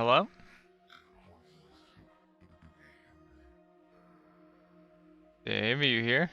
Hello? Dave, are you here?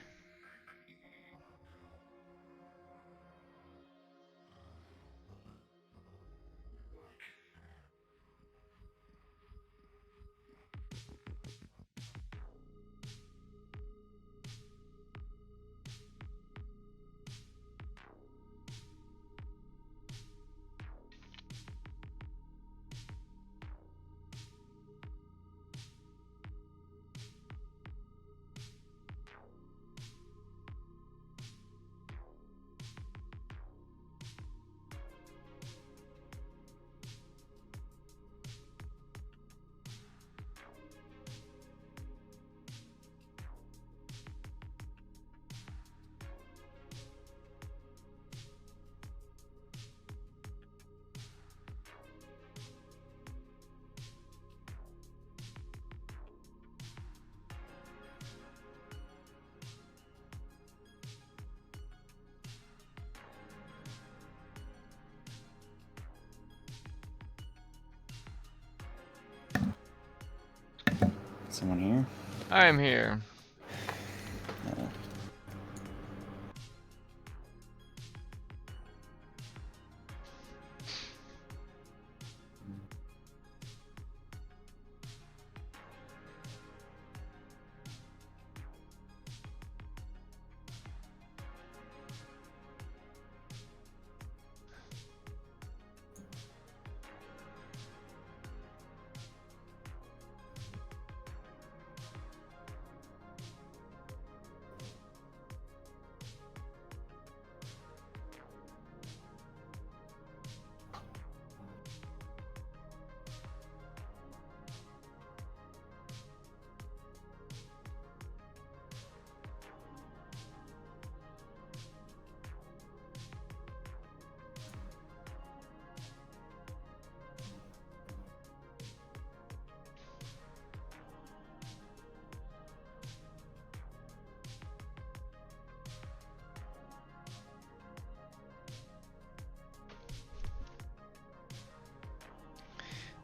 Someone here? I'm here.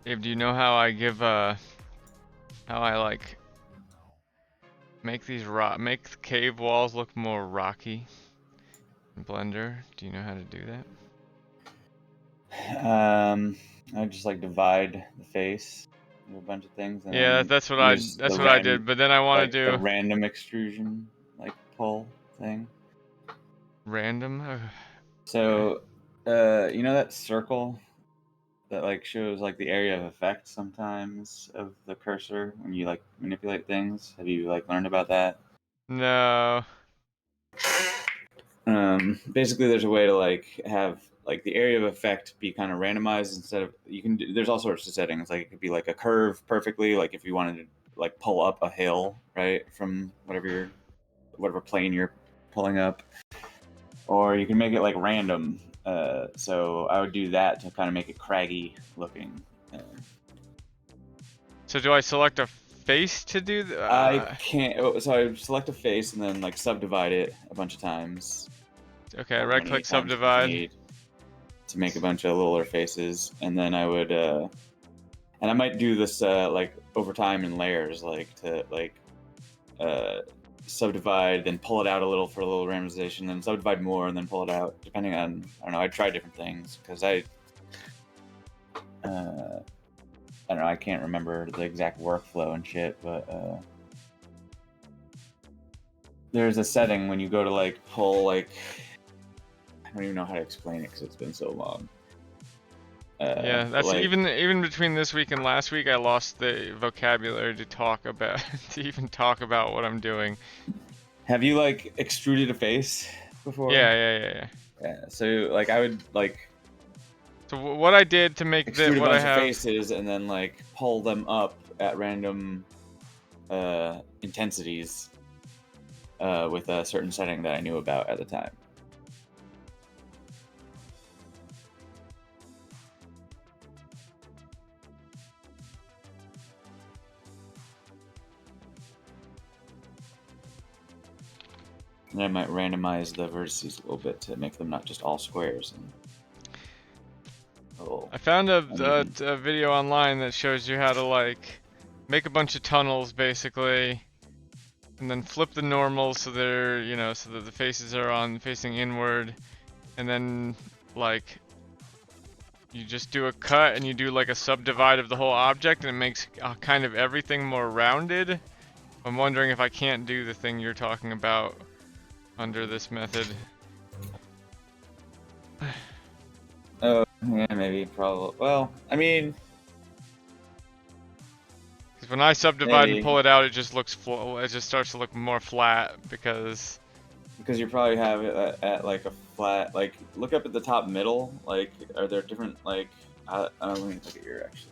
Dave, do you know how I give how I like make these make the cave walls look more rocky in Blender? Do you know how to do that? I just like divide the face into a bunch of things and Yeah, then that's what I use that's what I did. But then I want to the do random extrusion like pull thing. random. Okay. So, you know that circle that like shows like the area of effect sometimes of the cursor when you like manipulate things? Have you like learned about that? No. Basically, there's a way to like have like the area of effect be kind of randomized instead of you can do, there's all sorts of settings, like it could be like a curve perfectly, like if you wanted to like pull up a hill right from whatever plane you're pulling up, or you can make it like random. So I would do that to kind of make it craggy looking. So do I select a face to do the? I can't. So I select a face and then like subdivide it a bunch of times, Okay, however right many click times you subdivide. need to make a bunch of littler faces, and then I would, and I might do this like over time in layers, like to like uh, subdivide, then pull it out a little for a little randomization, then subdivide more, and then pull it out, depending on I don't know. I try different things because I don't know. I can't remember the exact workflow and shit, but there's a setting when you go to like pull like I don't even know how to explain it because it's been so long. Yeah, But that's like, even between this week and last week, I lost the vocabulary to talk about to even talk about what I'm doing. have you like extruded a face before? Yeah. Yeah. So like I would like So what I did to make that extrude a what I bunch of have. faces and then like pull them up at random intensities with a certain setting that I knew about at the time. And I might randomize the vertices a little bit to make them not just all squares. And found And you can, a video online that shows you how to like make a bunch of tunnels basically, and then flip the normals so they're, you know, so that the faces are on facing inward, and then like you just do a cut and you do like a subdivide of the whole object, and it makes kind of everything more rounded. I'm wondering if I can't do the thing you're talking about under this method. oh yeah, maybe, probably. Well, I mean, Because when I subdivide and maybe pull it out, it just looks it just starts to look more flat because. because you probably have it at like a flat. Like, look up at the top middle. Like, are there different like? Let me look at your actually.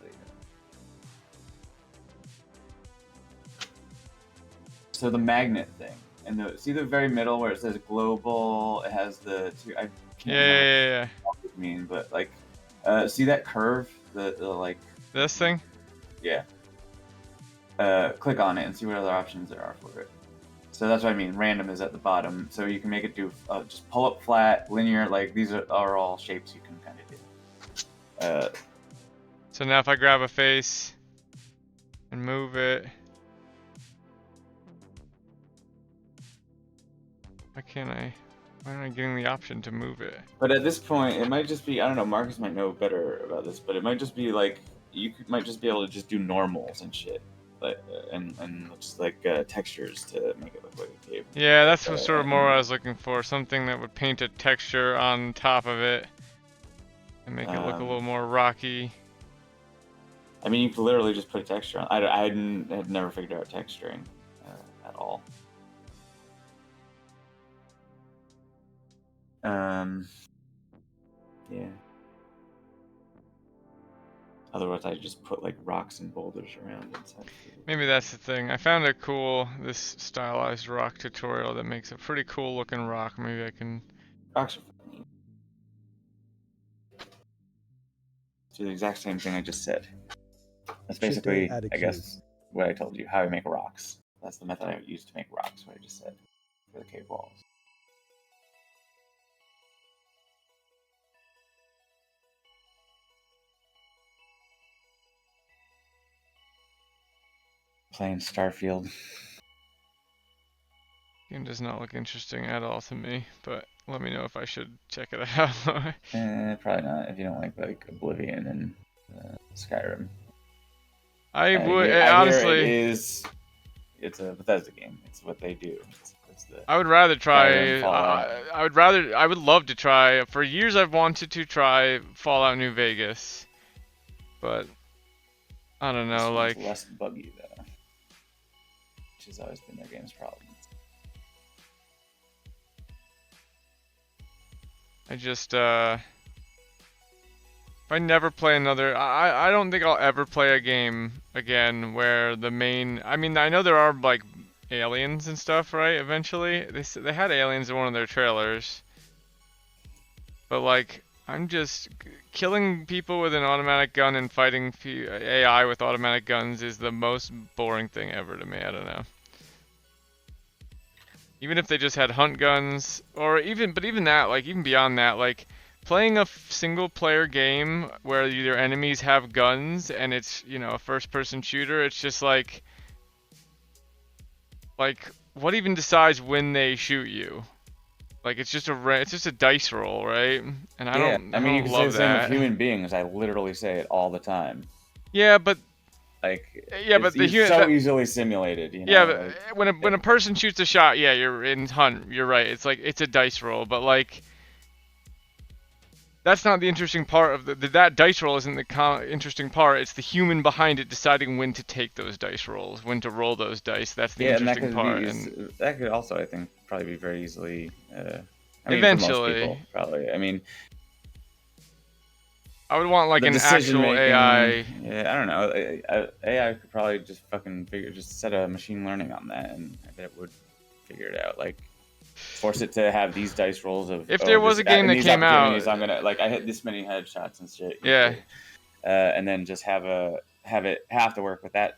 So the magnet thing, and see the very middle where it says global. It has the two. I can't remember Yeah. what it means, but like, see that curve? The like. This thing? Yeah. Click on it and see what other options there are for it. So that's what I mean. Random is at the bottom, so you can make it do just pull up flat, linear. Like these are all shapes you can kind of do. So now if I grab a face and move it, why aren't I getting the option to move it? But at this point, it might just be, I don't know, Marcus might know better about this, but it might just be like might just be able to just do normals and shit, like and just like textures to make it look like a cave. Yeah, that's sort of more what I was looking for. Something that would paint a texture on top of it and make it look a little more rocky. I mean, you could literally just put a texture on. I had never figured out texturing at all. Yeah. Otherwise, I just put like rocks and boulders around inside. Maybe that's the thing. I found this stylized rock tutorial that makes a pretty cool looking rock. Maybe I can. Rocks are funny. Do the exact same thing I just said. That's basically, I guess, what I told you, how I make rocks. That's the method I use to make rocks, what I just said, for the cave walls. Playing Starfield. Game does not look interesting at all to me, but let me know if I should check it out. Probably not, if you don't like Oblivion and Skyrim. I would honestly. honestly. It's a Bethesda game. It's what they do. I would rather try. Skyrim, I would love to try. For years, I've wanted to try Fallout New Vegas, but I don't know. Like less buggy though, which has always been their game's problem. I just if I never play another, I don't think I'll ever play a game again where the main. I mean, I know there are like aliens and stuff, right? Eventually, they had aliens in one of their trailers, but like I'm just killing people with an automatic gun and fighting AI with automatic guns is the most boring thing ever to me. I don't know. Even if they just had hunt guns, or even that, like even beyond that, like playing a single player game where your enemies have guns and it's, you know, a first person shooter, it's just like what even decides when they shoot you? Like it's just a dice roll, right? And I don't you can say the same that. of human beings. I literally say it all the time. Yeah, but like but the human so easily simulated, you know. Yeah, but when a person shoots a shot, yeah, you're in hunt. You're right. It's like it's a dice roll, but like that's not the interesting part of that dice roll isn't the interesting part. It's the human behind it deciding when to take those dice rolls, when to roll those dice. That's the interesting part. And that could also, I think, probably be very easily. Eventually, for most people, probably. I mean, I would want like an actual AI. Yeah, I don't know. AI could probably just fucking set a machine learning on that, and I bet it would figure it out. Like, force it to have these dice rolls of. If there was a game that came out, I'm gonna I hit this many headshots and shit. Yeah. And then just have it have to work with that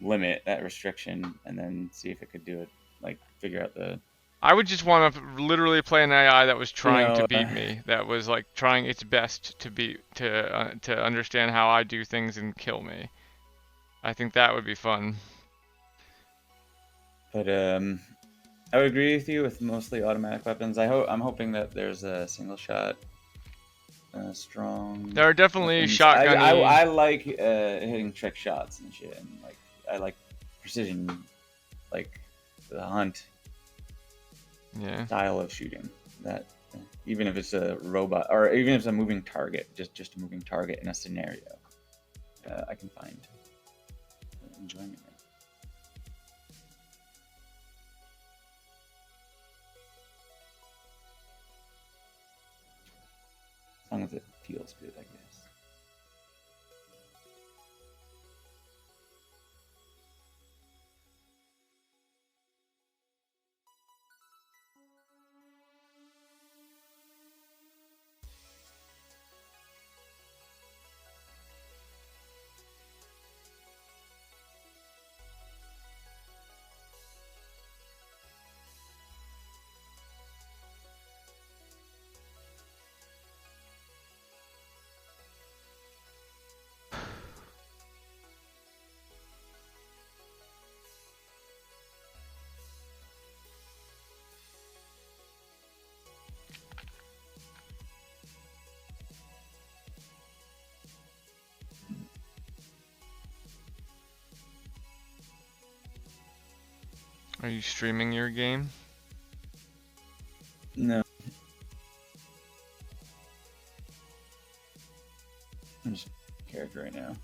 limit, that restriction, and then see if it could do it. Like figure out the I would just want to literally play an AI that was You trying to know, beat me, that was like trying its best to understand how I do things and kill me. I think that would be fun. but I would agree with you with mostly automatic weapons. I'm hoping that there's a single shot, strong There are definitely weapons. I I, shotgunny. I like hitting trick shots and shit, and like I like precision, like the hunt Yeah. style of shooting. That even if it's a robot or even if it's a moving target, just a moving target in a scenario, I can find enjoyment in. As long as it feels good, I guess. Are you streaming your game? No, I'm just a character right now.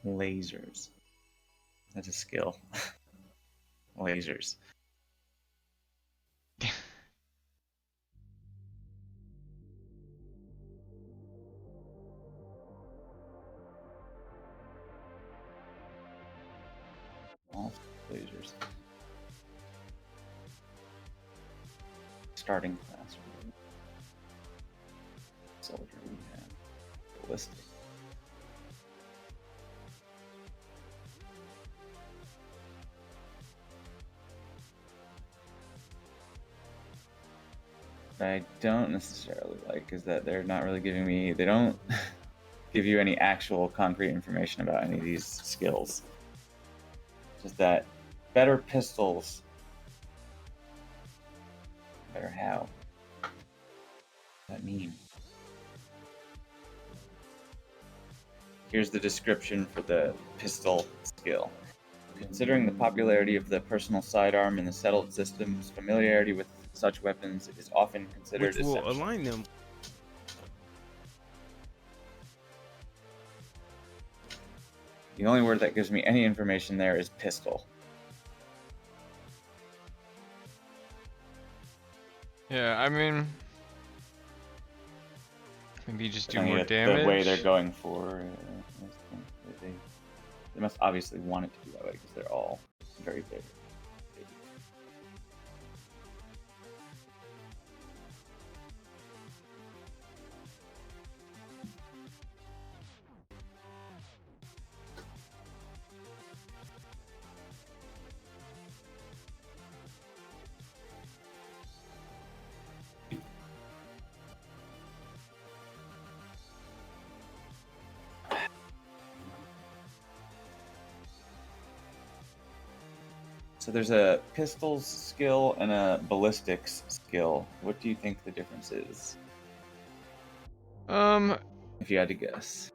Lasers. That's a skill. Lasers. All lasers. Starting class. Soldier. Yeah. Ballistic. What I don't necessarily like is that they're not really giving me. They don't give you any actual concrete information about any of these skills. Just that better pistols. Better how? What does that mean? Here's the description for the pistol skill. Considering the popularity of the personal sidearm in the settled systems, familiarity with such weapons is often considered which will essential. align them. The only word that gives me any information there is pistol. Yeah, I mean, maybe just do Telling more you the way they're damage. going for. They must obviously want it to be that way because they're all very big. So there's a pistols skill and a ballistics skill. What do you think the difference is? Um, If you had to guess.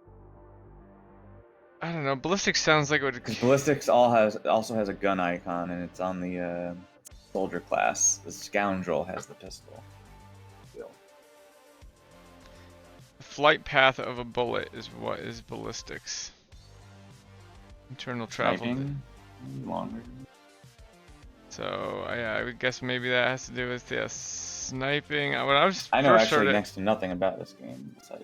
I don't know. Ballistics sounds like it would. Because ballistics also has a gun icon, and it's on the soldier class. The scoundrel has the pistol. Still. The flight path of a bullet is what is ballistics. Internal travel. Sniping longer. So yeah, I would guess maybe that has to do with sniping. When I was I know first actually started, next to nothing about this game besides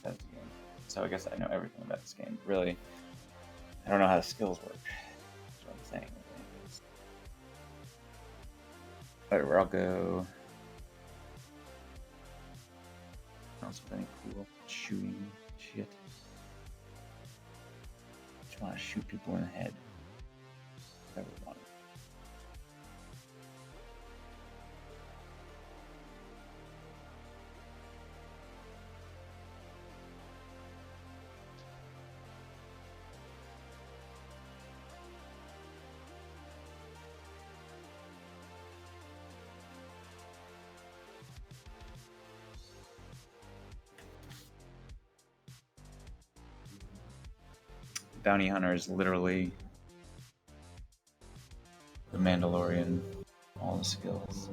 that game. So I guess I know everything about this game. Really, I don't know how the skills work. That's what I'm saying. Whatever, I'll go. Something cool. Shooting shit. Just want to shoot people in the head. Whatever I want. Bounty Hunter is literally the Mandalorian. All the skills.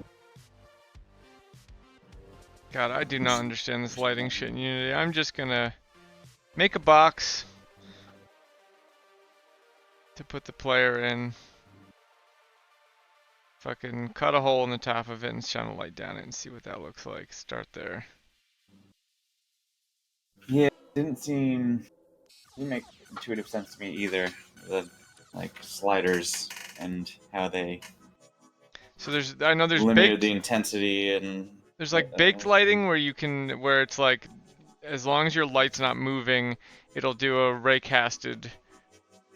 God, I do not understand this lighting shit in Unity. I'm just gonna make a box to put the player in. Fucking cut a hole in the top of it and shine a light down it and see what that looks like. Start there. Yeah, it didn't make intuitive sense to me either. The like sliders and how they So I know there's limited baked, the intensity and there's like baked lighting where it's like, as long as your light's not moving, it'll do a raycasted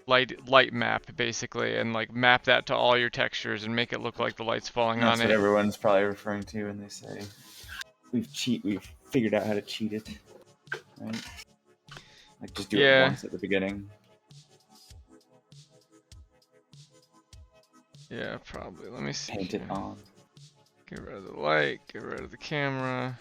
light map basically, and like map that to all your textures and make it look like the light's falling on that's what it. everyone's probably referring to when they say we've figured out how to cheat it. Right? Like just do it once at the beginning. Yeah, probably. Let me see. Paint it on. Get rid of the light, get rid of the camera.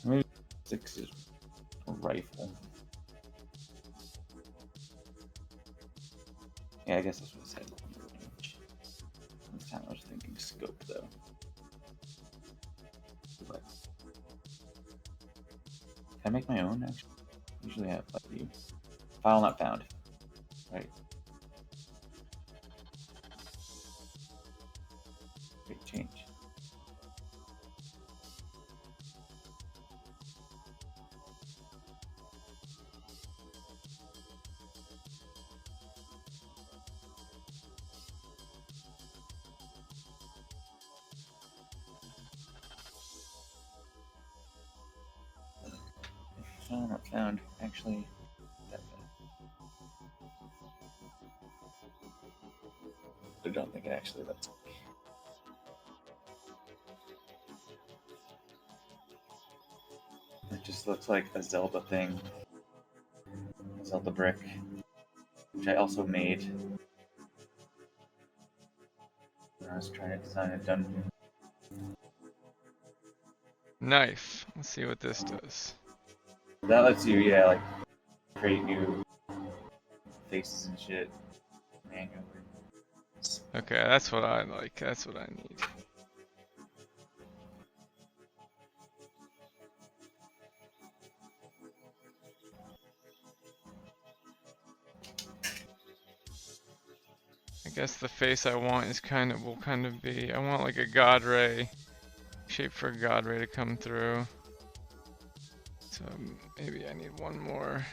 Maybe 6 is a rifle. Yeah, I guess that's what it said. This time I was thinking scope though. But can I make my own actually? Usually I have like you. File not found. Right. Big change. File not found. Actually, that I don't think it actually lets me. It just looks like a Zelda thing. A Zelda brick. Which I also made. When I was trying to design a dungeon. Knife. Let's see what this does. That lets you, yeah, like create new faces and shit manually. Okay, that's what I like. That's what I need. I guess the face I want is will kind of be, I want like a god ray, shape for a god ray to come through. So maybe I need one more.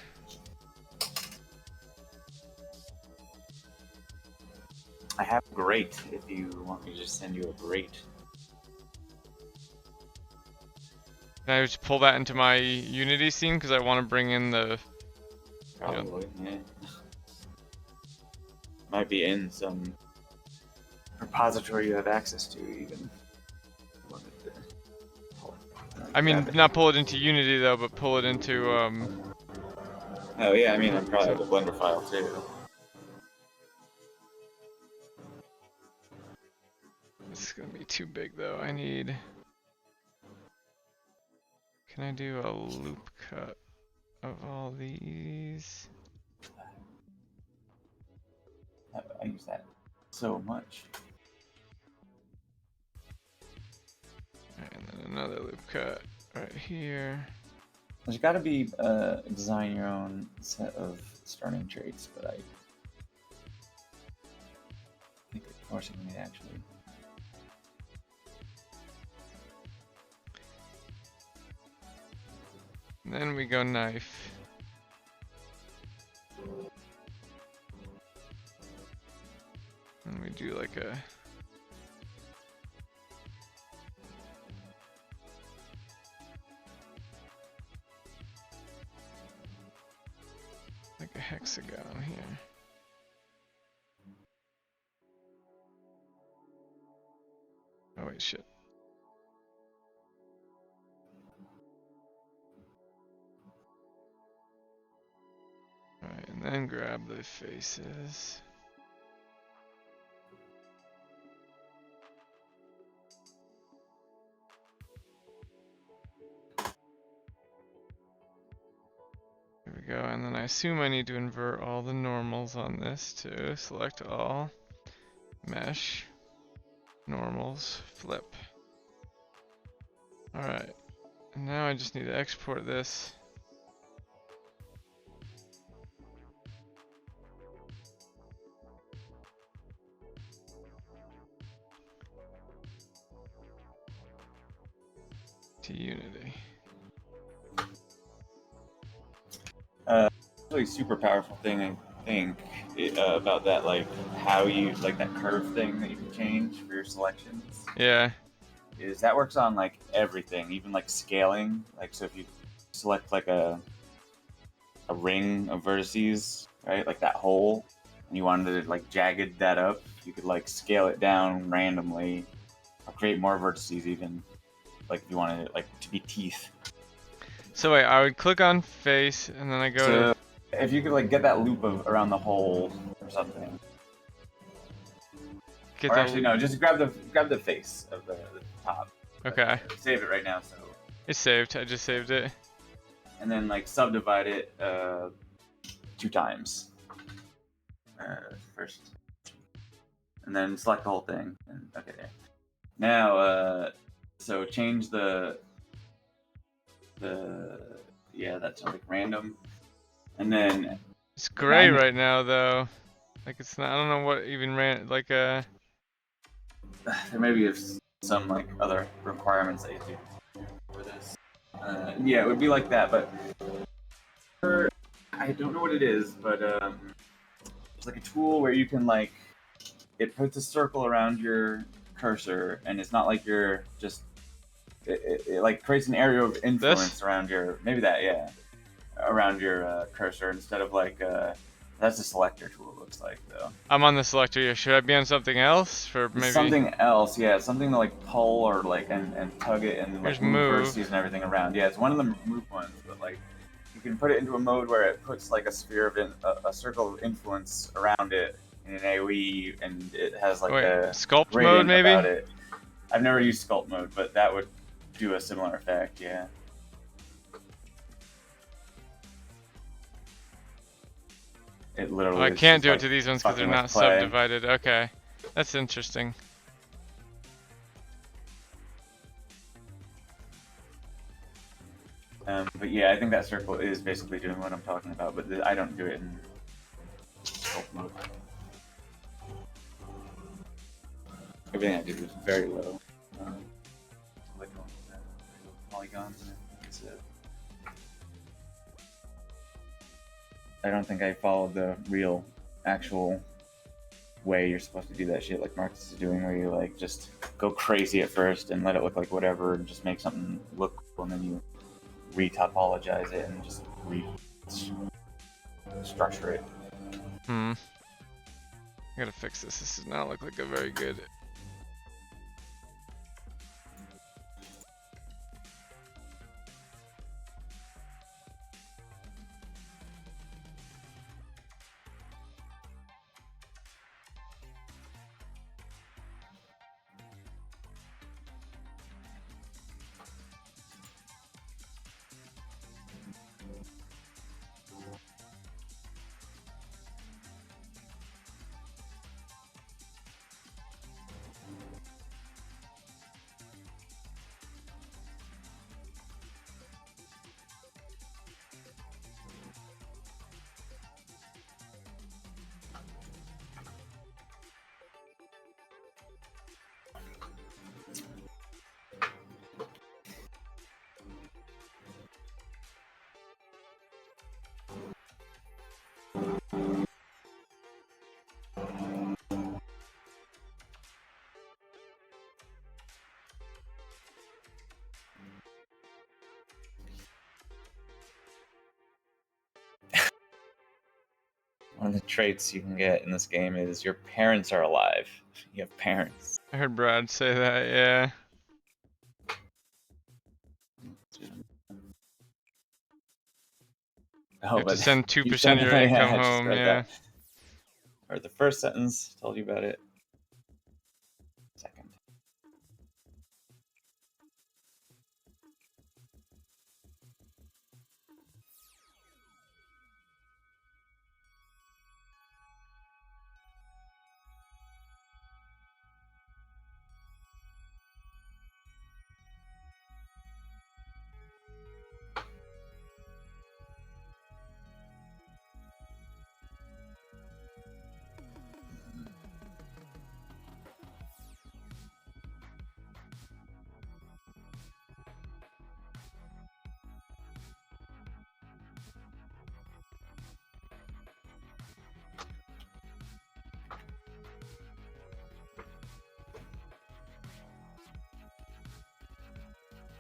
I have a grate if you want me to just send you a grate. Can I just pull that into my Unity scene because I want to bring in the. Probably, yeah. Might be in some repository you have access to, even. I mean, grab it. not pull it into Unity though, but pull it into Oh yeah, I mean I probably have so the Blender file too. this is gonna be too big though. I need. Can I do a loop cut of all these? I use that so much. And then another loop cut right here. There's got to be design your own set of starting traits, but I think it's forcing me to actually. And then we go knife. And we do like a hexagon here. Oh wait, shit. Alright, and then grab the faces. There we go, and then I assume I need to invert all the normals on this too. Select all, mesh, normals, flip. Alright, and now I just need to export this. To Unity. Really super powerful thing I think about that, like how you like that curve thing that you can change for your selections. Yeah. Is that works on like everything, even like scaling. Like so, if you select like a ring of vertices, right, like that hole, and you wanted to like jagged that up, you could like scale it down randomly, or create more vertices even. Like if you wanted it like to be teeth. So wait, I would click on face, and then I go So to. if you could like get that loop of around the hole or something. Get Or the. actually, no, just grab the face of the top. Okay. Save it right now, so. It's saved. I just saved it. And then like subdivide it 2 times. First. And then select the whole thing. And okay, there. Now, so change the yeah, that's like random. And then It's gray right now though. Like it's not. I don't know what even ran. Like there may be some like other requirements that you do for this. Yeah, it would be like that, but I don't know what it is, but there's like a tool where you can like it puts a circle around your cursor, and it's not like you're just it like creates an area of influence this. around your around your cursor instead of like that's a selector tool. It looks like though. I'm on the selector here. Should I be on something else for maybe? Something else, yeah, something to like pull or like and tug it and Here's like move move. vertices and everything around. Yeah, it's one of the move ones, but like you can put it into a mode where it puts like a sphere of a circle of influence around it in an AoE, and it has like Wait, a sculpt mode gradient maybe? about it. I've never used sculpt mode, but that would do a similar effect, yeah. It literally. Oh, I is can't just, do it like, to these ones because they're fucking with not play. subdivided. Okay, that's interesting. But yeah, I think that circle is basically doing what I'm talking about, but I don't do it in sculpt mode. Everything I did was very low. Like polygons. I don't think I followed the real, actual way you're supposed to do that shit like Marcus is doing, where you like just go crazy at first and let it look like whatever and just make something look cool, and then you re-topologize it and just restructure it. I gotta fix this. This does not look like a very good. of the traits you can get in this game is your parents are alive. You have parents. I heard Brad say that, yeah. Oh, You have to but send you 2% said of your that, income yeah, I just home, read yeah. that. Or the first sentence told you about it. Second.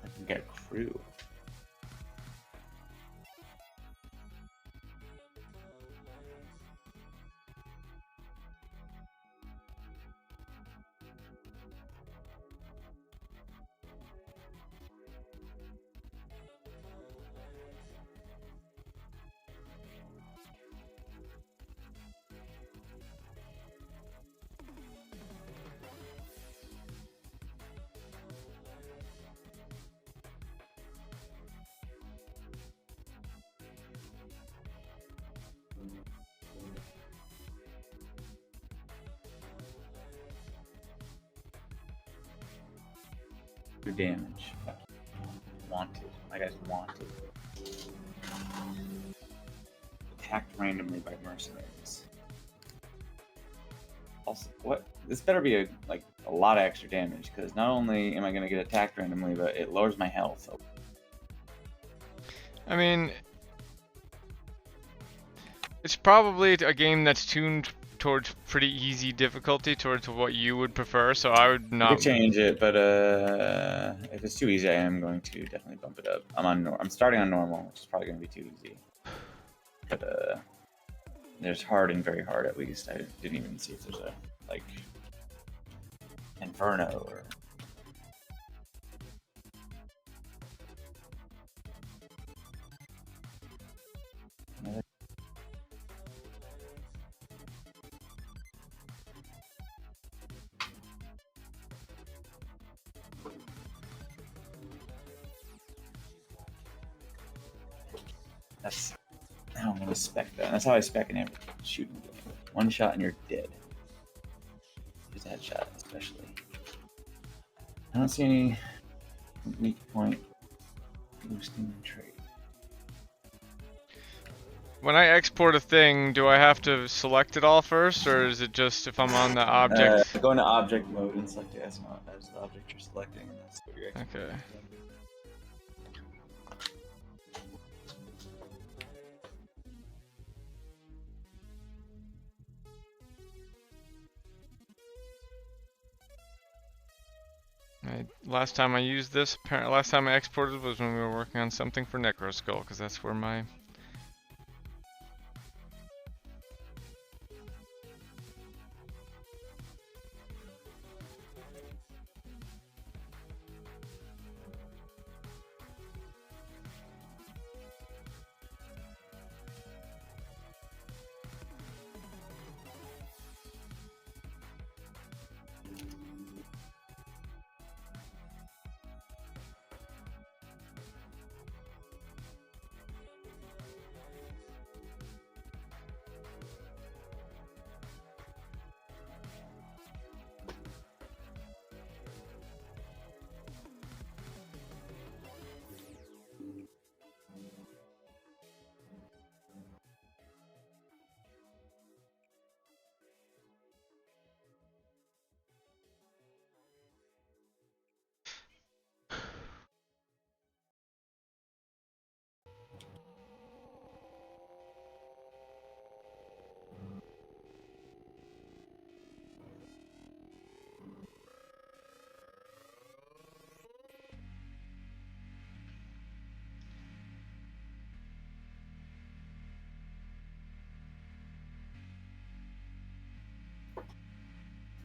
I can get crew. Your damage. Wanted. My guy's wanted. Attacked randomly by mercenaries. Also, what? This better be a lot of extra damage, because not only am I going to get attacked randomly, but it lowers my health. I mean, it's probably a game that's tuned towards pretty easy difficulty, towards what you would prefer, so I would I not... could change it, but if it's too easy, I am going to definitely bump it up. I'm starting on normal, which is probably going to be too easy. But there's hard and very hard, at least. I didn't even see if there's a Inferno or... That's how I'm going to spec that. That's how I spec in every shooting game. One shot and you're dead. Use a headshot, especially. I don't see any weak point boosting trade. When I export a thing, do I have to select it all first, or is it just if I'm on the object? Go into object mode and select it as the object you're selecting, and that's what you're exporting. Okay. Last time I used this, last time I exported was when we were working on something for Necroskull, because that's where my...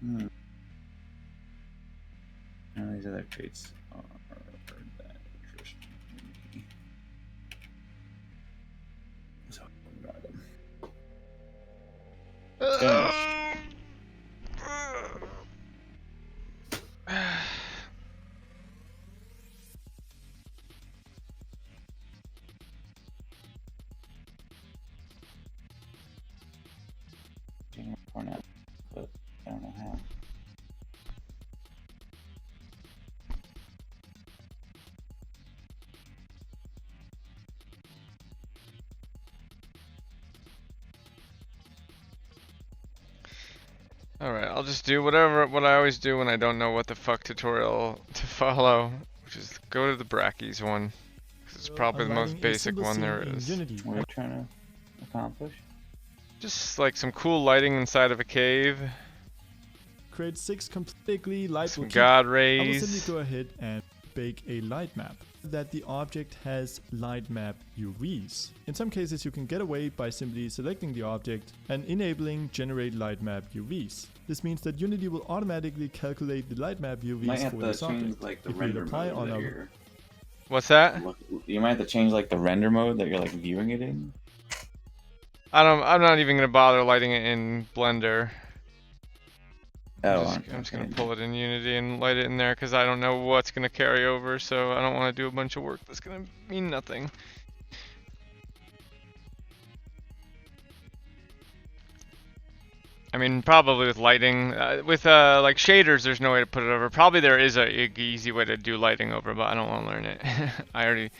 None of these other traits are that interesting to me. So I'll grab them. Finish. Now, but I don't know how. Alright, I'll just do what I always do when I don't know what the fuck tutorial to follow, which is go to the Brackies one. 'Cause it's probably the most basic one there is. What are you trying to accomplish? Just like some cool lighting inside of a cave. Create 6 completely light Some will keep. god I will rays. simply go ahead and bake a light map that the object has light map UVs. In some cases you can get away by simply selecting the object and enabling generate light map UVs. This means that Unity will automatically calculate the light map You might UVs have for to this change object. like the If we render apply mode on that a you're. What's that? You might have to change like the render mode that you're like viewing it in. I'm not even gonna bother lighting it in Blender. Oh, I'm just gonna pull it in Unity and light it in there because I don't know what's gonna carry over, so I don't want to do a bunch of work that's gonna mean nothing. I mean, probably with lighting, with like shaders, there's no way to put it over. Probably there is a easy way to do lighting over, but I don't want to learn it. I already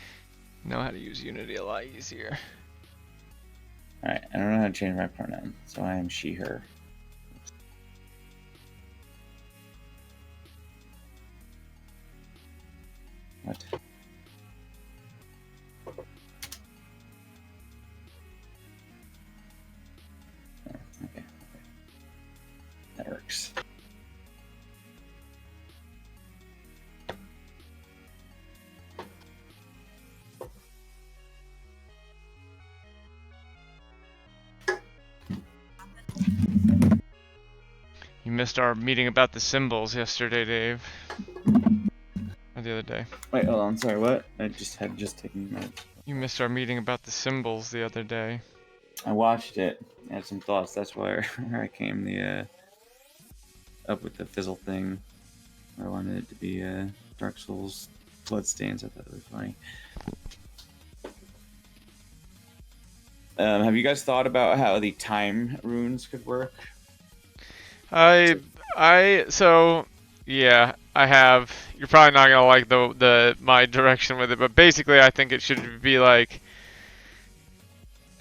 know how to use Unity a lot easier. Alright, I don't know how to change my pronoun, so I am she, her. What? Oh, okay. That works. You missed our meeting about the symbols yesterday, Dave. Or the other day. Wait, hold on. Sorry, what? I just had taken notes. You missed our meeting about the symbols the other day. I watched it. I had some thoughts. That's where I came up with the fizzle thing. I wanted it to be Dark Souls Bloodstains. I thought it was funny. Have you guys thought about how the time runes could work? So yeah, I have. You're probably not gonna like my direction with it, but basically I think it should be like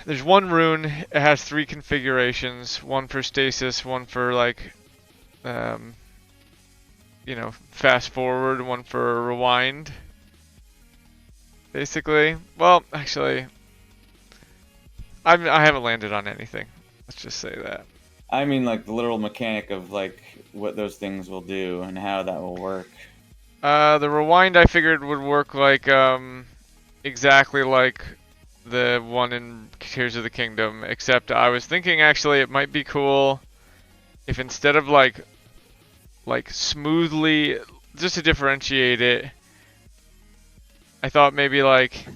there's one rune, it has 3 configurations, one for stasis, one for like you know, fast forward, one for rewind. Basically. Well, actually I haven't landed on anything. Let's just say that. I mean, like the literal mechanic of like what those things will do and how that will work. The rewind I figured would work like exactly like the one in Tears of the Kingdom, except I was thinking actually it might be cool if instead of like smoothly, just to differentiate it, I thought maybe like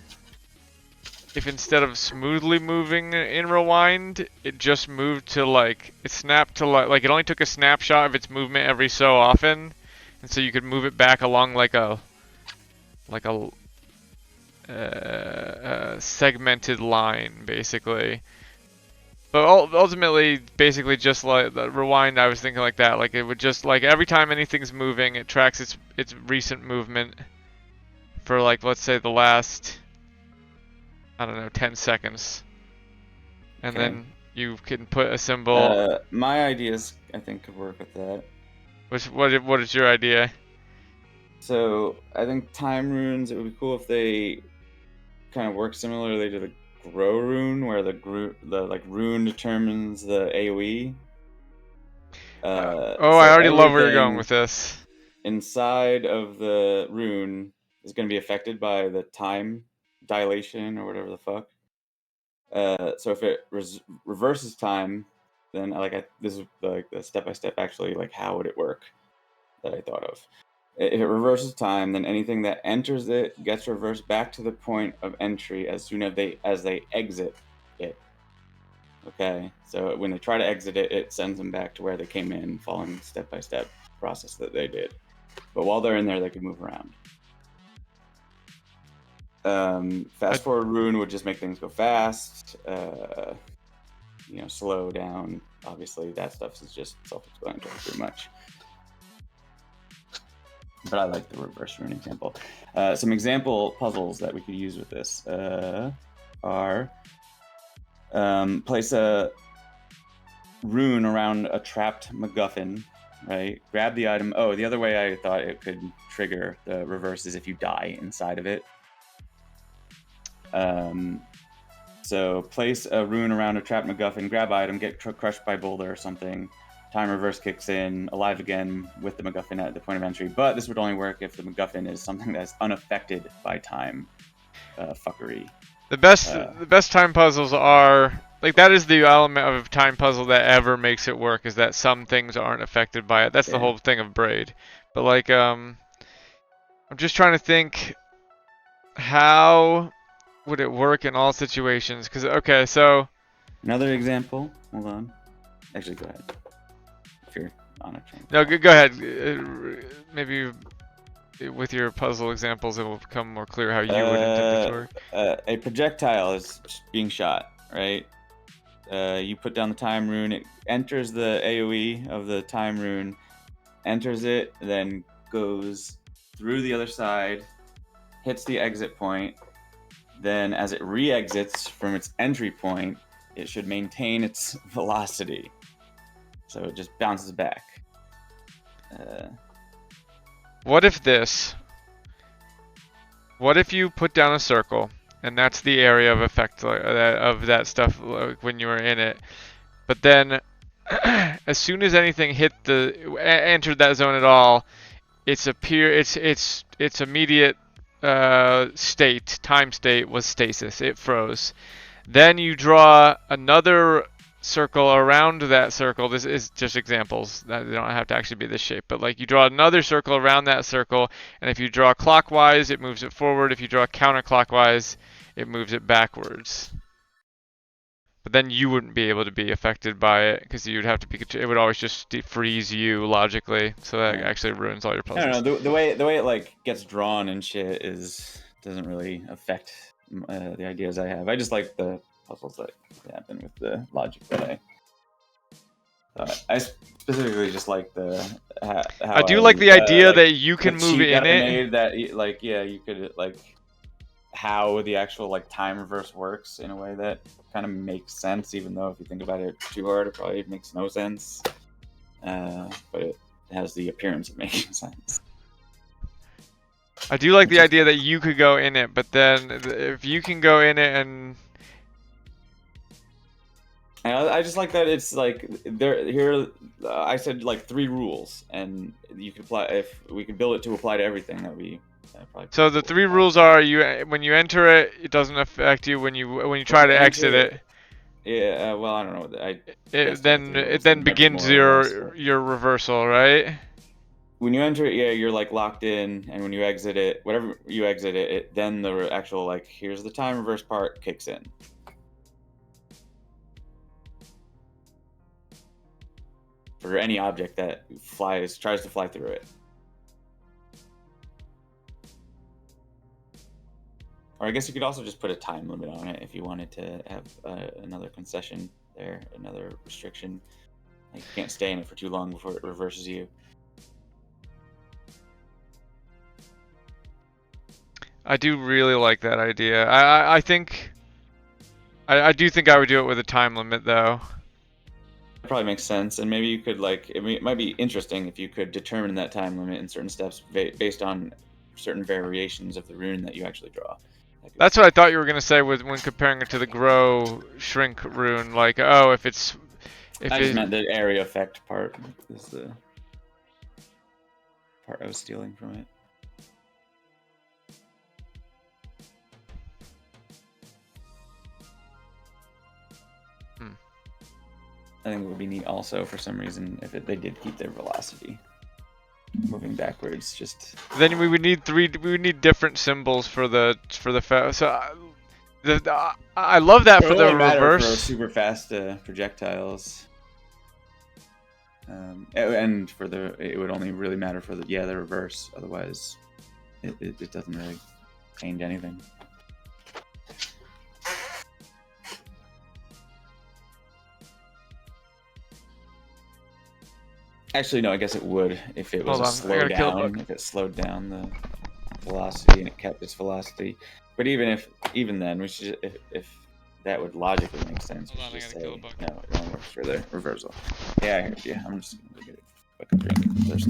if instead of smoothly moving in rewind, it just moved to like, it snapped to like it only took a snapshot of its movement every so often, and so you could move it back along like a segmented line basically. But ultimately, basically just like the rewind, I was thinking like that, like it would just like every time anything's moving, it tracks its recent movement for like, let's say the last, I don't know, 10 seconds. And Okay. then you can put a symbol. My ideas, I think, could work with that. What is your idea? So I think time runes. It would be cool if they kind of work similarly to the grow rune, where the rune determines the AOE. I So already love where you're going everything with this. inside of the rune is going to be affected by the time dilation or whatever the fuck. So if it reverses time, then this is like the step-by-step actually, like how would it work that I thought of. If it reverses time, then anything that enters it gets reversed back to the point of entry as soon as they exit it. Okay, so when they try to exit it, it sends them back to where they came in, following step-by-step process that they did. But while they're in there, they can move around. Fast forward rune would just make things go fast. Slow down. Obviously, that stuff is just self-explanatory pretty much. But I like the reverse rune example. Some example puzzles that we could use with this are place a rune around a trapped MacGuffin, right? Grab the item. Oh, the other way I thought it could trigger the reverse is if you die inside of it. So place a rune around a trapped MacGuffin, grab item, get crushed by boulder or something. Time reverse kicks in, alive again with the MacGuffin at the point of entry. But this would only work if the MacGuffin is something that's unaffected by time fuckery. The best time puzzles are like that is the element of time puzzle that ever makes it work, is that some things aren't affected by it. That's the whole thing of Braid. But like I'm just trying to think, how would it work in all situations? Because okay, so another example. Hold on. Actually, go ahead. If you're on a train. No, go ahead. Maybe with your puzzle examples, it will become more clear how you would intend it to work. A projectile is being shot, right? You put down the time rune. It enters the AoE of the time rune, enters it, then goes through the other side, hits the exit point. Then as it re-exits from its entry point, it should maintain its velocity. So it just bounces back. What if you put down a circle, and that's the area of effect of that stuff when you were in it, but then as soon as anything entered that zone at all, its immediate time state was stasis. It froze. Then you draw another circle around that circle. This is just examples. They don't have to actually be this shape, but like you draw another circle around that circle, and if you draw clockwise, it moves it forward. If you draw counterclockwise, it moves it backwards. But then you wouldn't be able to be affected by it because you'd have to be. It would always just freeze you logically. So that actually ruins all your puzzles. I don't know. The way it like gets drawn and shit doesn't really affect the ideas I have. I just like the puzzles that happen with the logic that I specifically just like how I do like the idea that you can move in it. Made that you could like how the actual like time reverse works in a way that kind of makes sense, even though if you think about it too hard, it probably makes no sense. But it has the appearance of making sense. I do like the idea that you could go in it, but then if you can go in it and I just like that it's like here. I said like 3 rules, and you could apply if we could build it to apply to everything. That we probably. So the 3 rules are: when you enter it, it doesn't affect you. When you try to exit it. Yeah. Well, I don't know. It then begins your reversal, right? When you enter it, yeah, you're like locked in, and when you exit it, whatever you exit it, then the actual like here's the time reverse part kicks in. For any object that tries to fly through it. Or I guess you could also just put a time limit on it if you wanted to have another concession there, another restriction. Like you can't stay in it for too long before it reverses you. I do really like that idea. I think I do think I would do it with a time limit though. That probably makes sense, and maybe you could it might be interesting if you could determine that time limit in certain steps based on certain variations of the rune that you actually draw. That's what I thought you were gonna say when comparing it to the grow shrink rune. Like, oh, I just meant the area effect part is the part I was stealing from it. I think it would be neat also for some reason if they did keep their velocity moving backwards. Just then we would need different symbols for the so I love that it for would the only matter for reverse. super fast projectiles. And for it would only really matter for the reverse. Otherwise, it doesn't really change anything. Actually, no. I guess it would if it was Hold a on, I gotta kill a slowdown. bug. If it slowed down the velocity and it kept its velocity. But even then, we should if that would logically make sense. Hold on, We I should gotta just kill a say bug. no. It only works for the reversal. Yeah, I heard you. I'm just gonna go get a fucking drink first.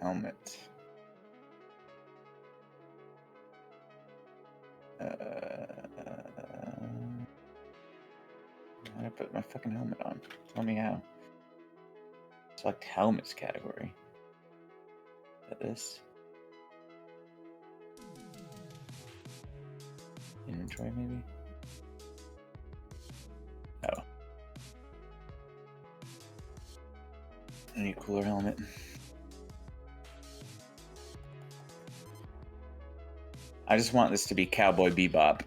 Helmet. How do I put my fucking helmet on? Tell me how. Select helmets category. Is that this? Inventory maybe? Oh. I need a cooler helmet. I just want this to be Cowboy Bebop.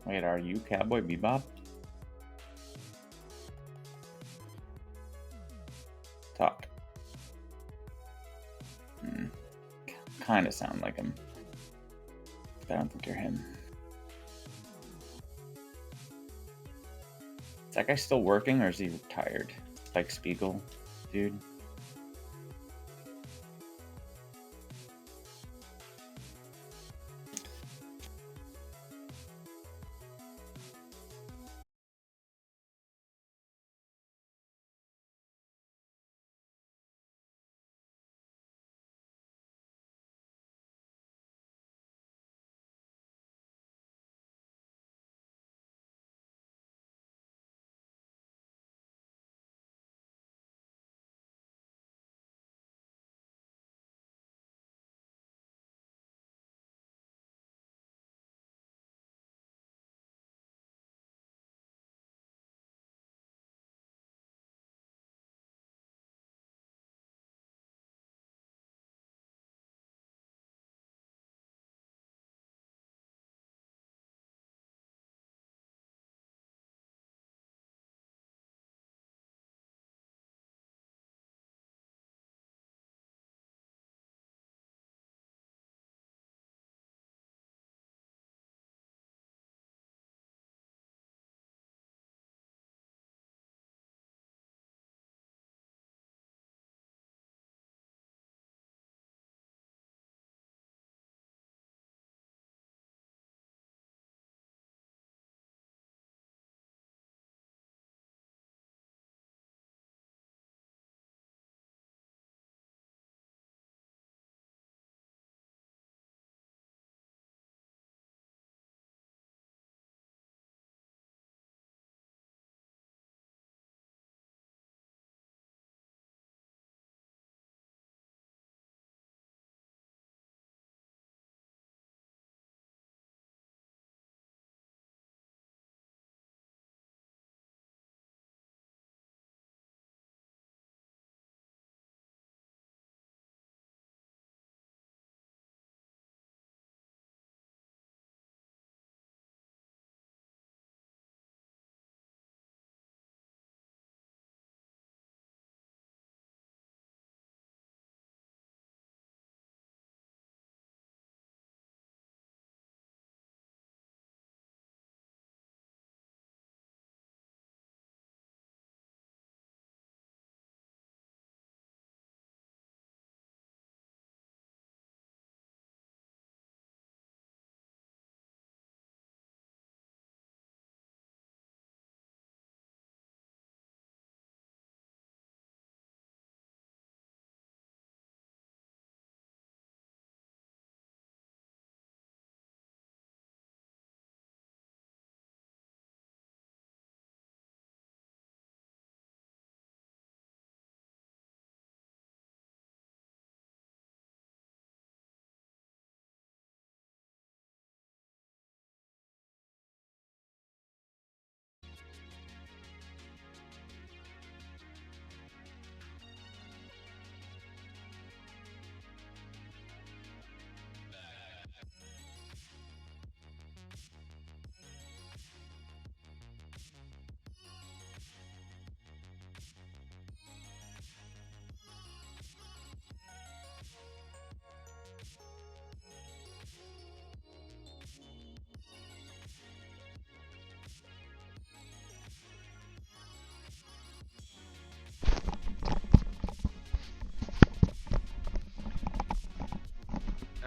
Wait, are you Cowboy Bebop? Talk. Kind of sound like him. But I don't think you're him. Is that guy still working or is he retired? Spike Spiegel, dude.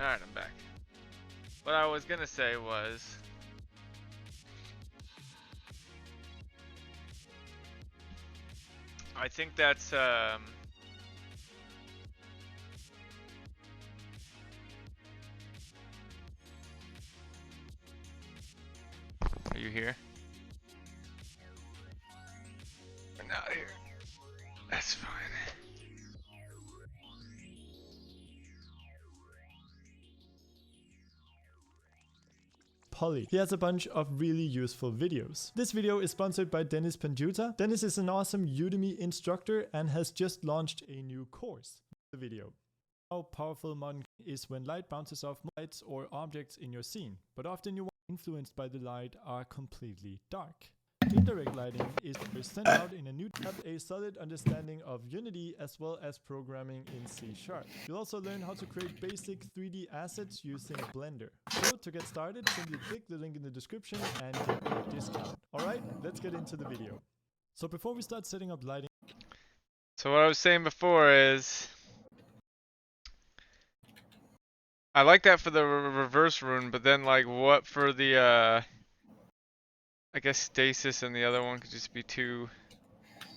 Alright, I'm back. What I was gonna say was... I think that's, Are you here? We're not here. That's fine. Polly. He has a bunch of really useful videos. This video is sponsored by Dennis Panjuta. Dennis is an awesome Udemy instructor and has just launched a new course. The video. How powerful modern is when light bounces off lights or objects in your scene, but often you are influenced by the light are completely dark. Indirect lighting is sent out in a new tab, a solid understanding of Unity as well as programming in C#. You'll also learn how to create basic 3D assets using Blender. So to get started, simply click the link in the description and get a discount. Alright, let's get into the video. So before we start setting up lighting... So what I was saying before is... I like that for the reverse rune, but then like what for the I guess stasis and the other one could just be too...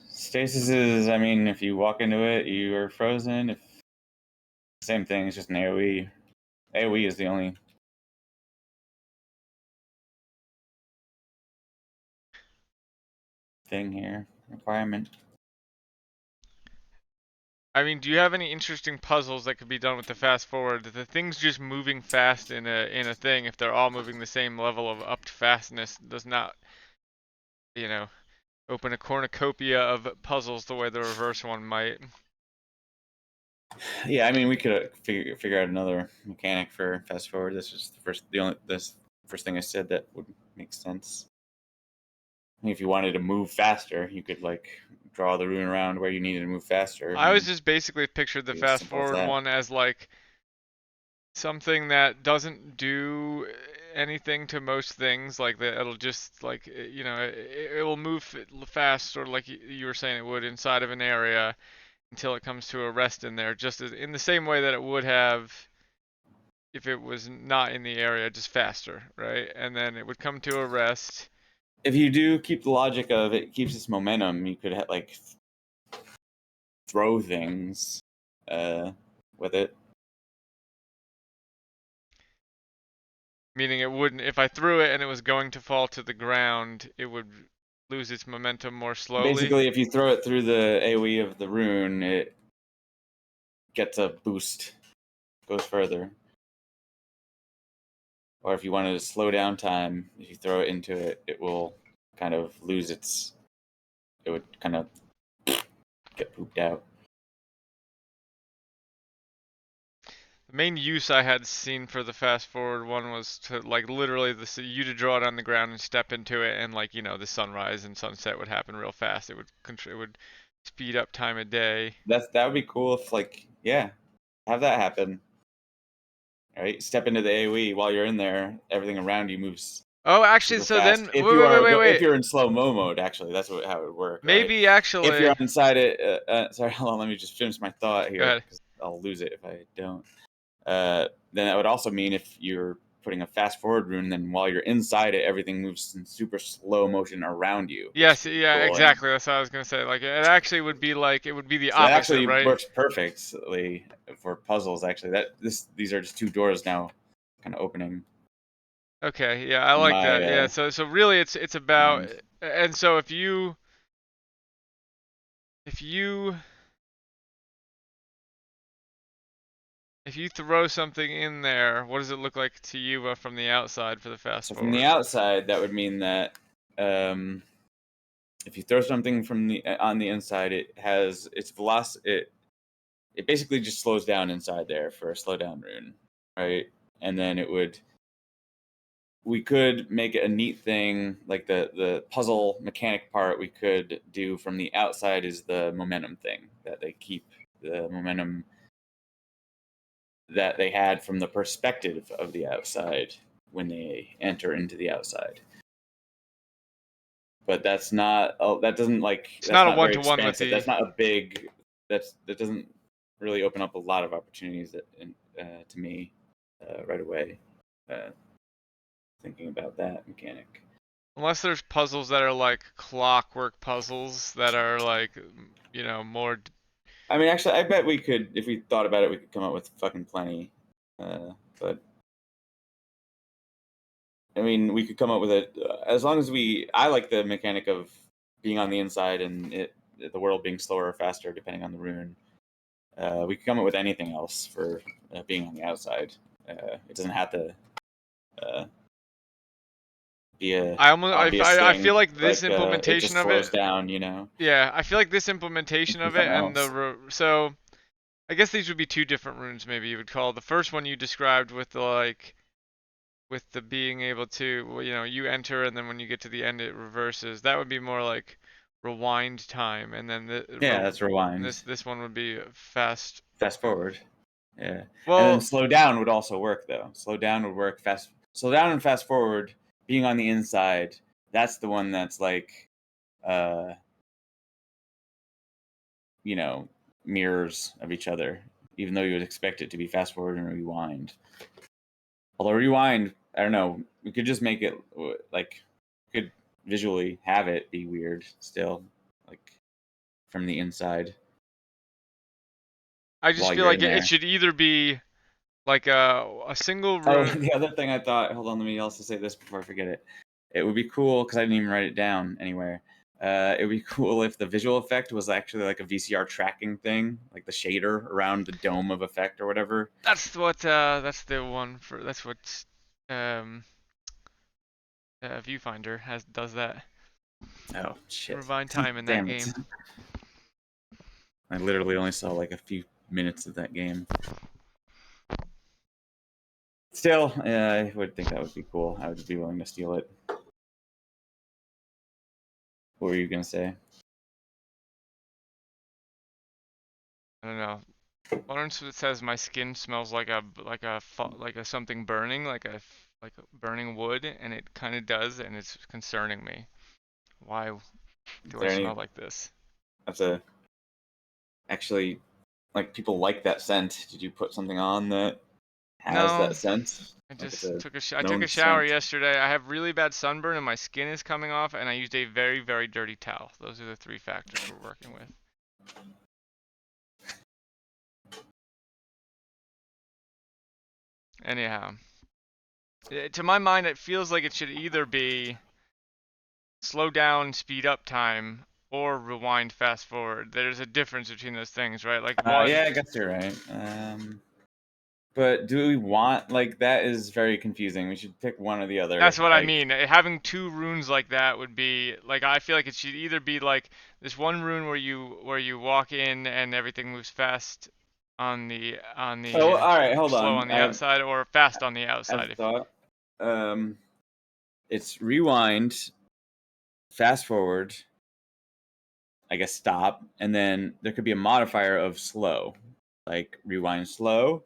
Stasis is, I mean, if you walk into it, you are frozen. If same thing, it's just an AoE. AoE is the only thing here, requirement. I mean, do you have any interesting puzzles that could be done with the fast forward? The things just moving fast in a thing, if they're all moving the same level of up to fastness, does not, you know, open a cornucopia of puzzles the way the reverse one might. Yeah, I mean, we could figure out another mechanic for fast forward. This is the first thing I said that would make sense. I mean, if you wanted to move faster, you could like draw the rune around where you needed to move faster. I was just basically pictured the Be as fast simple as forward that. one as like something that doesn't do anything to most things, like that it'll just like, you know, it will move fast, sort of like you were saying it would inside of an area until it comes to a rest in there, just as in the same way that it would have if it was not in the area, just faster, right? And then it would come to a rest. If you do keep the logic of it keeps its momentum, you could like throw things with it. Meaning it wouldn't, if I threw it and it was going to fall to the ground, it would lose its momentum more slowly. Basically, if you throw it through the AoE of the rune, it gets a boost, goes further. Or if you wanted to slow down time, if you throw it into it, it will kind of lose its... It would kind of get pooped out. The main use I had seen for the fast forward one was to like literally you to draw it on the ground and step into it, and like, you know, the sunrise and sunset would happen real fast. It would speed up time of day. That would be cool if, like, yeah, have that happen. All right, step into the AoE while you're in there. Everything around you moves. Oh, actually, so fast. then If wait. If you're in slow-mo mode, actually, that's how it would work. Maybe right? actually. If you're inside it, sorry, hold on, let me just finish my thought here. Go ahead. Because I'll lose it if I don't. Then that would also mean if you're putting a fast forward rune, then while you're inside it, everything moves in super slow motion around you. Yes, yeah, exactly. That's what I was gonna say. Like, it actually would be like, it would be the So that opposite, actually right? works perfectly for puzzles. Actually, these are just two doors now, kind of opening. Okay, yeah, I like that. Yeah, so really, it's about, and so if you throw something in there, what does it look like to you from the outside for the fast forward? From the outside, that would mean that if you throw something from on the inside, it has its velocity. It basically just slows down inside there for a slowdown rune, right? And then we could make it a neat thing, like the puzzle mechanic part we could do from the outside is the momentum thing, that they keep the momentum that they had from the perspective of the outside when they enter into the outside. But that's not, that doesn't like, it's not a one-to-one with the... That's not a big, that doesn't really open up a lot of opportunities to me. right away. Thinking about that mechanic. Unless there's puzzles that are like clockwork puzzles that are like, more. I mean, actually, I bet we could, if we thought about it, we could come up with fucking plenty. But I mean, we could come up with it as long as we. I like the mechanic of being on the inside and the world being slower or faster depending on the rune. We could come up with anything else for being on the outside. It doesn't have to be a obvious I thing. feel like this Like it implementation just of it. slows down, you know. Yeah, I feel like this implementation Do of it something and else. so I guess these would be two different runes. Maybe you would call the first one you described with the with the being able to, well, you enter and then when you get to the end it reverses. That would be more like rewind time, and then Yeah, that's rewind. this one would be fast. Fast forward. Yeah. And then Well, slow down would also work though. Slow down would work. Slow down and fast forward, being on the inside, that's the one that's like uh you know, mirrors of each other, even though you would expect it to be fast forward and rewind. Although rewind, I don't know, we could just make it like could visually have it be weird still, like from the inside I just while feel you're like in it there. should either be like a single Oh, rune. the other thing I thought, hold on, let me also say this before I forget it. It would be cool, because I didn't even write it down anywhere. It would be cool if the visual effect was actually like a VCR tracking thing, like the shader around the dome of effect or whatever. That's the one for that's what um Viewfinder does that. Oh, shit. Rewind time in that Damn it. game. I literally only saw like a few minutes of that game. Still, I would think that would be cool. I would be willing to steal it. What were you going to say? I don't know. Lawrence says my skin smells like a something burning, like a burning wood, and it kind of does, and it's concerning me. Why Is do I there smell any. like this? That's a. Actually, like people like that scent. Did you put something on that has No, that scent? I Like it's just a I took known a shower scent. yesterday. I have really bad sunburn and my skin is coming off, and I used a very, very dirty towel. Those are the three factors we're working with. Anyhow, to my mind, it feels like it should either be slow down, speed up time, or rewind, fast forward. There's a difference between those things, right? Like one, Yeah, I guess you're right. But do we want like that is very confusing. We should pick one or the that's other. what I Like, mean. Having two runes like that would be like, I feel like it should either be like this one rune where you walk in and everything moves fast on oh, the all right, hold slow on. on the outside, or fast on the I have outside. a thought. Um, it's rewind, fast forward, I guess stop, and then there could be a modifier of slow, like rewind slow,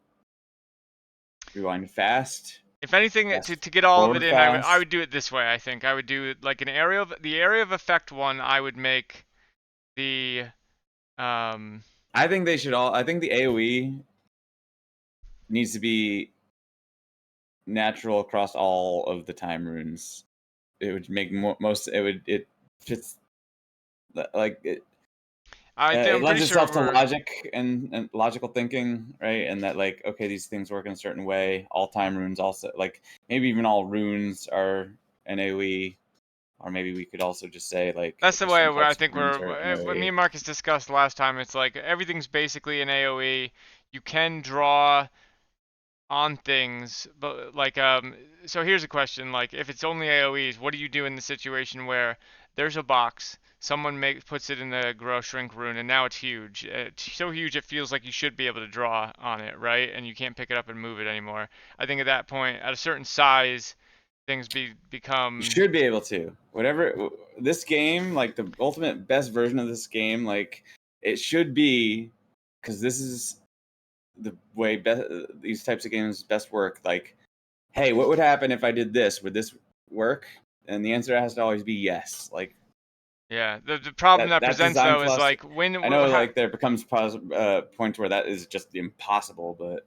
rewind fast, If anything, fast to get all of it forward in, I fast. would do it this way. I think I would do like the area of effect one. I would make the um I think they should all. I think the AOE needs to be natural across all of the time runes. It would make most. It fits like it I'm lends pretty sure itself to we're logic and logical thinking, right? And that like, okay, these things work in a certain way. All time runes also like maybe even all runes are an AoE, or maybe we could also just say like that's the there's way certain where I types of think runes are an what me AoE. and Marcus discussed last time. It's like everything's basically an AOE. You can draw on things, but like so here's a question, like if it's only AoEs, what do you do in the situation where there's a box, someone puts it in the grow shrink rune, and now it's huge. It's so huge it feels like you should be able to draw on it, right? And you can't pick it up and move it anymore. I think at that point, at a certain size, things You become. should be able to whatever this game, like the ultimate best version of this game, like it should be because this is the way these types of games best work. Like, hey, what would happen if I did this? Would this work? And the answer has to always be yes. Like Yeah, the problem that that presents design though is philosophy. like when I know like there becomes points where that is just impossible, but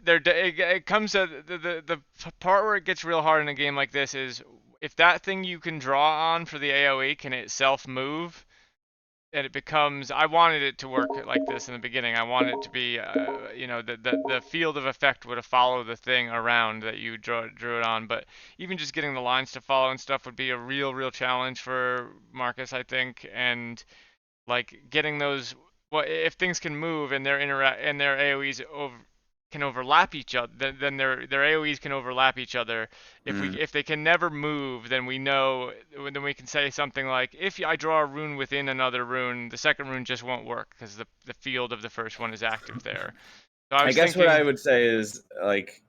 it comes to the part where it gets real hard in a game like this is if that thing you can draw on for the AoE can itself move, and it becomes, I wanted it to work like this in the beginning. I wanted it to be the field of effect would have followed the thing around that you drew it on, but even just getting the lines to follow and stuff would be a real challenge for Marcus, I think. And like getting those, well, if things can move and their AoEs can overlap each other, then their AoEs can overlap each other. Mm. If they can never move, then we know, then we can say something like, if I draw a rune within another rune, the second rune just won't work because the field of the first one is active there. So I I was guess what I thinking, would say is like,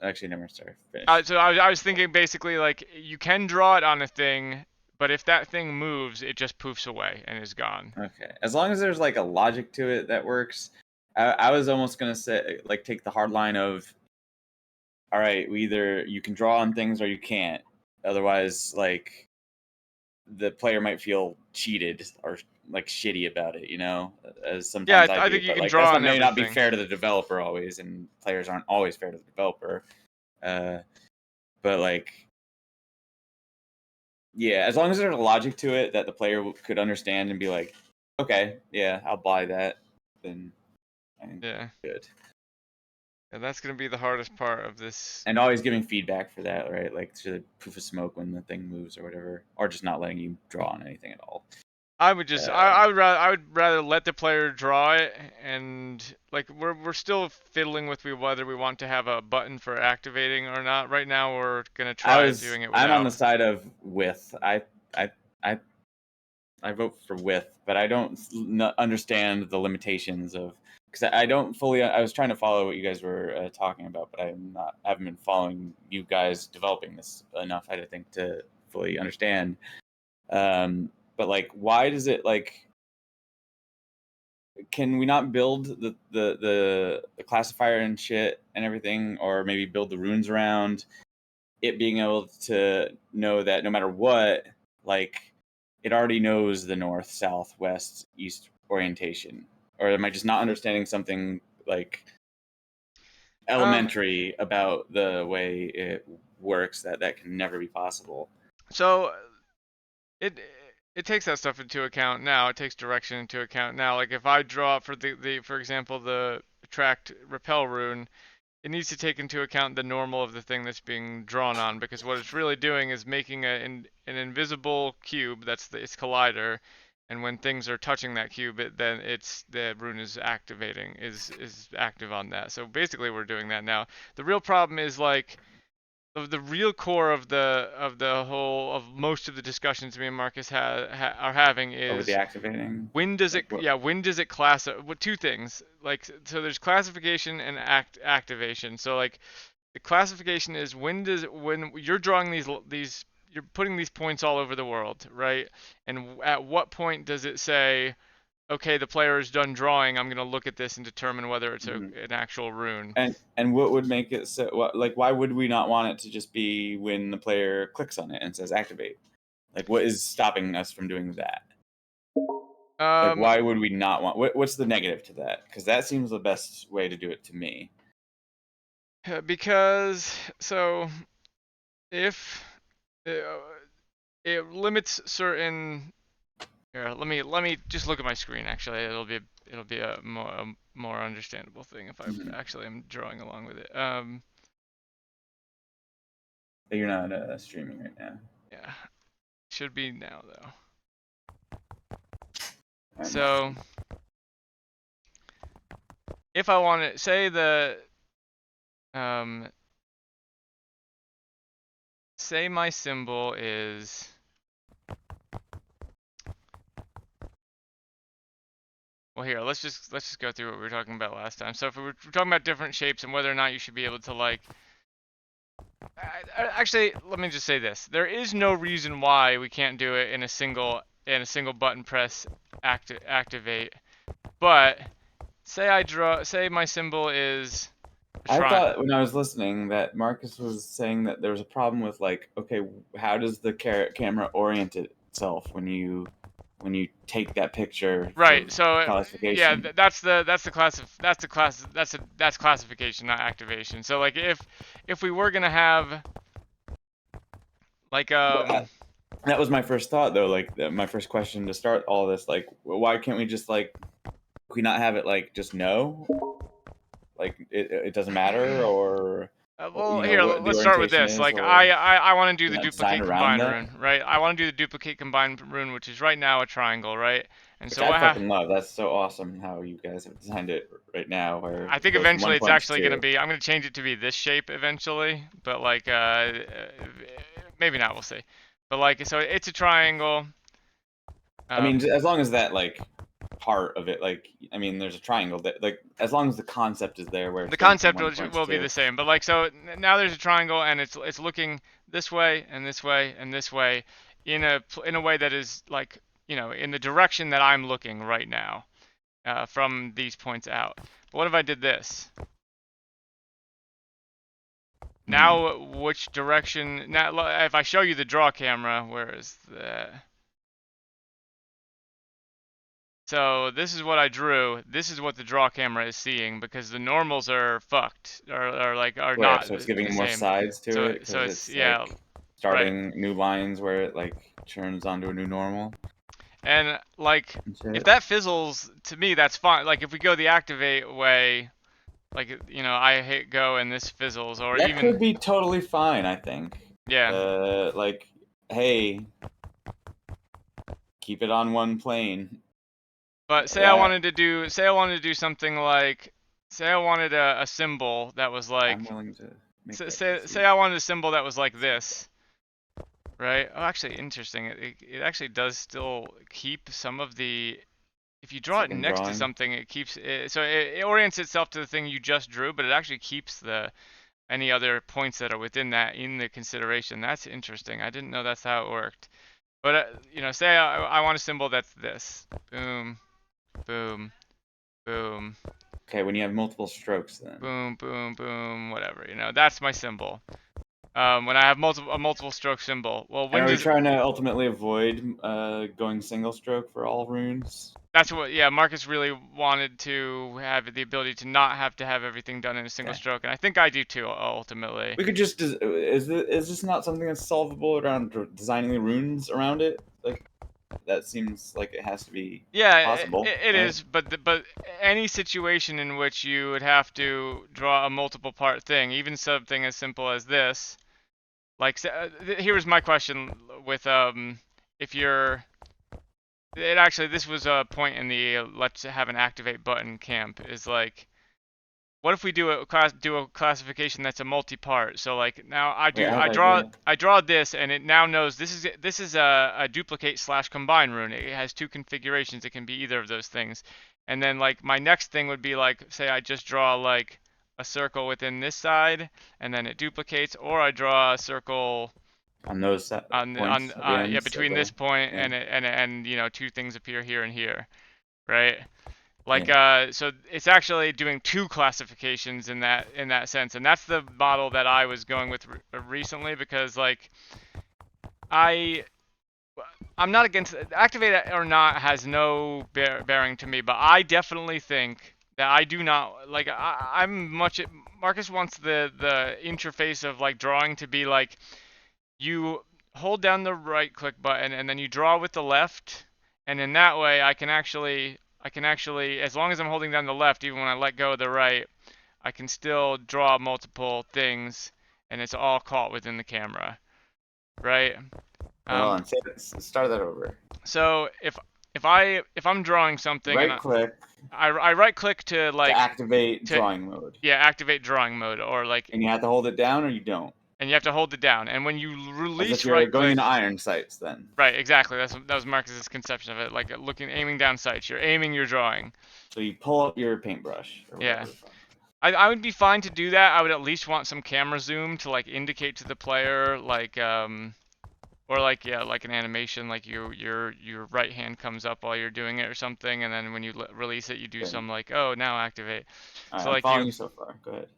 actually, never. Sorry, uh, finish. so I was thinking basically like you can draw it on a thing, but if that thing moves, it just poofs away and is gone. Okay, as long as there's like a logic to it that works. I was almost gonna say like take the hard line of, all right, we either you can draw on things or you can't. Otherwise, like the player might feel cheated or like shitty about it, as Yeah, sometimes I I do. think you But can like draw that's not on may not be everything. fair to the developer always, and players aren't always fair to the developer. Uh, but like, yeah, as long as there's a logic to it that the player could understand and be like, okay, yeah, I'll buy that, then I think Yeah. good. And that's going to be the hardest part of this. And always giving feedback for that, right? Like to the proof of smoke when the thing moves or whatever, or just not letting you draw on anything at all. I would just Uh, I would rather let the player draw it, and like we're still fiddling with whether we want to have a button for activating or not. Right now we're going to try doing it I'm on the without. side of with. I, I, I vote for with, but I don't understand the limitations of because I don't fully. I was trying to follow what you guys were talking about, but I haven't been following you guys developing this enough. I think to fully understand. But like, why does it like? Can we not build the classifier and shit and everything, or maybe build the runes around it being able to know that no matter what, like it already knows the north, south, west, east orientation? Or am I just not understanding something like Um, elementary about the way it works that can never be possible? so it it takes that stuff into account now. It takes direction into account now. Like if I draw for the for example the attract repel rune, it needs to take into account the normal of the thing that's being drawn on, because what it's really doing is making an invisible cube that's its collider, and when things are touching that cube, then the rune is activating is active on that. So basically, we're doing that now. The real problem is like the real core of the whole of most of the discussions me and Marcus are having Over the is activating? when does Like it, what? yeah, when does it class, well, two things, like, so there's classification and activation. So like the classification is when you're drawing these you're putting these points all over the world, right? And at what point does it say, okay, the player is done drawing, I'm going to look at this and determine whether it's Mhm. an actual rune? And what would make it so? Like, why would we not want it to just be when the player clicks on it and says activate? Like, what is stopping us from doing that? Like, Um, why would we not want? What's the negative to that? Because that seems the best way to do it to me. because so if uh, it limits certain. Here, let me just look at my screen. Actually, it'll be a more understandable thing if I Mhm. actually am drawing along with it. You're not streaming right now. Yeah, should be now though. I'm So if I want to say um say my symbol is, well, here, let's just go through what we were talking about last time. So if we're talking about different shapes and whether or not you should be able to like, actually, let me just say this: there is no reason why we can't do it in a single button press activate. But say my symbol is a I shrine. thought when I was listening that Marcus was saying that there was a problem with like, okay, how does the camera orient itself when you when you take that picture for Right. So yeah, classification. that's classification, not activation. So like if we were gonna have like But that was my first thought, though. Like my first question to start all this, like, why can't we just like, can we not have it like just no, like it doesn't matter, or well, you know here, what the let's start with orientation this. is, Like, or I want to do you're the not designed duplicate around combine that, rune, right? I want to do the duplicate combine rune, which is right now a triangle, right? And which so I fucking love. That's so awesome how you guys have designed it right now, where I think it goes from eventually one it's point to actually going to two. be, I'm going to change it to be this shape eventually, but like, maybe not, we'll see. But like, so it's a triangle. I mean, Um, as long as that like part of it, like, I mean, there's a triangle that, like, as long as the concept is there, where the it's going from concept one point to will be two. the same, but like, so now there's a triangle and it's looking this way and this way and this way in a way that is like, you know, in the direction that I'm looking right now, from these points out. But what if I did this? Hmm. Now, which direction? Now, if I show you the draw camera, where is that? So this is what I drew. This is what the draw camera is seeing because the normals are fucked, or like are Well, yeah, not so it's the giving more same. sides to So it so because it's it's yeah, like right. starting new lines where it like turns onto a new normal And like and if shit. that fizzles, to me that's fine. Like if we go the activate way, like you know, I hit go and this fizzles, or That even could be totally fine, I think. yeah. Like, hey, keep it on one plane. But That say I wanted to do something like, say I wanted a symbol that was I'm like, willing to make that say concede. I wanted a symbol that was like this, right? Oh, actually, interesting. It actually does still keep some of the. If you draw it Second next to drawing. something, it keeps it, so it orients itself to the thing you just drew, but it actually keeps the any other points that are within that in the consideration. That's interesting. I didn't know that's how it worked. But you know, say I want a symbol that's this. Boom, boom, boom, Okay, when you have multiple strokes, then. boom, boom, boom, whatever. You know, that's my symbol. When I have a multiple stroke symbol. Well, And when are we does trying to ultimately avoid going single stroke for all runes? that's what, yeah, Marcus really wanted to have the ability to not have to have everything done in a single Okay. stroke, and I think I do too, ultimately. We could just is this not something that's solvable around designing the runes around it? Like that seems like it has to be Yeah, possible, it right? is, but any situation in which you would have to draw a multiple part thing, even something as simple as this, like, here was my question with, if you're, it actually, this was a point in the let's have an activate button camp, is like, what if we do a classification that's a multi-part? So like now Wait, I have an idea. I draw this and it now knows this is a duplicate slash combine rune. It has two configurations. It can be either of those things. And then like my next thing would be like, say I just draw like a circle within this side and then it duplicates, or I draw a circle On those on points at the yeah, ends of between the this point yeah, and you know, two things appear here and here, right? Like, yeah. so it's actually doing two classifications in that sense, and that's the model that I was going with recently because like I I'm not against activate it or not has no bearing to me, but I definitely think that I do not like I'm much Marcus wants the interface of like drawing to be like you hold down the right click button and then you draw with the left, and in that way I can actually, as long as I'm holding down the left, even when I let go of the right, I can still draw multiple things and it's all caught within the camera, right? Wait, hold um on. Start that over. so if I'm drawing something and Right click I right click to to like activate to drawing mode, yeah, activate drawing mode, or like, and you have to hold it down or you don't, and you have to hold it down, and when you as if release you're right going into click. iron sights. Then Right, exactly. That was Marcus's conception of it, like looking, aiming down sights. You're aiming, you're drawing. so you pull up your paintbrush or Yeah, whatever the fuck. I would be fine to do that. I would at least want some camera zoom to like indicate to the player, like or like yeah, like an animation, like your right hand comes up while you're doing it or something, and then when you release it, you do Okay. some like, oh, now activate. All right, So I'm like you, following you so far. Go ahead.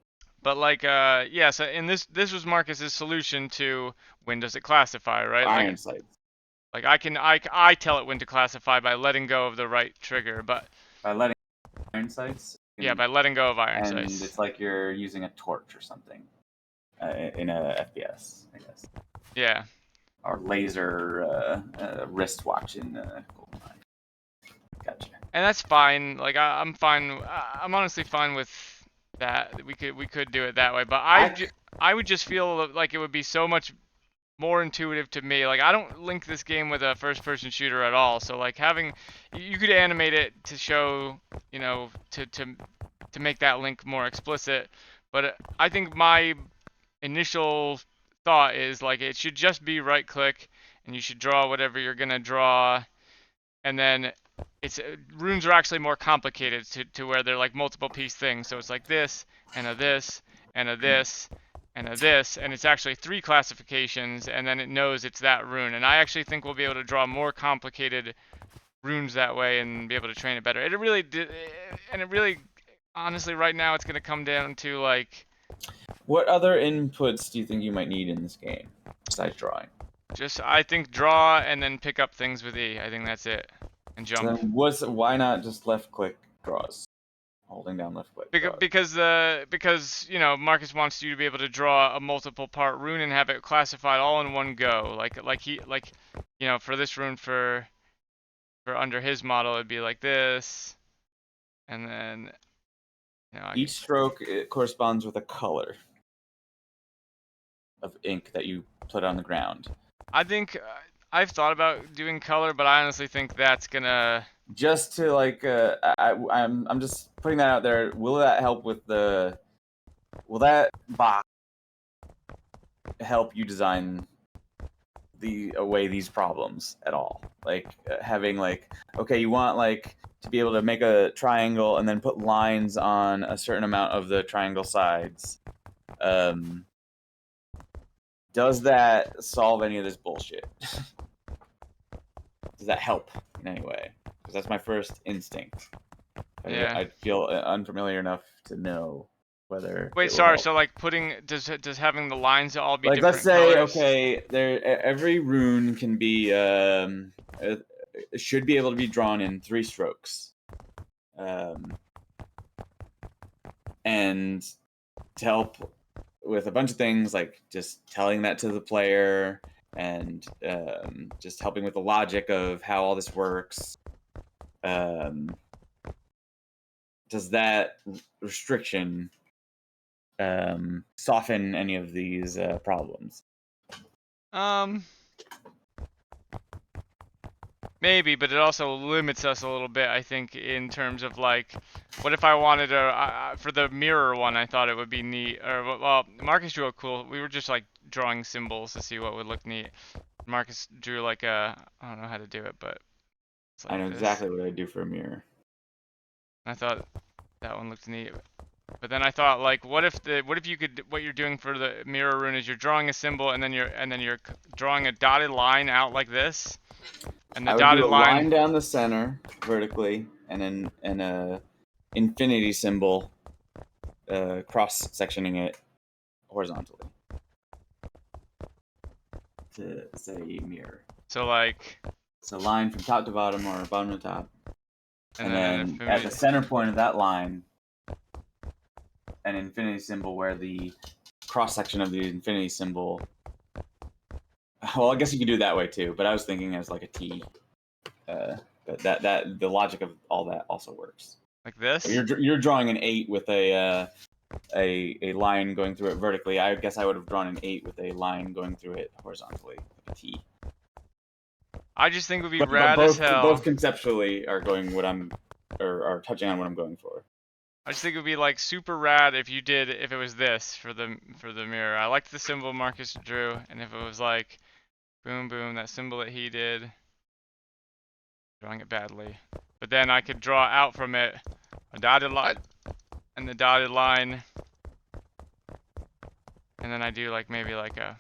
but like yeah. So in this was Marcus's solution to when does it classify, right? Like Iron sights. Like I tell it when to classify by letting go of the right trigger, but By letting iron sights. yeah, by letting go of iron And sights. it's like you're using a torch or something in a FPS, I guess. Yeah. Or laser wristwatch in GoldenEye. Gotcha. And that's fine. Like I'm fine. I'm honestly fine with that. We could do it that way, but I would just feel like it would be so much more intuitive to me. Like I don't link this game with a first-person shooter at all. So like having you could animate it to show, you know, to make that link more explicit. But I think my initial thought is like it should just be right click and you should draw whatever you're gonna draw, and then it's runes are actually more complicated to where they're like multiple piece things. So it's like this and a this and a this and a this, and it's actually 3 classifications, and then it knows it's that rune. And I actually think we'll be able to draw more complicated runes that way and be able to train it better. It really did, and it really, honestly, right now it's gonna come down to like What other inputs do you think you might need in this game besides drawing? just I think draw and then pick up things with E. I think that's it, and So jump. then why not just left click draws? Holding down left click. Because you know Marcus wants you to be able to draw a multiple part rune and have it classified all in one go. Like you know, for this rune for under his model it'd be like this, and then you know Each stroke corresponds with a color of ink that you put on the ground. I think I've thought about doing color, but I honestly think that's gonna Just to like, I'm just putting that out there. Will that help with the? Will that box help you design the away these problems at all? Like having like, okay, you want like to be able to make a triangle and then put lines on a certain amount of the triangle sides. Does that solve any of this bullshit? Does that help in any way? Because that's my first instinct. Yeah. I feel unfamiliar enough to know whether. Wait, sorry. So like putting does having the lines all be like different let's say colors? okay, every rune can be should be able to be drawn in 3 strokes, and to help with a bunch of things like just telling that to the player and just helping with the logic of how all this works. Does that restriction soften any of these problems? Maybe, but it also limits us a little bit, I think, in terms of like, what if I wanted to, for the mirror one, I thought it would be neat, or, well, Marcus drew a cool, we were just like drawing symbols to see what would look neat. Marcus drew like a, I don't know how to do it, but it's like I know this. exactly what I'd do for a mirror. I thought that one looked neat. But then I thought, like, what if you could, what you're doing for the mirror rune is you're drawing a symbol and then you're drawing a dotted line out like this, and the I would dotted do a line down the center vertically, and then a infinity symbol cross sectioning it horizontally to say mirror. So like, it's a line from top to bottom or bottom to top, and then if at the center point of that line, an infinity symbol where the cross section of the infinity symbol. Well, I guess you could do it that way too, but I was thinking as like a T. But that the logic of all that also works. like this. You're drawing an 8 with a line going through it vertically. I guess I would have drawn an 8 with a line going through it horizontally, like a T. I just think it would be But rad both, as hell. Both conceptually are going what I'm, or are touching on what I'm going for. I just think it would be like super rad if it was this for the mirror. I liked the symbol Marcus drew, and if it was like, boom boom, that symbol that he did. Drawing it badly. But then I could draw out from it a dotted line and the dotted line. And then I do like maybe like a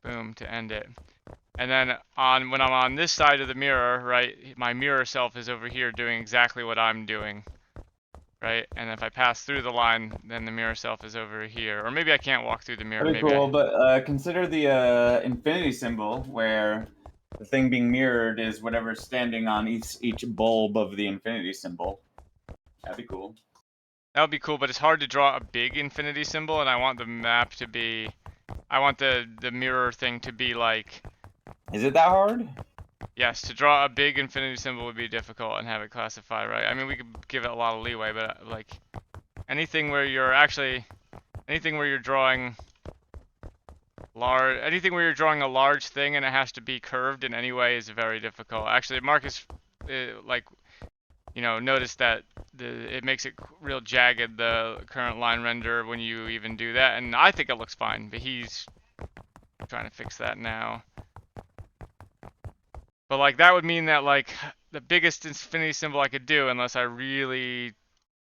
boom to end it. And then when I'm on this side of the mirror, right, my mirror self is over here doing exactly what I'm doing. right? And if I pass through the line, then the mirror self is over here. Or maybe I can't walk through the mirror. That'd be Maybe cool, I... but consider the infinity symbol where the thing being mirrored is whatever's standing on each bulb of the infinity symbol. That'd be cool. That would be cool, but it's hard to draw a big infinity symbol, and I want the map to be... I want the mirror thing to be like... Is it that hard? Yes, to draw a big infinity symbol would be difficult and have it classify right. I mean, we could give it a lot of leeway, but like anything where you're actually... Anything where you're drawing anything where you're drawing a large thing and it has to be curved in any way is very difficult. Actually, Marcus, like, you know, noticed that it makes it real jagged, the current line render, when you even do that, and I think it looks fine, but he's trying to fix that now. But like that would mean that like the biggest infinity symbol I could do, unless I really,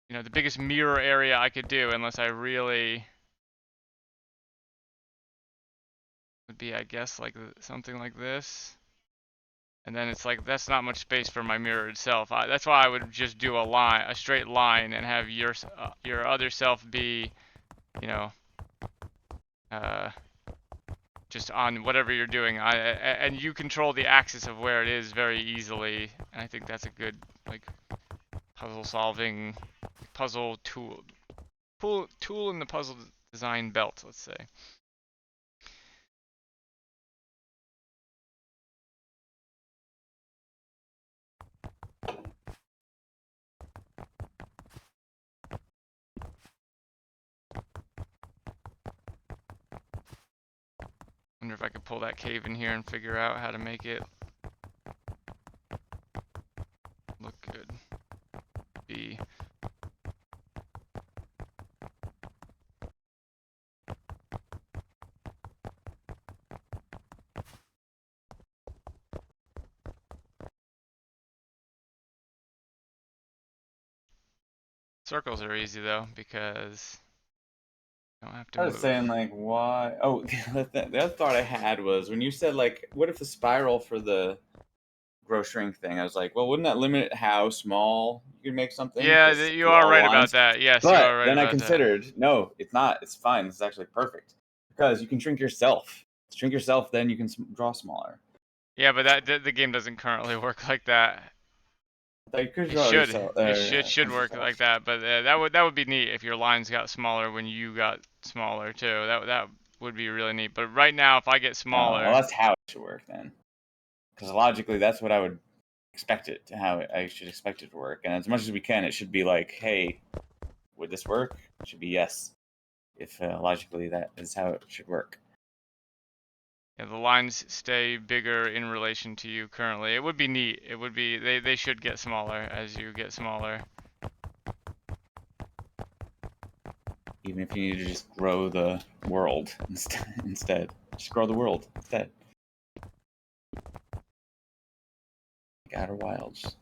you know, the biggest mirror area I could do, unless I really, would be, I guess, like something like this. And then it's like, that's not much space for my mirror itself. That's why I would just do a straight line, and have your other self be, you know, just on whatever you're doing. And you control the axis of where it is very easily. And I think that's a good, like, puzzle solving, puzzle tool in the puzzle design belt, let's say. Wonder if I could pull that cave in here and figure out how to make it look good. Be circles are easy though, because you don't have to I was move. saying, like, why? Oh, the other thought I had was when you said, like, what if the spiral for the grow shrink thing? I was like, well, wouldn't that limit how small you can make something? Yeah, Because you do are all right about lines. that. Yes, you are But right then I about that. considered, no, it's not. It's fine. It's actually perfect because you can shrink yourself. Shrink yourself, then you can draw smaller. Yeah, but the game doesn't currently work like that. Like, you could It draw should. yourself. It should Shrink work yourself. like that, but that would be neat if your lines got smaller when you got smaller too. That would be really neat. But right now, if I get Well, smaller, that's how it should work then. Because logically, that's what I would expect it to how I should expect it to work. And as much as we can, it should be like, hey, would this work? It should be yes. If logically that is how it should work. yeah, the lines stay bigger in relation to you currently. It would be neat. It would be they should get smaller as you get smaller. Even if you need to just grow the world instead. Just grow the world instead. Like Outer Wilds.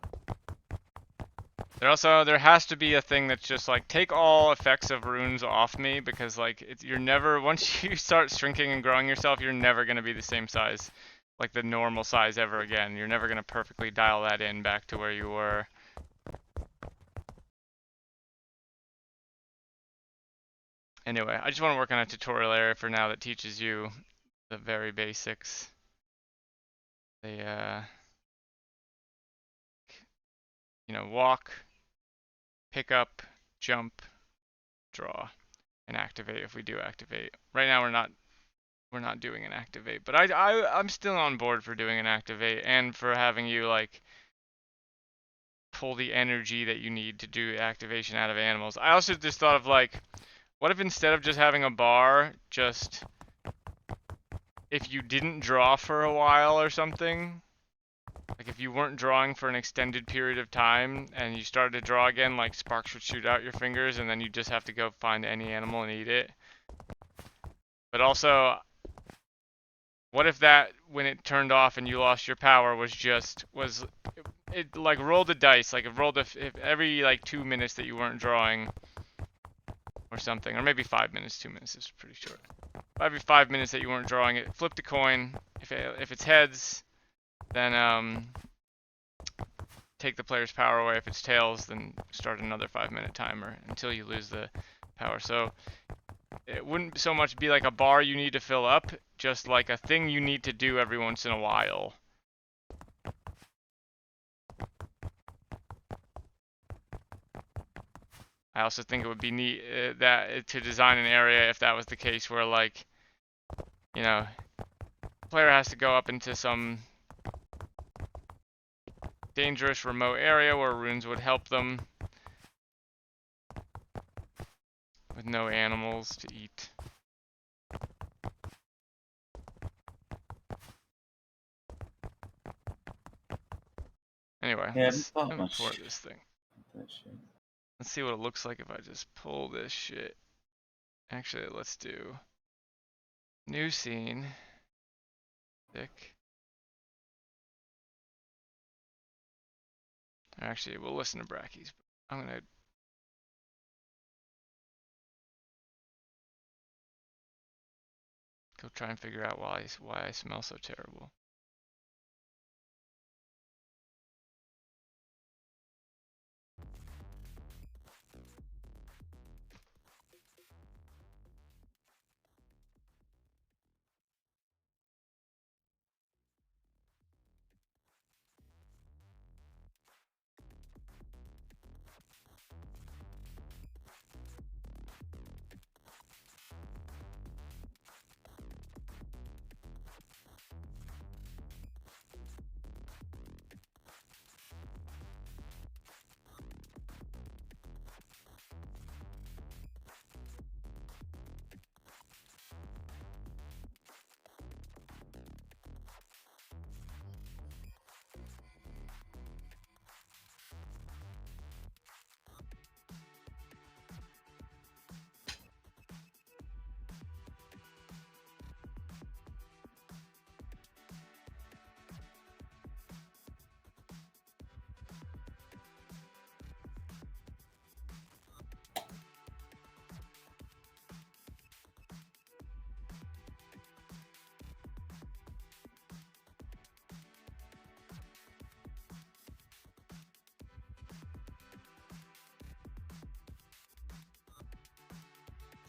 There has to be a thing that's just like, take all effects of runes off me, because like you're never, once you start shrinking and growing yourself, you're never gonna be the same size, like the normal size ever again. You're never gonna perfectly dial that in back to where you were. Anyway, I just want to work on a tutorial area for now that teaches you the very basics. You know, walk, pick up, jump, draw, and activate if we do activate. Right now we're not doing an activate, but I'm still on board for doing an activate and for having you like pull the energy that you need to do activation out of animals. I also just thought of like, what if instead of just having a bar, just if you didn't draw for a while or something, like if you weren't drawing for an extended period of time and you started to draw again, like sparks would shoot out your fingers and then you just have to go find any animal and eat it. But also, what if that, when it turned off and you lost your power, was it like rolled a dice, like it rolled if every like 2 minutes that you weren't drawing or something, or maybe 5 minutes, 2 minutes is pretty short. Every 5 minutes that you weren't drawing, it flipped a coin. If it's heads, then take the player's power away. If it's tails, then start another 5-minute timer until you lose the power. So it wouldn't so much be like a bar you need to fill up, just like a thing you need to do every once in a while. I also think it would be neat that to design an area if that was the case, where like, you know, player has to go up into some dangerous remote area where runes would help them with no animals to eat. Anyway, Yeah, let's not much. import this thing. That shit. Let's see what it looks like if I just pull this shit. Actually, let's do new scene. Thick. Actually, we'll listen to Brackies. I'm gonna go try and figure out why I smell so terrible.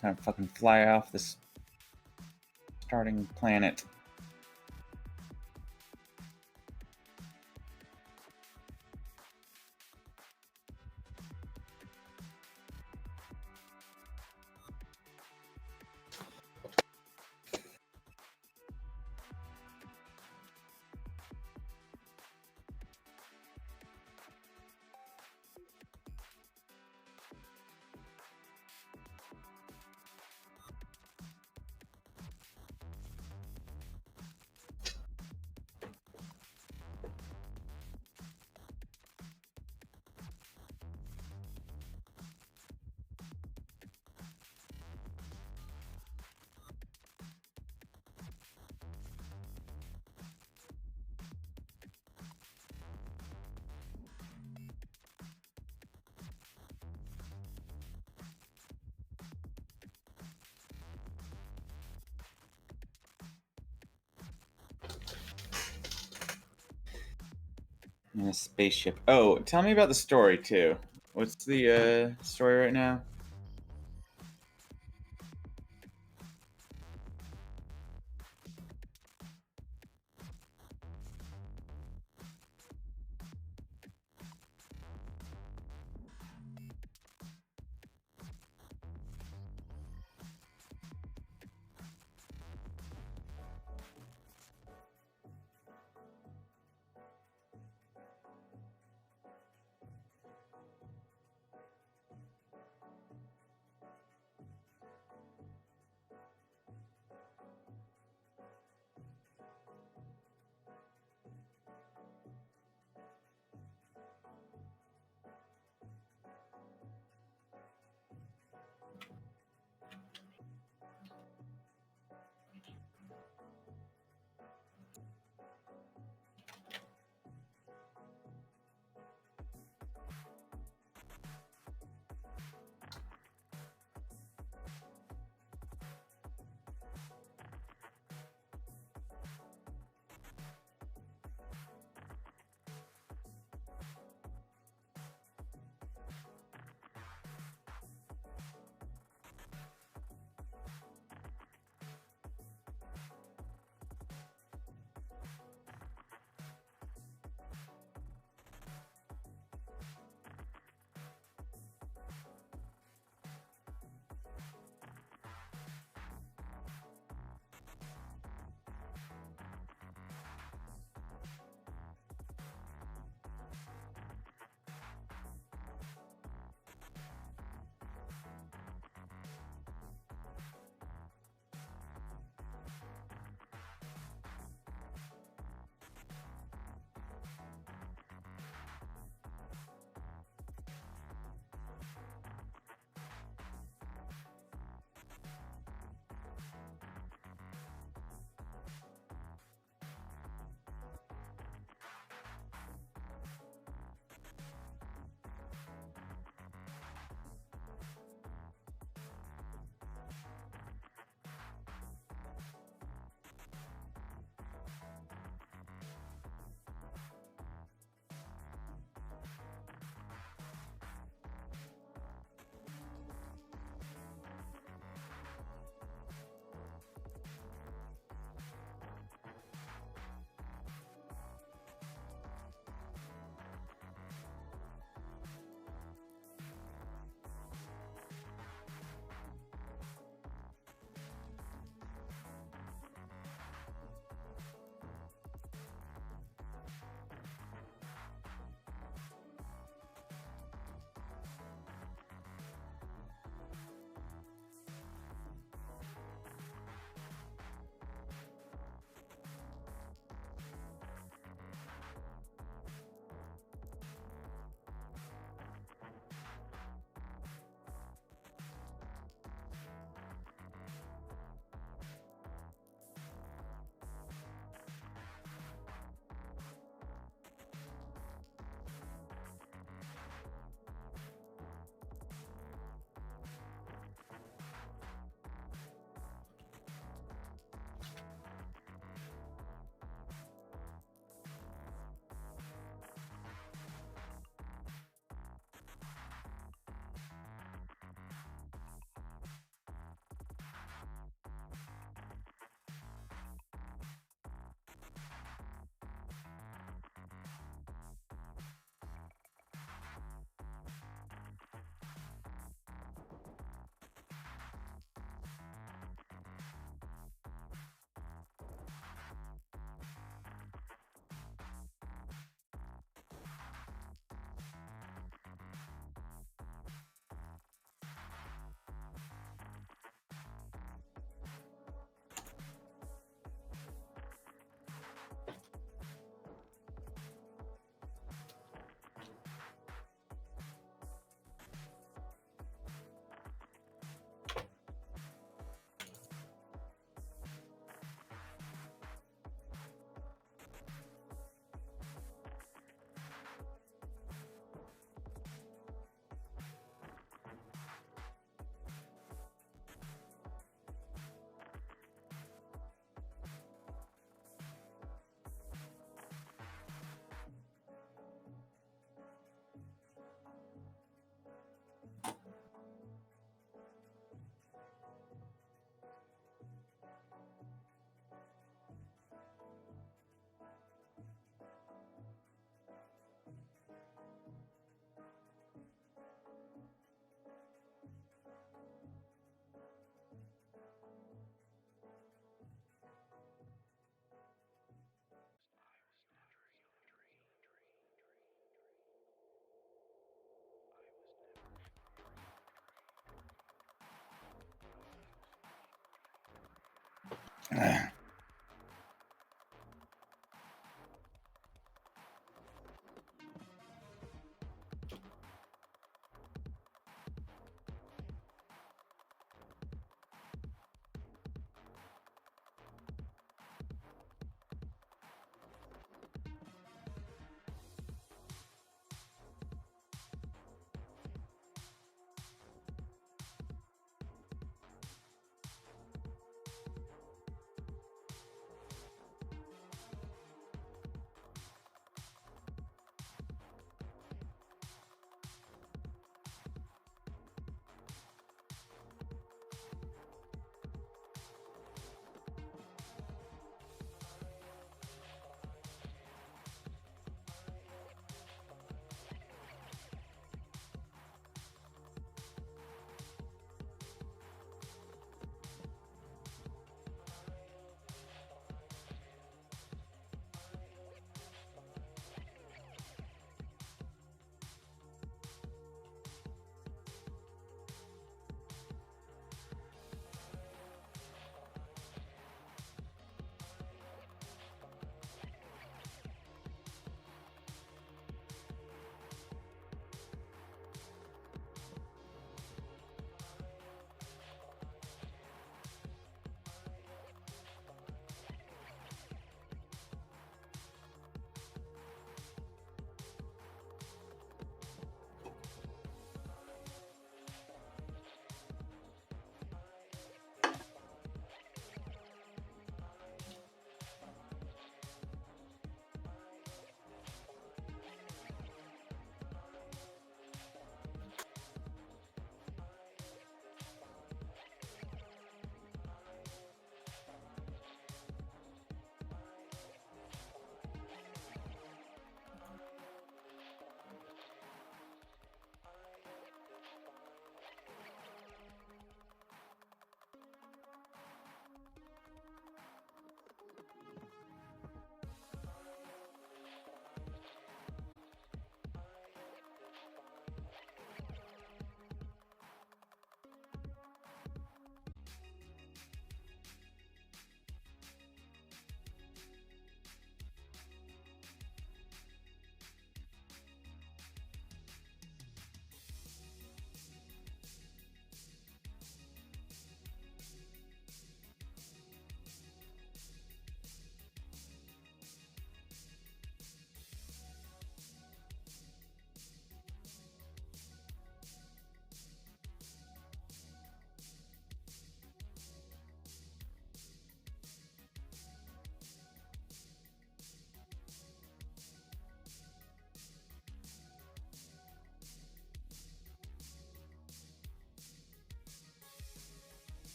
Kind of fucking fly off this starting planet. And a spaceship. Oh, tell me about the story too. What's the story right now?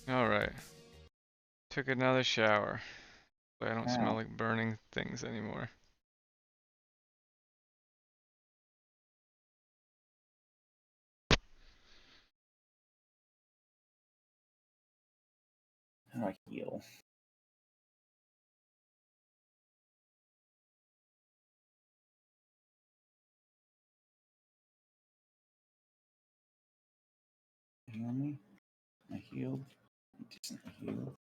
Alright. Took another shower. But I don't smell Wow. like burning things anymore. How do I heal? Heal me? I healed. Decently healed.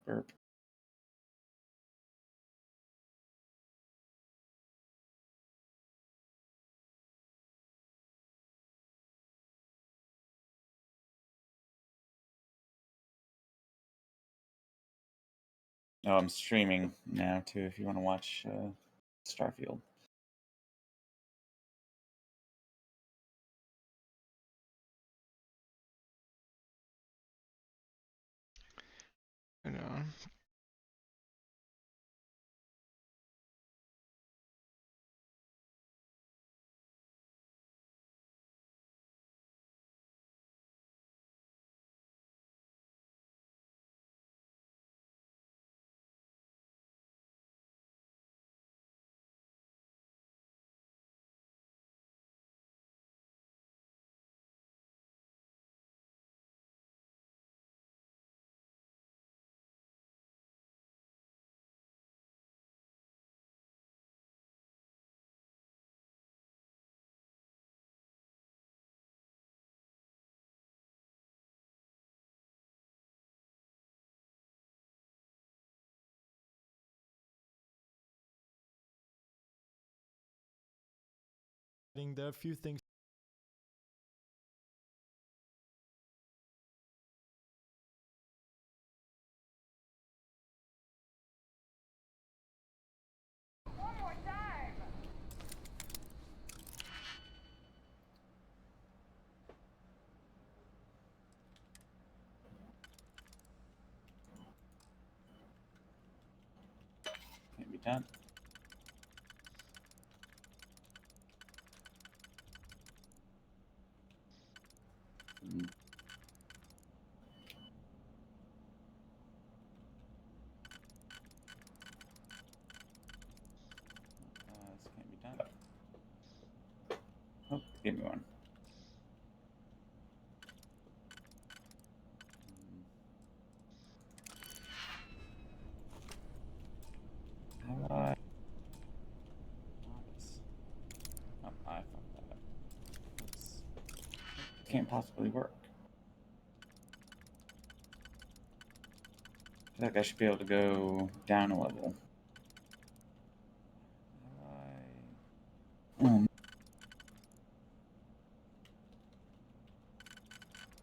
Burp. Oh, I'm streaming now too. If you want to watch Starfield. You know. There are a few things. Can't be done. This can't be done. Oh, give me one. How do I? Oh, I fucked that up. This can't possibly work. I feel like I should be able to go down a level.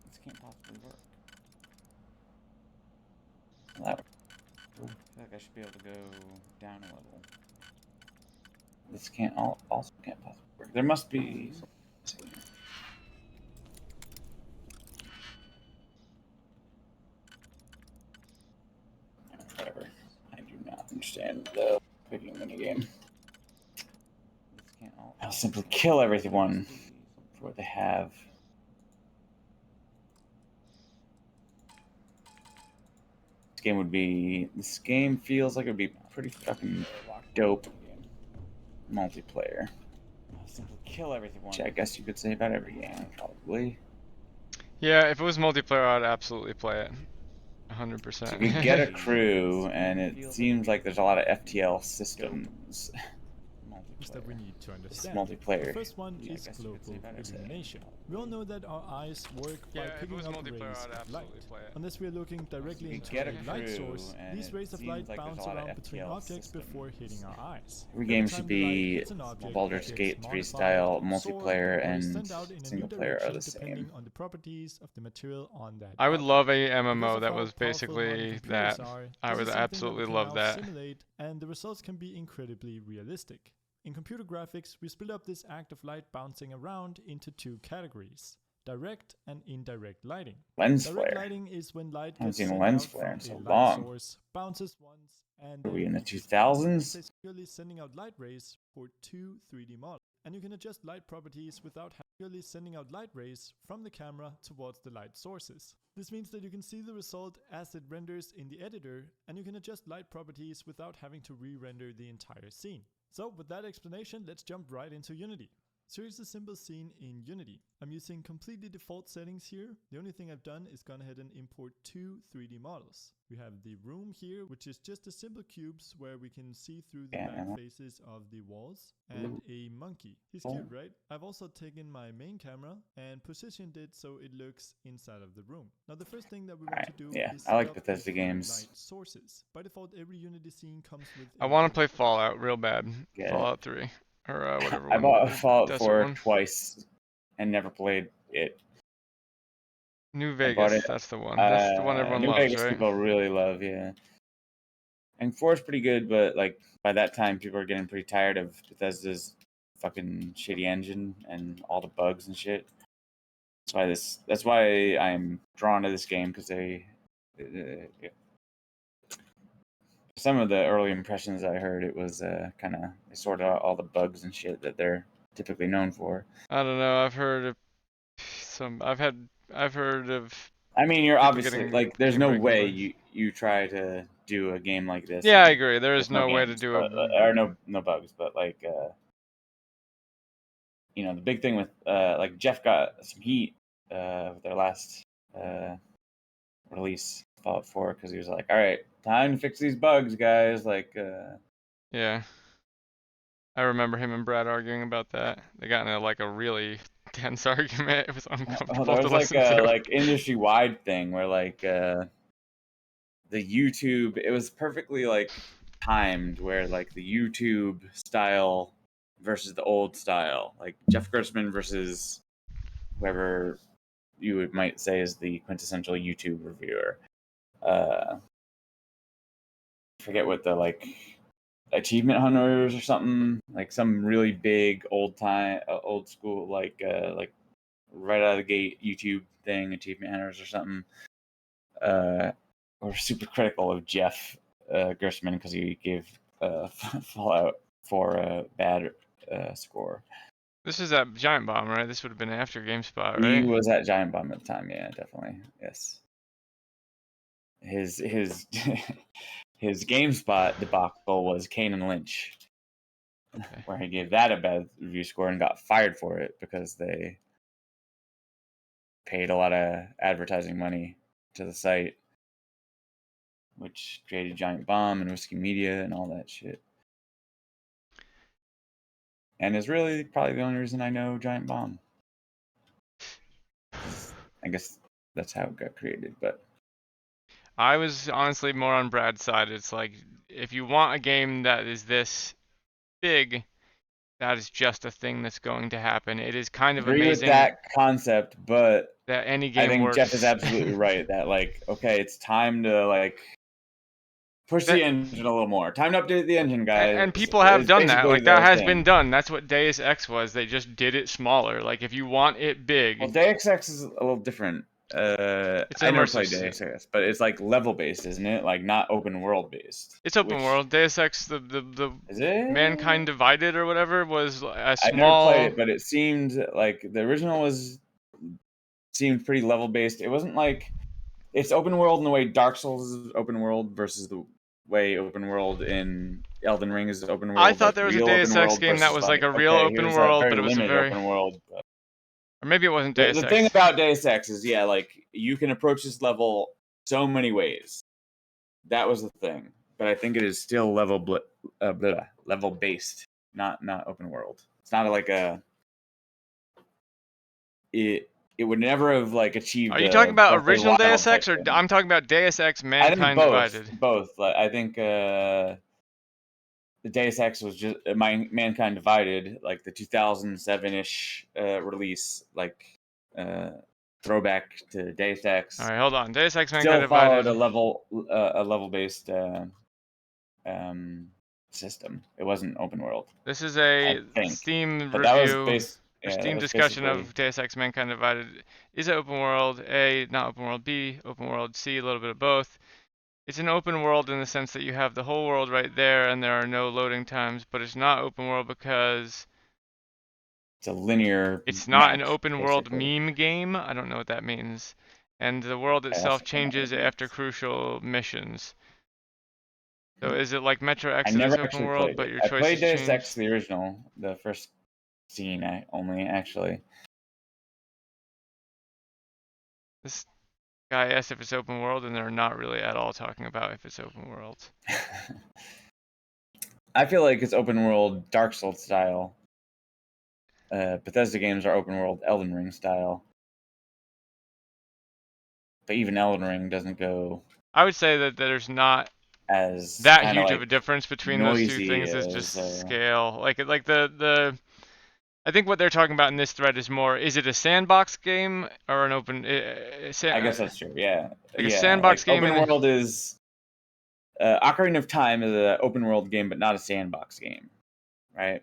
This can't possibly work. Well, that I feel like I should be able to go down a level. This can't also can't possibly work. There must be something. Whatever. I do not understand the picking minigame. I'll simply kill everyone for what they have. This game feels like it would be pretty fucking dope multiplayer. I'll simply kill everyone. Which I guess you could say about every game, probably. Yeah, if it was multiplayer, I'd absolutely play it. 100%. So you could get a crew, and it seems like there's a lot of FTL systems. That we need to understand. Multiplayer. The first one is global illumination. We all know that our eyes work by picking up rays of light. Unless we are looking directly into a light source, these rays of light bounce around between objects before hitting our eyes. Every game should be Baldur's Gate 3 style. Multiplayer and single player are the same. On the properties of the material on that I would love a Because MMO of that how was powerful basically modern computers that. are, I this would is something absolutely we can love now that. simulate, and the results can be incredibly realistic. In computer graphics, we split up this act of light bouncing around into two categories: direct and indirect lighting. Lens Direct flare. lighting is when light I haven't gets seen a sent lens out flare from in so a light long. source, bounces once, and Are we in the then 2000s? it's purely sending out light rays for two 3D models. And you can adjust light properties without purely sending out light rays from the camera towards the light sources. This means that you can see the result as it renders in the editor, and you can adjust light properties without having to re-render the entire scene. So with that explanation, let's jump right into Unity. So here's a simple scene in Unity. I'm using completely default settings here. The only thing I've done is gone ahead and import 2 3D models. We have the room here, which is just a simple cubes where we can see through the back faces of the walls, and a monkey. He's cute, right? I've also taken my main camera and positioned it so it looks inside of the room. Now the first thing that we want to do is I like set up Bethesda the games. light sources. By default, every Unity scene comes with I want to play Fallout real bad. Yeah. Fallout 3 or whatever. I one, bought the Fallout desert 4 one. twice and never played it. New I bought Vegas, it. that's the one. That's the one everyone New loves, Vegas right? people really love, yeah. And 4 is pretty good, but like by that time, people are getting pretty tired of Bethesda's fucking shitty engine and all the bugs and shit. That's why I'm drawn to this game, because some of the early impressions I heard, it was kind of they sorted out all the bugs and shit that they're typically known for. I don't know. I've heard of I've heard of I mean, you're people obviously getting like, there's game no breaking way bugs. you try to do a game like this. Yeah, I and agree. There is there's no no way to games, do but, a. or no bugs, but like the big thing with like Jeff got some heat with their last release, Fallout 4, because he was like, all right, time to fix these bugs, guys. Like Yeah. I remember him and Brad arguing about that. They got in a really tense argument. It was uncomfortable there to was like listen a to. industry wide thing where like the YouTube, it was perfectly like timed, where like the YouTube style versus the old style, like Jeff Gerstmann versus whoever might say is the quintessential YouTube reviewer. Forget what the like achievement hunters or something, like some really big old school like right out of the gate YouTube thing, achievement hunters or something. Were super critical of Jeff Gerstmann because he gave Fallout 4 a bad score. This is that Giant Bomb, right? This would have been after GameSpot, right? He was at Giant Bomb at the time, yeah, definitely, yes. His his GameSpot debacle was Kane and Lynch, Okay. where he gave that a bad review score and got fired for it because they paid a lot of advertising money to the site, which created Giant Bomb and Whiskey Media and all that shit. And is really probably the only reason I know Giant Bomb. I guess that's how it got created, but I was honestly more on Brad's side. It's like, if you want a game that is this big, that is just a thing that's going to happen. It is kind of agree with amazing that concept, but that any I game think Jeff is works. absolutely right that like, okay, it's time to like push the engine a little more. Time to update the engine, guys. And people have is done that. basically Like, that the has thing. been done. That's what Deus Ex was. They just did it smaller. Like, if you want it big, Well, Deus Ex is a little different. it's I never immersive. played Deus Ex, but it's like level based, isn't it? Like not open world based. It's open world. Deus Ex, the Is it? Mankind Divided or whatever, was a I never played small. it, but it seemed like the original seemed pretty level based. It wasn't like, it's open world in the way Dark Souls is open world versus the way open world in Elden Ring is open world. I thought like there was a real Deus open Ex world game that versus was like like, a real okay, open here's a world, very but it was a limited very, open world. But or maybe it wasn't Deus the Ex. thing about Deus Ex is, yeah, like you can approach this level so many ways. That was the thing, but I think it is still level based, not open world. It's not like it would never have like achieved. Are you talking about Breath of the original Wild Deus type Ex, or thing. I'm talking about Deus Ex I think Mankind Divided? both. Like, I think the Deus Ex was just Mankind Divided, like the 2007-ish release, like throwback to Deus Ex. All right, hold on. Deus Ex Still Mankind followed Divided. a level based system. It wasn't open world. This is I a think. Steam But that was review or Steam that was discussion basically. of Deus Ex Mankind Divided. Is it open world? A, not open world. B, open world. C, a little bit of both. It's an open world in the sense that you have the whole world right there and there are no loading times, but it's not open world because It's a linear. it's not an open world meme game. I don't know what that means. And the world itself changes after crucial missions. So is it like Metro I Exodus never open actually world, played but it. your I played choices Deus change? Ex the original, the first scene only, actually. This guy asked if it's open world, and they're not really at all talking about if it's open world. I feel like it's open world Dark Souls style. Bethesda games are open world Elden Ring style. But even Elden Ring doesn't go I would say that there's not as that kind of huge like of a difference between those two noisy things. Is as just scale. Like the I think what they're talking about in this thread is more, is it a sandbox game or an open I guess that's true. Yeah. like a Yeah. sandbox Like game open in world is Ocarina of Time is an open world game, but not a sandbox game, right?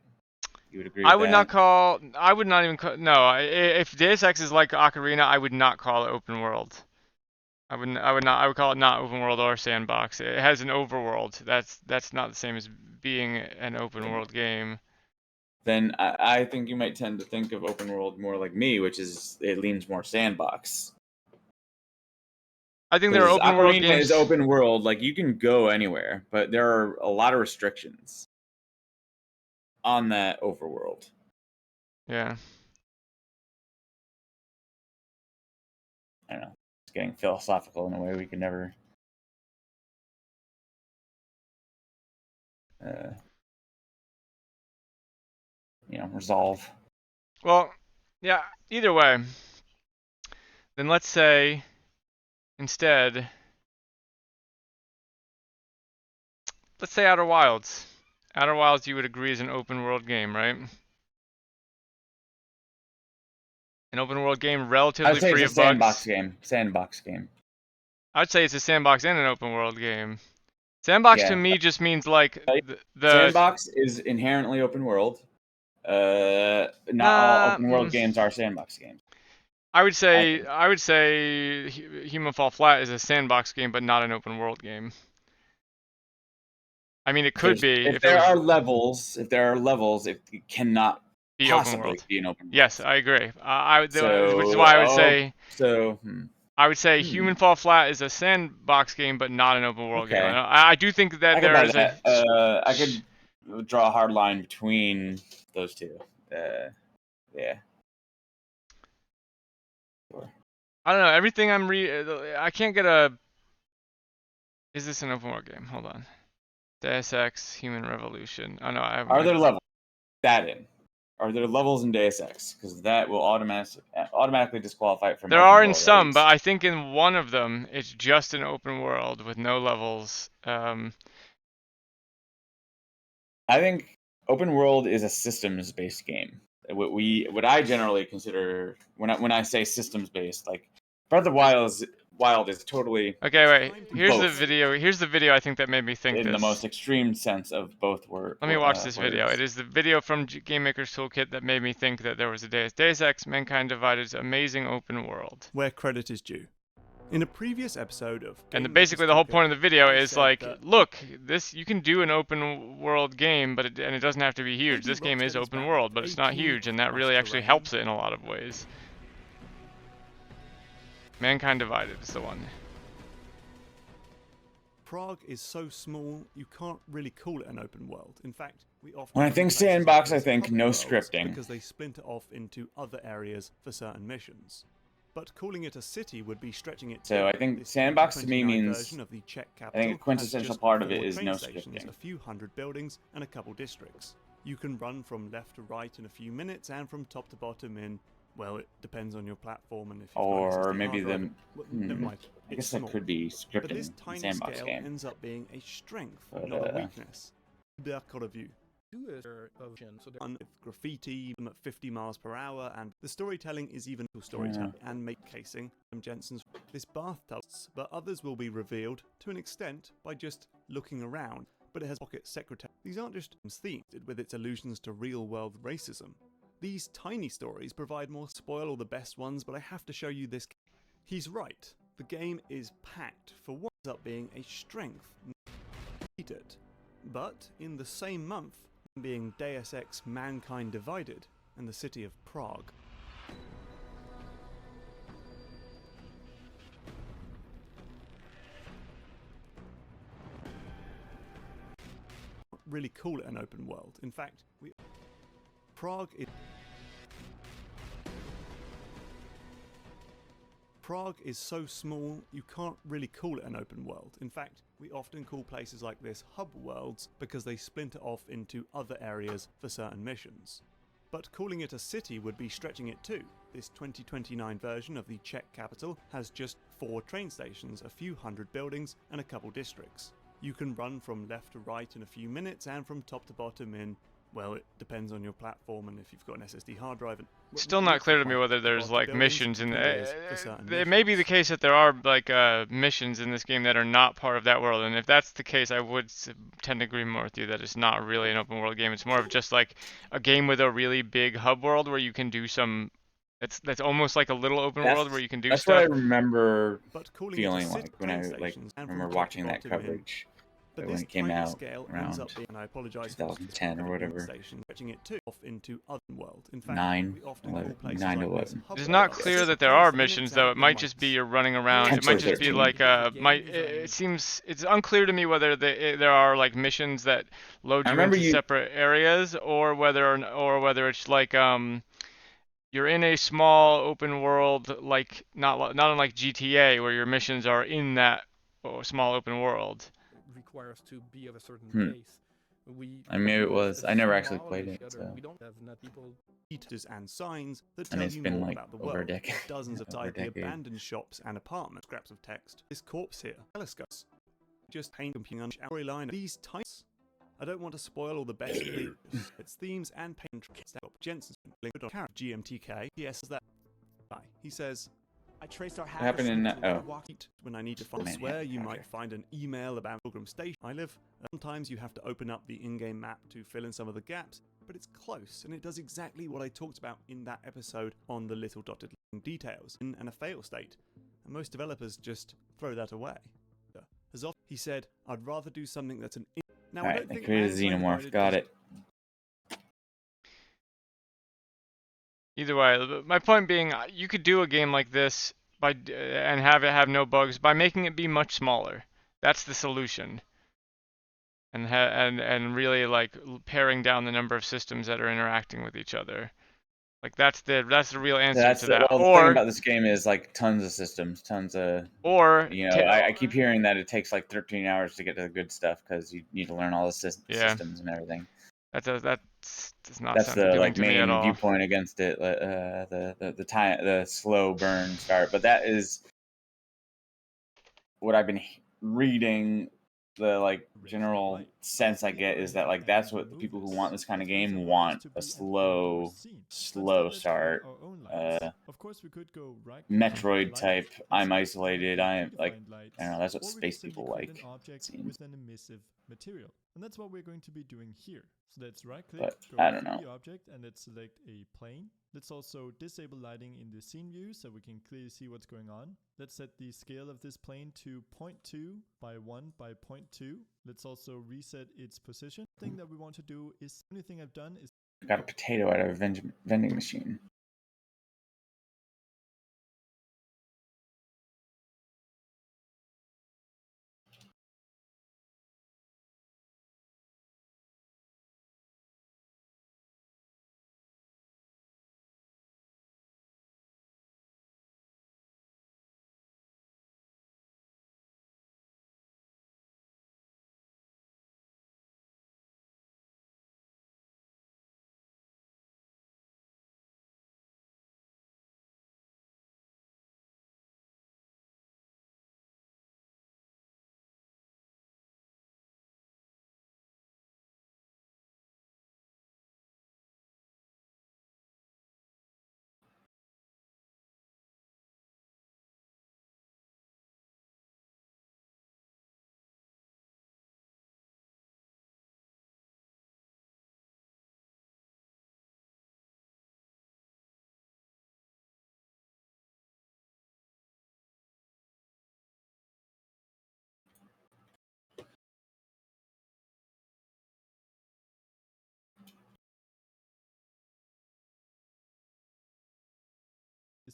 You would agree I with would that? I would not even call, no, if Deus Ex is like Ocarina, I would not call it open world. I would call it not open world or sandbox. It has an overworld. That's not the same as being an open world game. Then I think you might tend to think of open world more like me, which is it leans more sandbox. I think there are Because open world Ocarina games. is open world, like you can go anywhere, but there are a lot of restrictions on that overworld. Yeah. I don't know. It's getting philosophical in a way we could never resolve. Well, yeah, either way. Then let's say instead, let's say Outer Wilds. Outer Wilds, you would agree, is an open world game, right? An open world game I relatively would say free it's a of bugs. Sandbox game. I'd say it's a sandbox and an open world game. Sandbox to Yeah. me just means like the Sandbox is inherently open world. Not all nah. open world games are sandbox games. I would I say Human Fall Flat is a sandbox game, but not an open world game. I mean, it could be if if it there was are levels, it cannot be open possibly world. be an open world. Yes, I agree. Which is So, why I would say so I would say Human Fall Flat is a sandbox game, but not an open world game. okay. I do think that I could there buy is that. I could draw a hard line between those two. Yeah. Sure. I don't know. Everything I can't get a. Is this an open world game? Hold on. Deus Ex Human Revolution. Oh no, I have Are my. there levels? That in. Are there levels in Deus Ex? Because that will automatically disqualify it from There open are in world, at some, but least. I think in one of them it's just an open world with no levels. I think open world is a systems-based game. What I generally consider when I say systems-based, like Breath of Wild is totally Okay, wait. Here's the both video. Here's the video I think that made me think in the most this. extreme sense of both Let me watch this video. It words. is the video from Game Maker's Toolkit that made me think that there was a Deus Ex Mankind Divided's amazing open world. Where credit is due. In a previous episode of And basically the whole point of the video is like, look, this you can do an open world game, but it doesn't have to be huge. This game is open world, but it's not huge, and that really actually helps it in a lot of ways. Mankind Divided is the one. Prague is so small, you can't really call it an open world. In fact, we often When I think sandbox, I think no scripting. because they splinter off into other areas for certain missions. But calling it a city would be stretching it. So I think sandbox to me means of the Czech I think capital a quintessential has just part of it 4 is train no stations, scripting. a few hundred buildings, and a couple districts. You can run from left to right in a few minutes and from top to bottom in, well, it depends on your platform and if you've got Or existing maybe hardware. Never mind. I guess It's that small. could be But scripting this in a tiny sandbox scale game. ends up being a strength, But, not a weakness. Of view. With graffiti them at 50 miles per hour, and the storytelling is even storytelling and make casing from Jensen's this bathtub, but others will be revealed to an extent by just looking around. But it has pocket secretary. These aren't just themed with its allusions to real-world racism. These tiny stories provide more spoil all the best ones, but I have to show you this. He's right. The game is packed for what ends up being a strength. It. But in the same month, being Deus Ex Mankind Divided and the city of Prague. Really call it an open world. In fact, Prague is Prague is so small, you can't really call it an open world. In fact, we often call places like this hub worlds because they splinter off into other areas for certain missions. But calling it a city would be stretching it too. This 2029 version of the Czech capital has just 4 train stations, a few hundred buildings, and a couple districts. You can run from left to right in a few minutes and from top to bottom in, well, it depends on your platform and if you've got an SSD hard drive. Still not clear to me whether there's like missions in it may be the case that there are like missions in this game that are not part of that world, and if that's the case, I would tend to agree more with you that it's not really an open world game. It's more of just like a game with a really big hub world where you can do some. That's almost like a little open world where you can do that's stuff. what I remember But feeling like when I remember watching that coverage. But when this it came tiny out scale around ends up being, and I apologize 2010 or whatever. Stretching it too off into other world. In fact, 9, we often 11, call places 9 to like this 11. hub It's not worlds. clear that there Place are in missions its though. It own might just be you're running around. It might just be like it seems it's unclear to me whether there are like missions that load you into separate areas or whether it's like you're in a small open world like not unlike GTA where your missions are in that small open world. Require us to be of a certain pace. I mean, it was. I never actually played it, so. We don't have enough people. Meters and signs that And tell it's you been more like about the over world. a decade. Dozens of Over a tightly decade. abandoned shops and apartments. Scraps of text. This corpse here. Telescopes. Just paint computing on storyline. These types. I don't want to spoil all the best its themes and paint. Jensen's link on GMTK. Yes, that. He says. I traced our What happened in that? Oh. When I need to find where you might find an email about Pilgrim Station. I live. Sometimes you have to open up the in-game map to fill in some of the gaps, but it's close and it does exactly what I talked about in that episode on the little dotted line details and a fail state. And most developers just throw that away. As often he said, I'd rather do something that's an. Now I don't They think created a xenomorph. Got it. Either way, my point being, you could do a game like this and have it have no bugs by making it be much smaller. That's the solution. And really like paring down the number of systems that are interacting with each other. Like that's the real answer to that. Well, the thing about this game is like tons of systems, tons of. Or I keep hearing that it takes like 13 hours to get to the good stuff because you need to learn all the systems and everything. That's not That's the like main all. viewpoint against it. The slow burn start, but that is what I've been reading. The like general sense I get is that like that's what the people who want this kind of game want, a slow start, Metroid type. I'm isolated. I am like I don't know. That's what space people like. With an emissive material. And that's what we're going to be doing here. So let's right click, but, go I don't to know. the object, and let's select a plane. Let's also disable lighting in the scene view so we can clearly see what's going on. Let's set the scale of this plane to 0.2 by 1 by 0.2. Let's also reset its position. The thing that we want to do is, the only thing I've done is I got a potato out of a vending machine.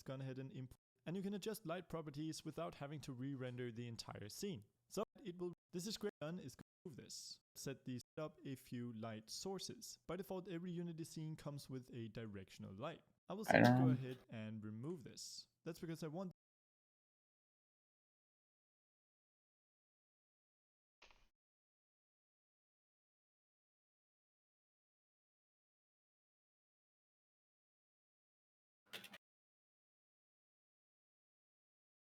gone ahead and import, and you can adjust light properties without having to re-render the entire scene. So this is great done is move this. Set these up a few light sources. By default, every Unity scene comes with a directional light. I will simply go ahead and remove this. That's because I want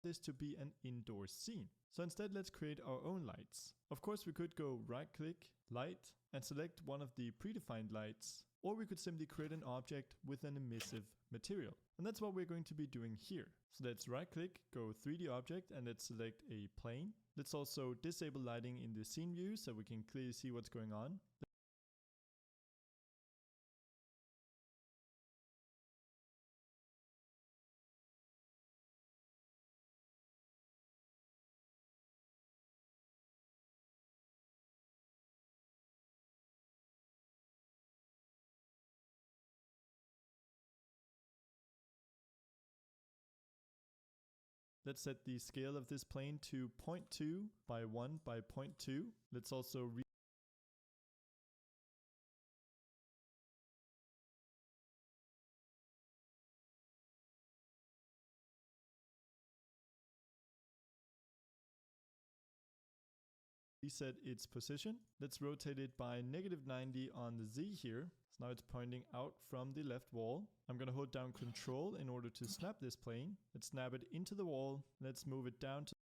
this to be an indoor scene. So instead, let's create our own lights. Of course, we could go right click, light, and select one of the predefined lights, or we could simply create an object with an emissive material. And that's what we're going to be doing here. So let's right click, go 3D object, and let's select a plane. Let's also disable lighting in the scene view so we can clearly see what's going on. Let's set the scale of this plane to 0.2 by 1 by 0.2. Let's also reset its position. Let's rotate it by -90 on the Z here. So now it's pointing out from the left wall. I'm going to hold down Control in order to snap this plane. Let's snap it into the wall. Let's move it down to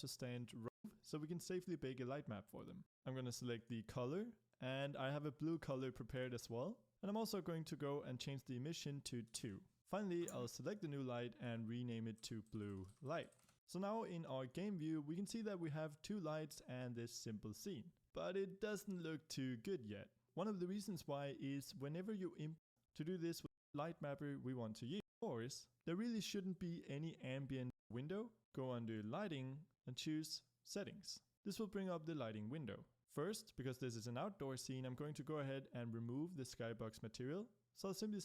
to stand row so we can safely bake a light map for them. I'm going to select the color, and I have a blue color prepared as well. And I'm also going to go and change the emission to 2. Finally, I'll select the new light and rename it to blue light. So now in our game view, we can see that we have 2 lights and this simple scene. But it doesn't look too good yet. One of the reasons why is whenever you to do this with the light mapper we want to use, of course, there really shouldn't be any ambient window. Go under lighting and choose settings. This will bring up the lighting window. First, because this is an outdoor scene, I'm going to go ahead and remove the skybox material. So I'll simply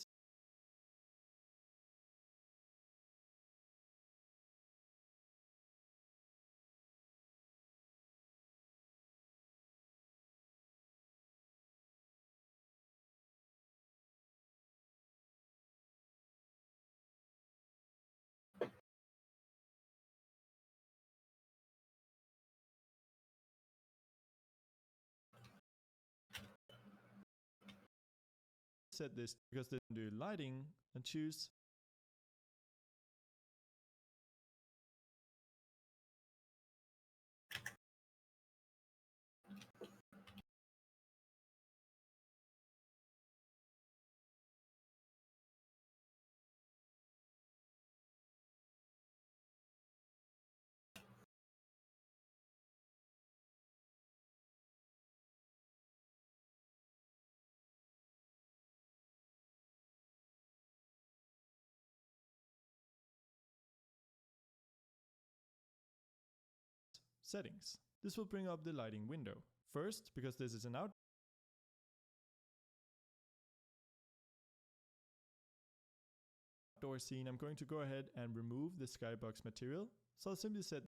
set this because they do lighting and choose settings. This will bring up the lighting window. First, because this is an outdoor scene, I'm going to go ahead and remove the skybox material. So I'll simply set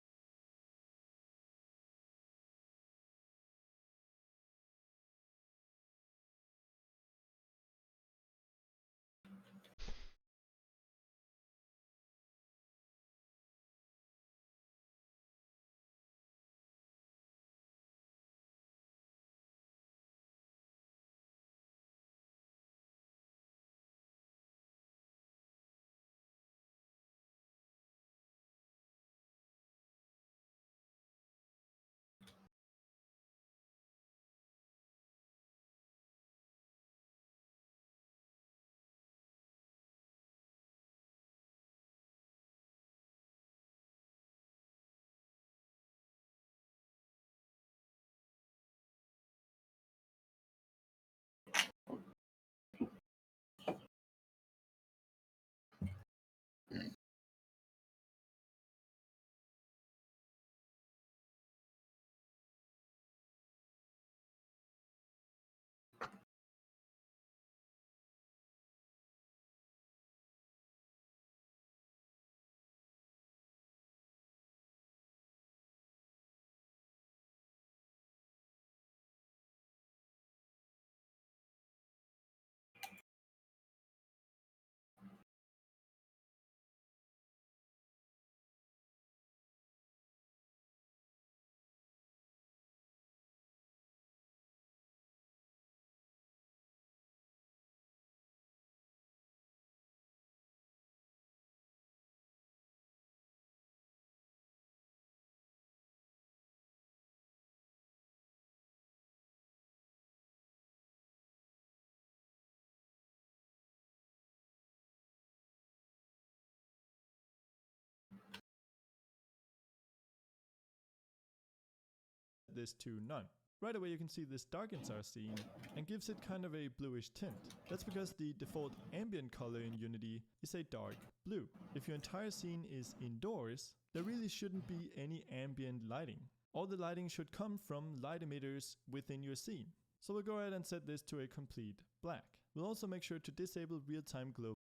this to none. Right away you can see this darkens our scene and gives it kind of a bluish tint. That's because the default ambient color in Unity is a dark blue. If your entire scene is indoors, there really shouldn't be any ambient lighting. All the lighting should come from light emitters within your scene. So we'll go ahead and set this to a complete black. We'll also make sure to disable real-time global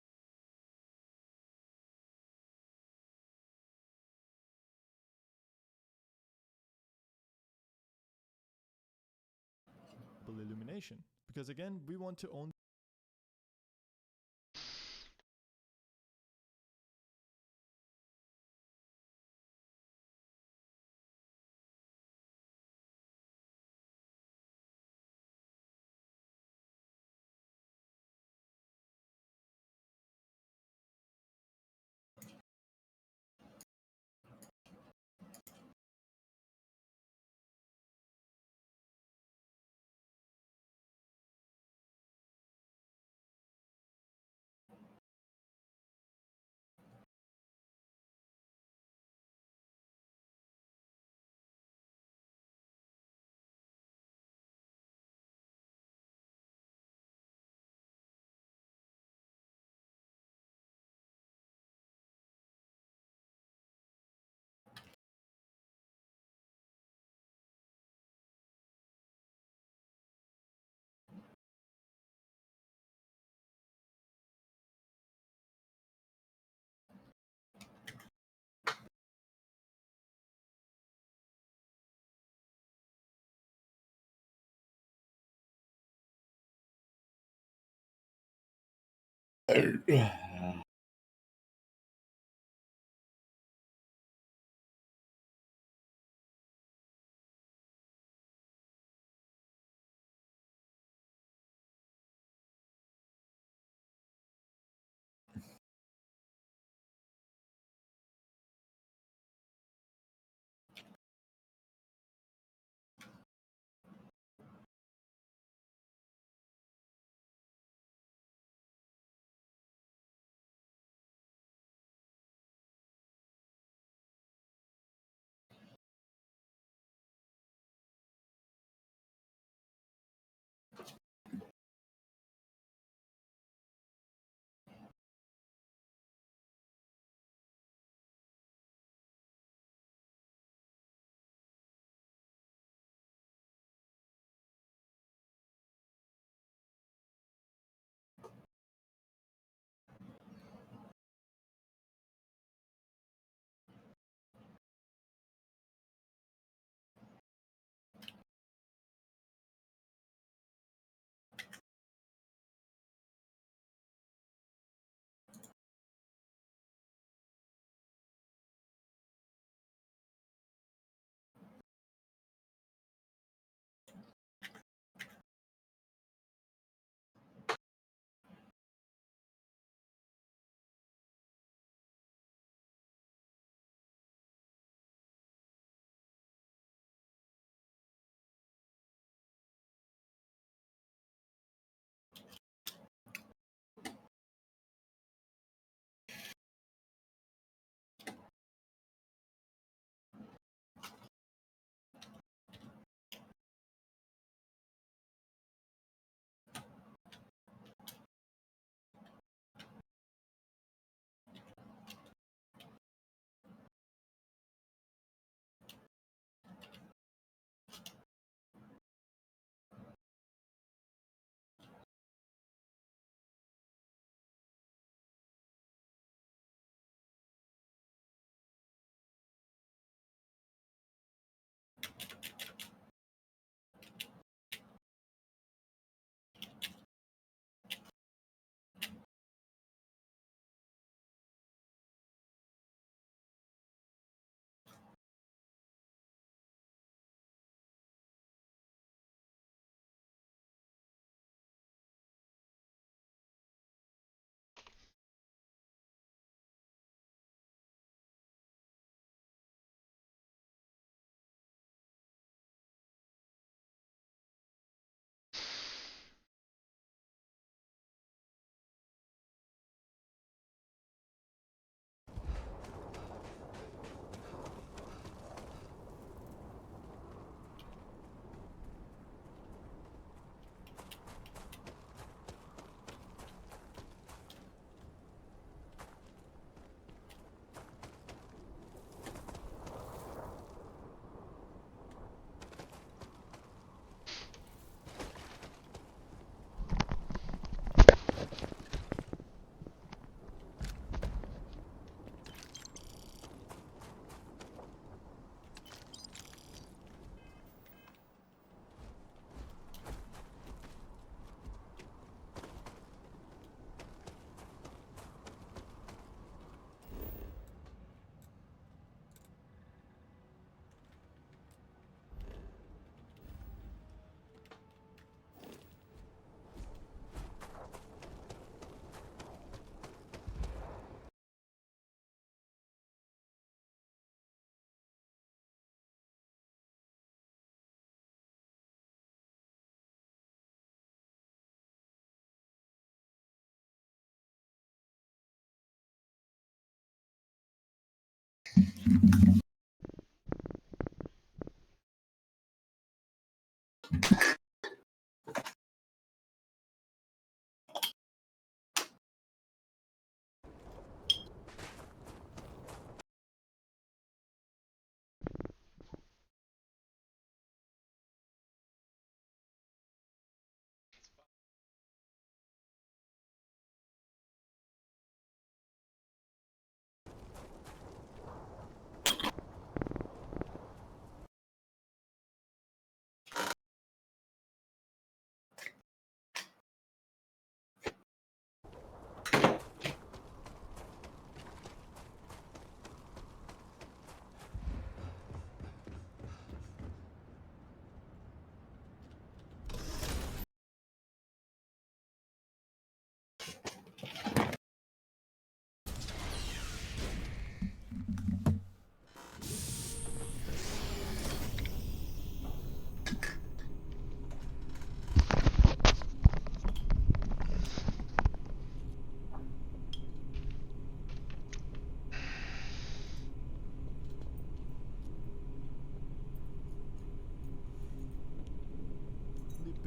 illumination, because again we want to own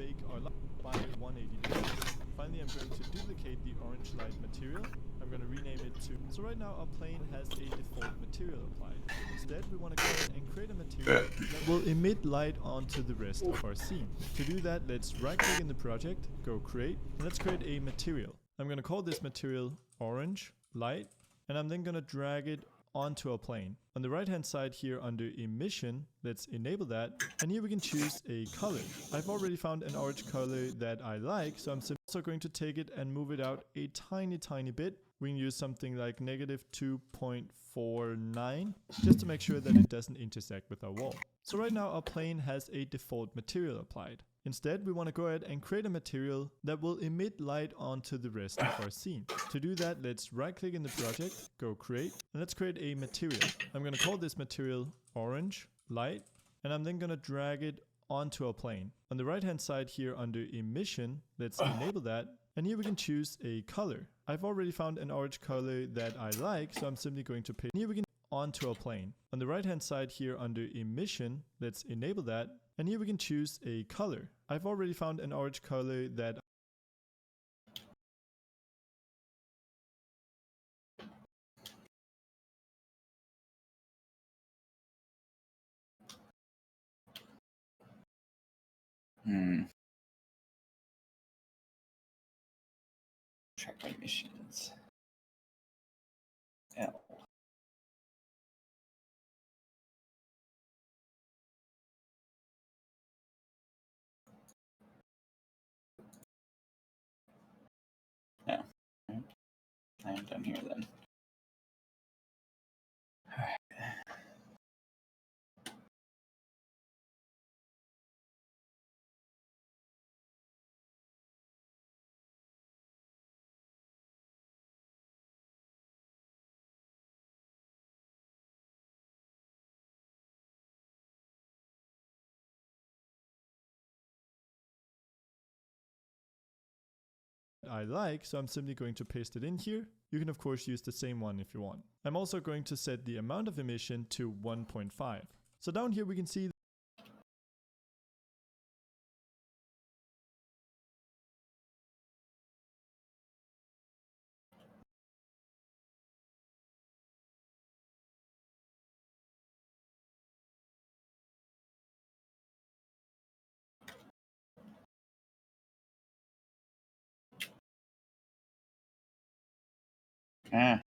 bake our light by 180 degrees. Finally, I'm going to duplicate the orange light material. I'm going to rename it to... So right now our plane has a default material applied. Instead, we want to go ahead and create a material that will emit light onto the rest of our scene. To do that, let's right click in the project, go create, and let's create a material. I'm going to call this material orange light, and I'm then going to drag it onto a plane. On the right hand side here under emission, let's enable that, and here we can choose a color. I've already found an orange color that I like, so I'm also going to take it and move it out a tiny bit. We can use something like -2.49 just to make sure that it doesn't intersect with our wall. So right now our plane has a default material applied. Instead, we want to go ahead and create a material that will emit light onto the rest of our scene. To do that, let's right click in the project, go create, and let's create a material. I'm going to call this material orange light, and I'm then going to drag it onto a plane. On the right hand side here under emission, let's enable that, and here we can choose a color. I've already found an orange color that I like, so I'm simply going to paste. Here we can onto a plane. On the right hand side here under emission, let's enable that, and here we can choose a color. I've already found an orange color that Track my missions. L. No. I am done here then. Alright. I like, so I'm simply going to paste it in here. You can of course use the same one if you want. I'm also going to set the amount of emission to 1.5. So down here we can see Ah.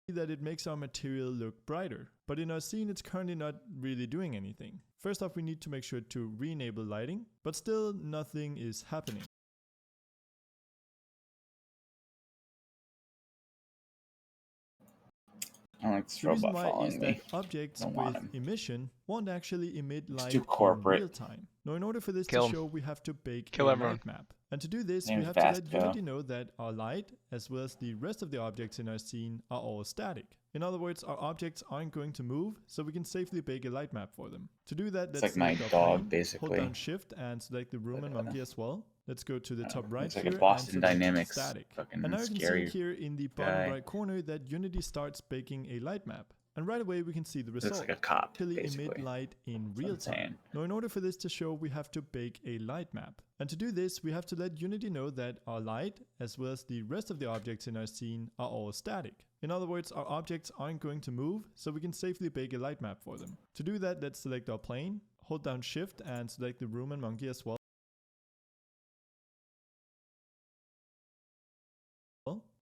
that it makes our material look brighter. But in our scene, it's currently not really doing anything. First off, we need to make sure to re-enable lighting, but still nothing is happening. I don't like this The reason robot why is following me. that objects Don't with want him. emission won't actually emit light too in corporate. real time. Now in order for this Kill to him. show, we have to bake Kill a everyone. light map. And to do this, we Name's have to let Vasco. Unity know that our light, as well as the rest of the objects in our scene, are all static. In other words, our objects aren't going to move, so we can safely bake a light map for them. To do that, It's let's like my select our dog, plane, hold basically. down Shift and select the room and monkey as well. Let's go to the top right It's like here a Boston and select Dynamics static. fucking And now you can see scary here in the bottom guy. right corner that Unity starts baking a light map. And right away we can see the Looks result. like a cop, Actually emit basically. light in That's what real I'm time. saying. Now in order for this to show, we have to bake a light map. And to do this, we have to let Unity know that our light, as well as the rest of the objects in our scene, are all static. In other words, our objects aren't going to move, so we can safely bake a light map for them. To do that, let's select our plane, hold down Shift and select the room and monkey as well.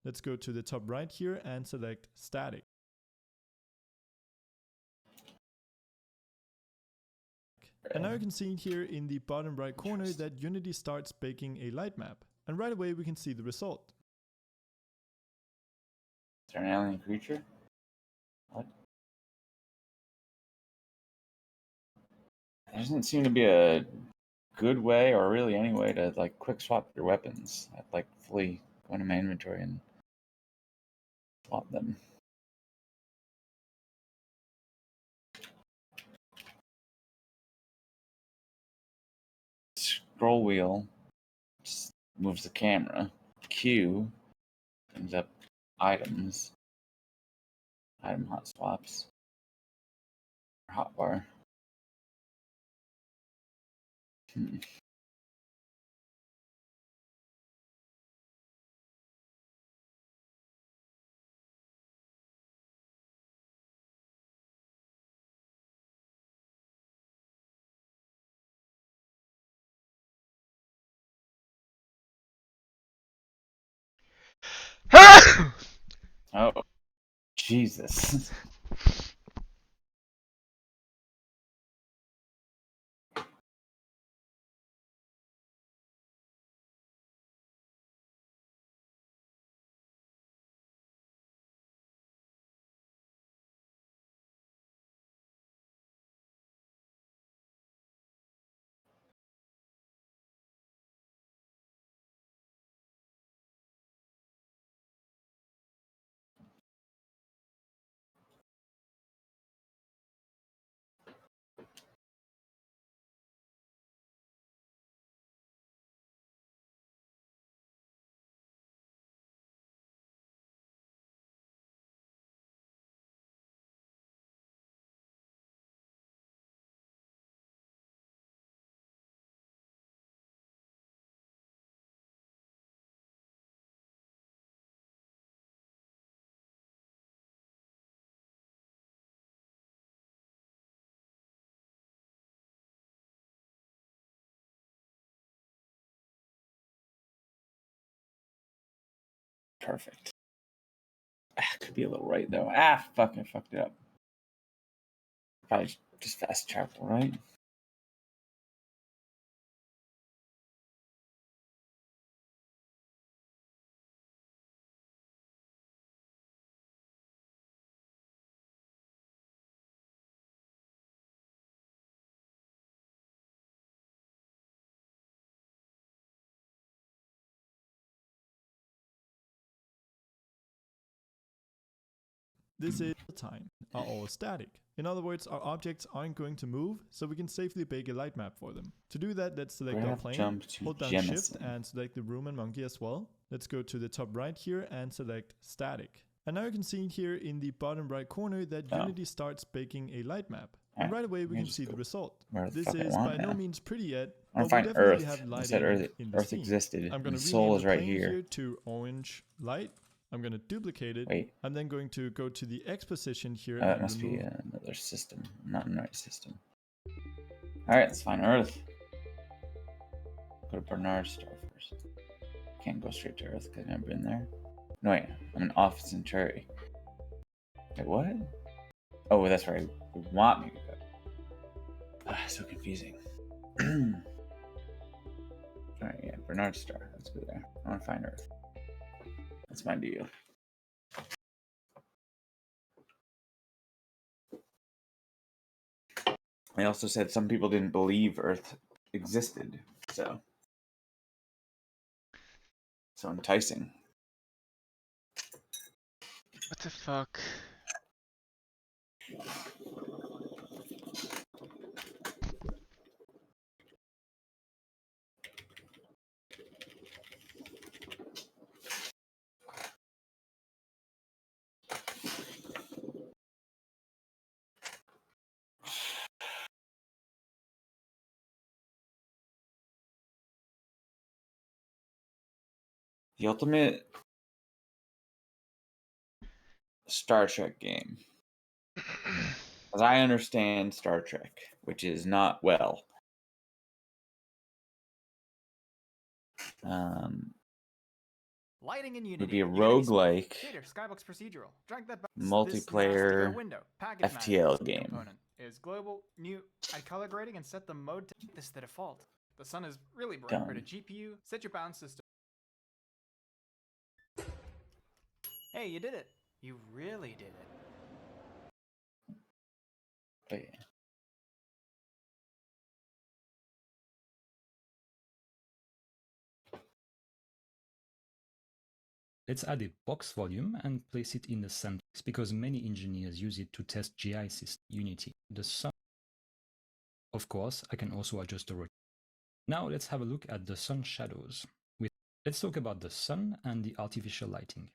Let's go to the top right here and select static. And now you can see here in the bottom right corner that Unity starts baking a light map. And right away we can see the result. Is there an alien creature? What? There doesn't seem to be a good way, or really any way, to like quick swap your weapons. I'd like fully go into my inventory and swap them. Scroll wheel just moves the camera. Q brings up items. Item hot swaps. Hotbar. Hmm. Oh, Jesus. Perfect. Could be a little right though. Fuck, I fucked it up. Probably just fast travel, right? This is time are all static. In other words, our objects aren't going to move, so we can safely bake a light map for them. To do that, let's select our Grab plane, jump to hold down Jemison. Shift and select the room and monkey as well. Let's go to the top right here and select static. And now you can see here in the bottom right corner that Unity starts baking a light map. And right away we can see the result. This is by no means pretty yet, I but want to we find definitely Earth. have I lighting said Earth, in the Earth scene. existed. I'm going and to Soul rename is the right plane here. here to orange light. I'm going to duplicate it. Wait. I'm then going to go to the X position here That and must be remove. another system. Not in the right system. Alright, let's find Earth. Go to Bernard Star first. Can't go straight to Earth because I've never been there. No, wait. I'm in Office Centauri. Wait, what? Oh, that's right. They want me to go. So confusing. Alright, yeah. Bernard Star. Let's go there. I want to find Earth. That's my deal. They also said some people didn't believe Earth existed, so enticing. What the fuck? The ultimate Star Trek game. As I understand Star Trek, which is not well. Lighting in Unity. Would be a Unity roguelike Creator, Skybox procedural. Drag that multiplayer this window. Package FTL manager game. component is global, new, add color grading and set the mode to this the default. The sun is really bright. Done. Go to GPU, set your bound system. Hey, you did it. You really did it. But yeah. Let's add a box volume and place it in the center because many engineers use it to test GI system Unity. The sun. Of course, I can also adjust the rotation. Now let's have a look at the sun shadows. Let's talk about the sun and the artificial lighting.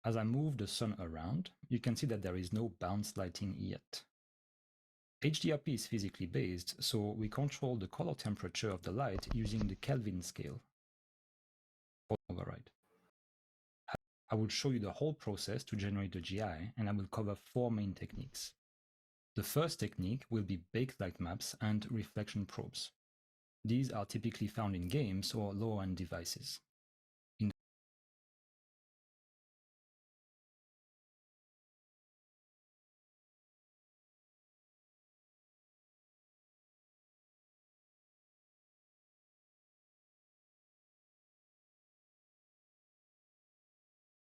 As I move the sun around, you can see that there is no bounce lighting yet. HDRP is physically based, so we control the color temperature of the light using the Kelvin scale. Override. I will show you the whole process to generate the GI, and I will cover 4 main techniques. The first technique will be baked light maps and reflection probes. These are typically found in games or low-end devices.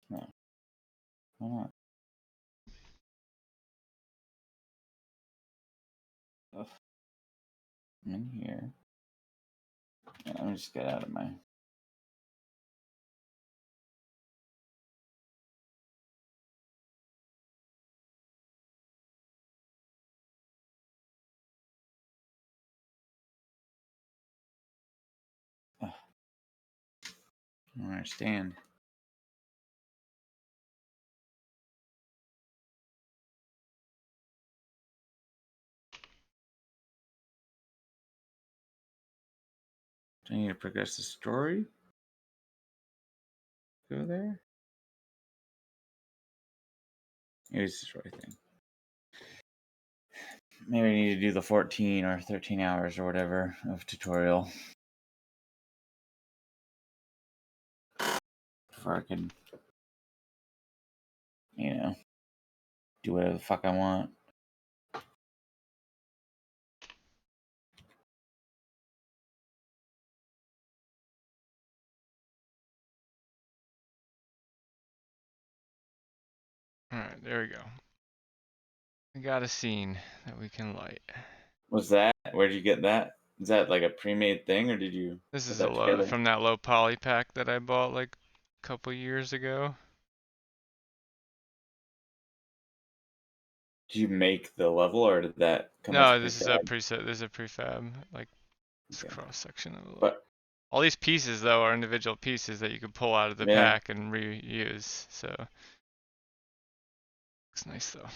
No. Why not? Ugh. I'm in here. Yeah, let me just get out of my. Ugh. I don't understand. Do I need to progress the story? Go there? Maybe it's the story thing. Maybe I need to do the 14 or 13 hours or whatever of tutorial before I can, you know, do whatever the fuck I want. Alright, there we go. We got a scene that we can light. Was that? Where'd you get that? Is that like a pre-made thing, or did you This put is a that low together? from that low poly pack that I bought like a couple years ago. Did you make the level, or did that come with No, this is a prefab? preset. This is a prefab, like this Okay. cross section of it. But All these pieces though are individual pieces that you can pull out of the yeah, pack and reuse. So looks nice though.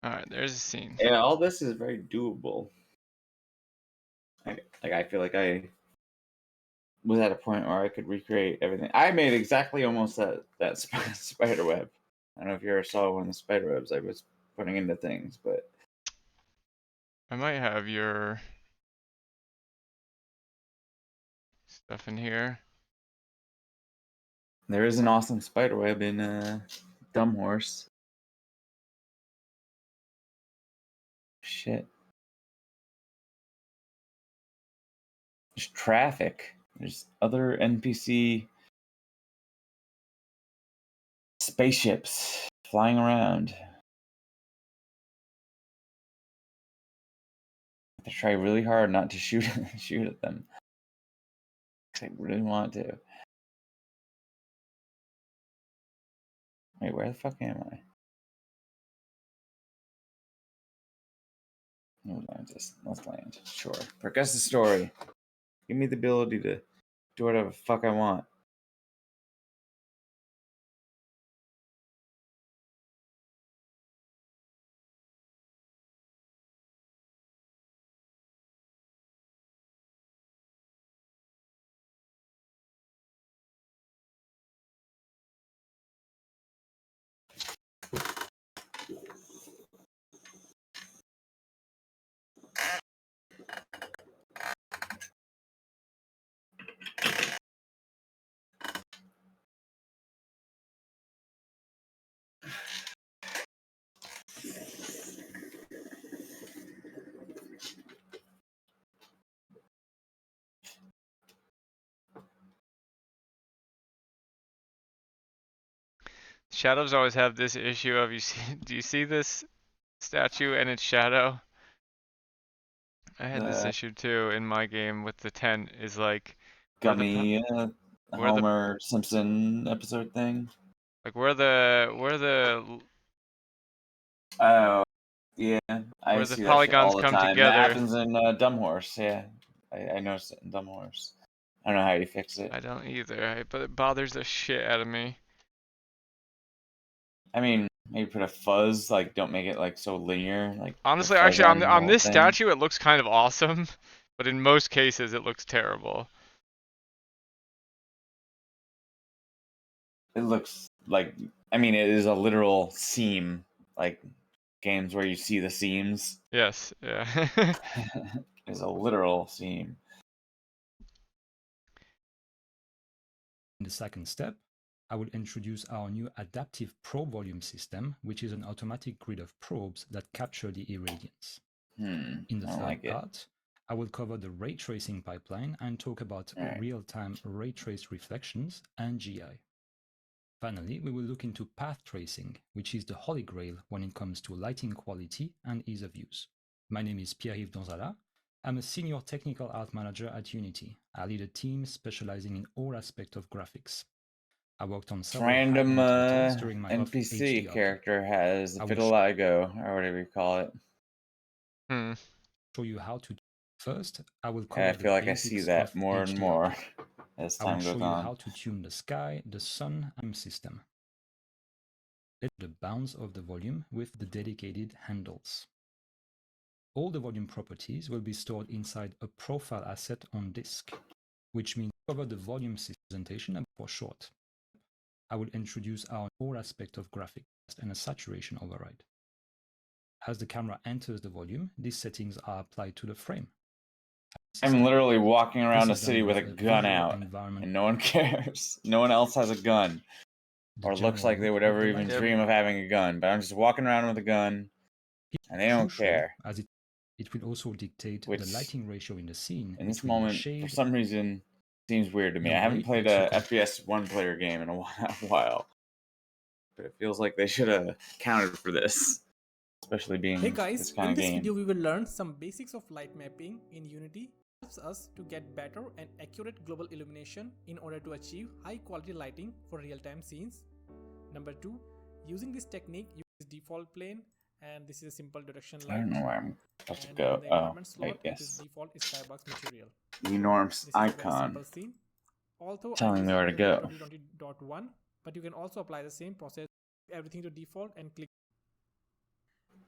All right, there's a scene. yeah, all this is very doable. I feel like I was at a point where I could recreate everything. I made exactly almost that spider web. I don't know if you ever saw one of the spider webs I was putting into things, but I might have your stuff in here. there is an awesome spider web in Dumb Horse. Shit. There's traffic. There's other NPC spaceships flying around. I have to try really hard not to shoot at them. 'Cause I really want to. Wait, where the fuck am I? Let's land. Sure. Progress the story. Give me the ability to do whatever the fuck I want. Shadows always have this issue of do you see this statue and its shadow? I had this the issue too in my game with the tent. Is like where the gummy where the Homer Simpson episode thing. like where the Oh, yeah, I where the see that shit polygons all the come time. That together. happens in Dumb Horse. Yeah, I noticed it in Dumb Horse. I don't know how you fix it. I don't either, but it bothers the shit out of me. I mean, maybe put a fuzz. Like, don't make it like so linear. Like the Honestly, fuzz actually, on the on whole this thing. statue, it looks kind of awesome, but in most cases, it looks terrible. It looks like. I mean, it is a literal seam. Like games where you see the seams. Yes, yeah. Is a literal seam. In the second step, I will introduce our new adaptive probe volume system, which is an automatic grid of probes that capture the irradiance. In the I third like it. part, I will cover the ray tracing pipeline and talk about Right. real-time ray trace reflections and GI. Finally, we will look into path tracing, which is the holy grail when it comes to lighting quality and ease of use. My name is Pierre-Yves Donzala. I'm a senior technical art manager at Unity. I lead a team specializing in all aspects of graphics. I worked on several Random high-end titles during my NPC HDR. character has I will vitiligo or whatever you call it. show you how to. First, I will And cover I the feel like I see basics that of more and HDR. more as I will time show goes you on. how to tune the sky, the sun, and system. Let the bounds of the volume with the dedicated handles. All the volume properties will be stored inside a profile asset on disk, which means cover the volume presentation for short. I will introduce our core aspect of graphics and a saturation override. As the camera enters the volume, these settings are applied to the frame. I'm literally walking around a This is done city with a with a gun visual out, environment. and no one cares. No one else has a gun, The or looks general like they look would of ever the even light. dream of having a gun. But I'm just walking around with a gun, and they don't Crucial, care. as it will also dictate Which, the lighting ratio in the scene in this between the moment, for shade. some reason, seems weird to me. The I haven't weight played that you a can- FPS one-player game in a while, but it feels like they should have accounted for this, especially being Hey guys, this kind in of this game. video we will learn some basics of light mapping in Unity. It helps us to get better and accurate global illumination in order to achieve high quality lighting for real-time scenes. Number 2, using this technique, use default plane, and this is a simple direction I light. don't know where I'm supposed to And go. in the Oh, environment slot, wait, which is yes. default is skybox material. Enormous This is a very icon simple scene. Although telling I'm me where to using go. 2020.1, but you can also apply the same process, everything to default and click.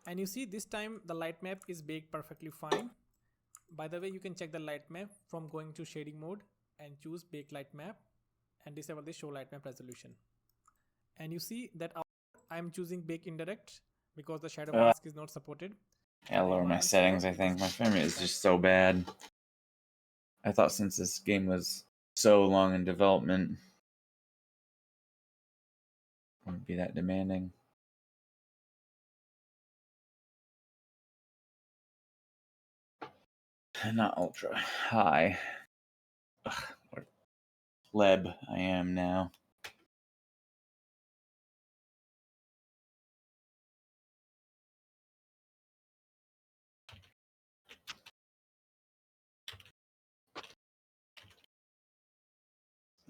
And you see this time the light map is baked perfectly fine. By the way, you can check the light map from going to shading mode and choose bake light map and disable the show light map resolution. And you see that I'm choosing bake indirect because the shadow mask is not supported. Yeah, lower my settings, I think. My frame rate is just so bad. I thought since this game was so long in development, it wouldn't be that demanding. Not ultra high. Ugh, what pleb I am now.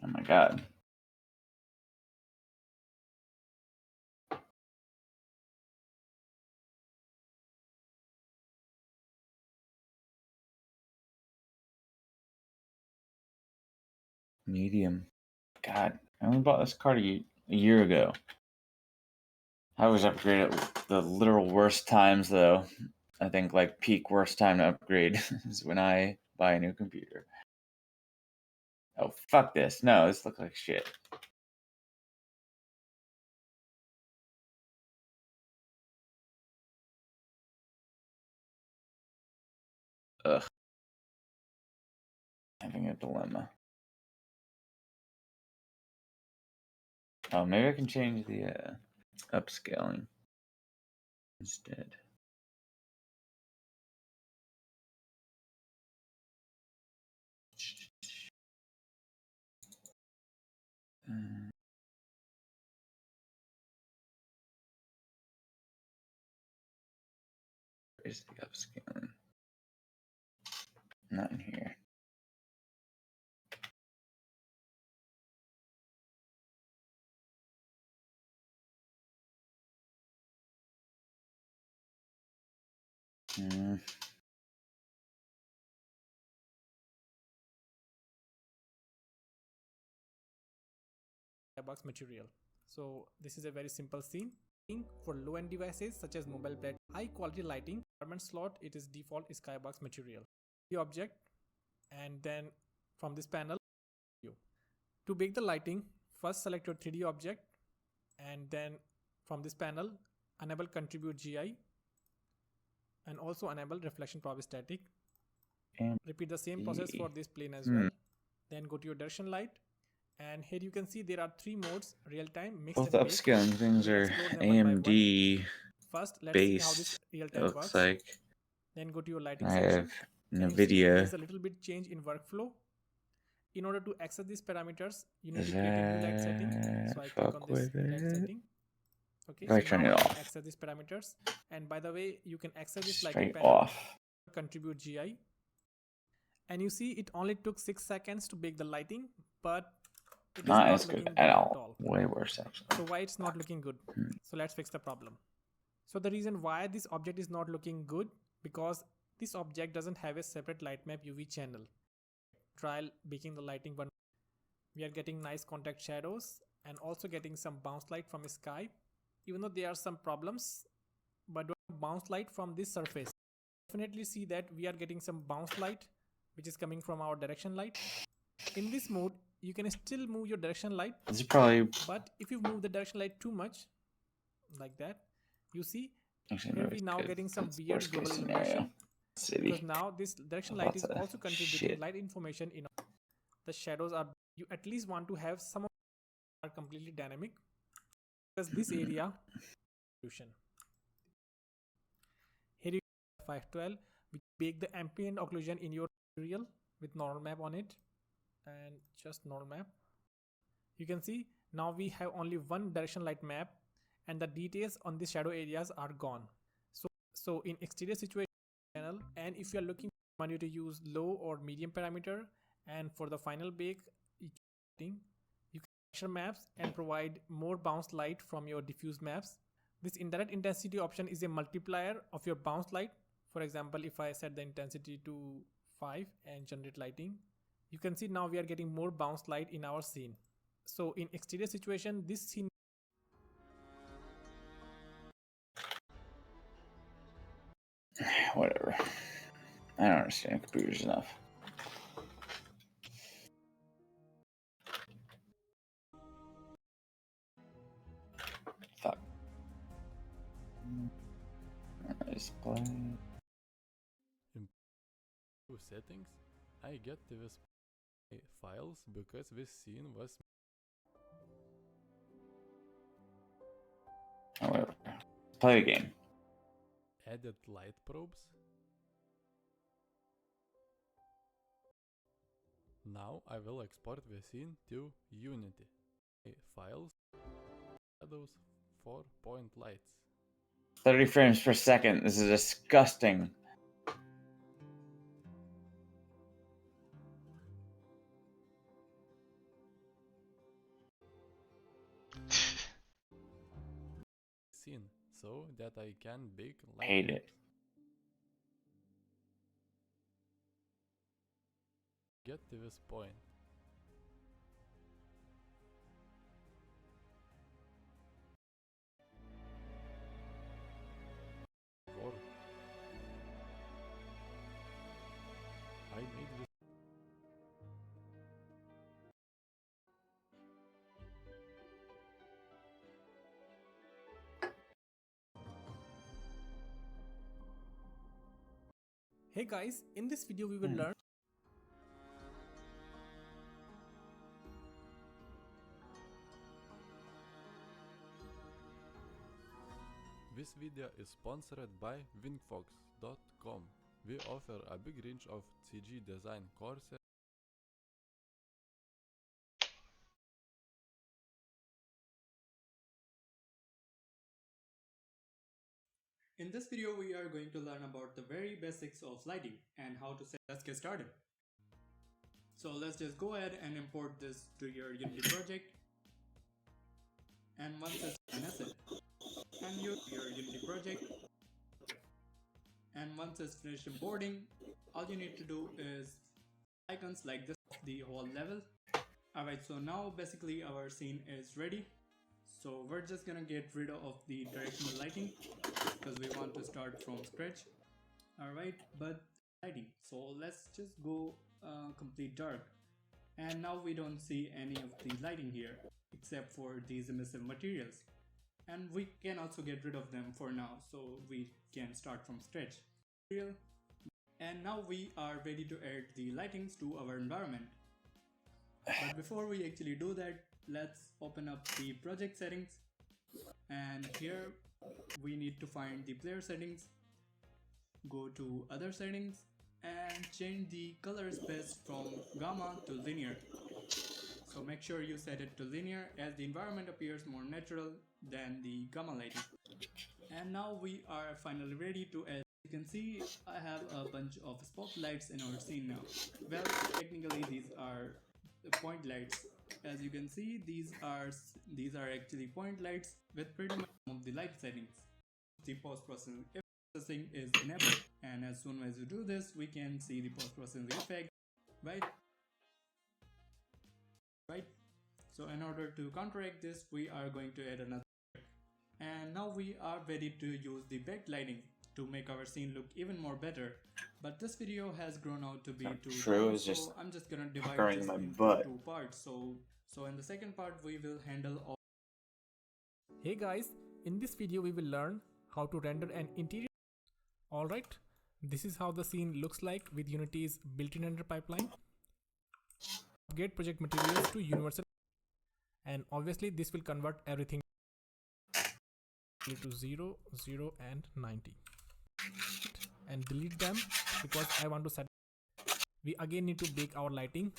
Oh my god. Medium. God, I only bought this card a year ago. I was upgraded at the literal worst times, though. I think like peak worst time to upgrade is when I buy a new computer. Oh, fuck this. No, this looks like shit. Ugh. Having a dilemma. Oh, maybe I can change the upscaling instead. Where's the upscaling? Not in here. Mm. Skybox material. So this is a very simple scene. For low-end devices such as mobile bed, high quality lighting, environment slot, it is default skybox material. The object, and then from this panel, to bake the lighting, first select your 3D object, and then from this panel, enable contribute GI, and also enable reflection probe static. Repeat the same process for this plane as well. Then go to your direction light, and here you can see there are 3 modes: real time, mixed, Both and the bake. upscaling things We'll are explore them one by one. AMD First, let's see how this based. real It time looks works. like Then go to your lighting I section. have And you see there NVIDIA. is a little bit change in workflow. In order to access these parameters, you need to create a new light setting. So I click on this Fuck with new light it. setting. Okay, If I so turn now it I can off. access these parameters. And by the way, you can access this lighting Straight panel, off. contribute GI. And you see it only took 6 seconds to bake the lighting, but it is Not not as looking good good at at all. all. Way worse actually. So why it's not looking good? So let's fix the problem. So the reason why this object is not looking good, because this object doesn't have a separate light map UV channel. Trial baking the lighting one. We are getting nice contact shadows and also getting some bounce light from sky. Even though there are some problems, but bounce light from this surface. Definitely see that we are getting some bounce light which is coming from our direction light. In this mode, you can still move your direction light, This is probably but if you move the direction light too much, like that, you see actually here no, we it's now good. getting some It's weird worst global case illumination, scenario. because City. now this direction light Lots is of also contributing shit. light information in the shadows. Are you at least want to have some of are completely dynamic, because this area solution. Here you 512, we bake the ambient occlusion in your material with normal map on it, and just normal map. You can see now we have only one direction light map, and the details on the shadow areas are gone. So in exterior situation panel, and if you are looking for you to use low or medium parameter, and for the final bake, you can texture maps and provide more bounce light from your diffuse maps. This indirect intensity option is a multiplier of your bounce light. For example, if I set the intensity to 5 and generate lighting, you can see now we are getting more bounce light in our scene. So in exterior situation, this scene Whatever. I don't understand computers enough. Fuck. Display. Settings, I get this files because this scene was Oh, whatever. Play a game. added light probes. Now I will export the scene to Unity. Files, shadows, 4-point lights. 30 frames per second. This is disgusting. Scene so that I can bake I hate it. Get to this point. Four. I made this. Hey guys, in this video we will learn This video is sponsored by wingfox.com. We offer a big range of CG design courses. In this video, we are going to learn about the very basics of lighting and how to set. Let's get started. So let's just go ahead and import this to your Unity project. And once it's an asset, and your Unity project. And once it's finished importing, all you need to do is icons like this of the whole level. Alright, so now basically our scene is ready. So we're just gonna get rid of the directional lighting because we want to start from scratch. Alright, but lighting. So let's just go complete dark. And now we don't see any of the lighting here except for these emissive materials. And we can also get rid of them for now, so we can start from scratch. And now we are ready to add the lightings to our environment. But before we actually do that, let's open up the project settings. And here we need to find the player settings. Go to other settings and change the color space from gamma to linear. So make sure you set it to linear as the environment appears more natural than the gamma lighting. And now we are finally ready to add. You can see I have a bunch of spotlights in our scene now. Well, technically these are point lights. As you can see, these are actually point lights with pretty much of the light settings. The post-processing is enabled, and as soon as you do this, we can see the post-processing effect, right? So in order to counteract this, we are going to add another. And now we are ready to use the backlighting to make our scene look even more better. But this video has grown out to be true, it's just so I'm just gonna divide puckering this my into butt. 2 parts. So in the second part, we will handle all. Hey guys, in this video we will learn how to render an interior. Alright, this is how the scene looks like with Unity's built-in render pipeline. Get project materials to universal, and obviously this will convert everything to 0, 0 and 90 and delete them because I want to set. We again need to bake our lighting.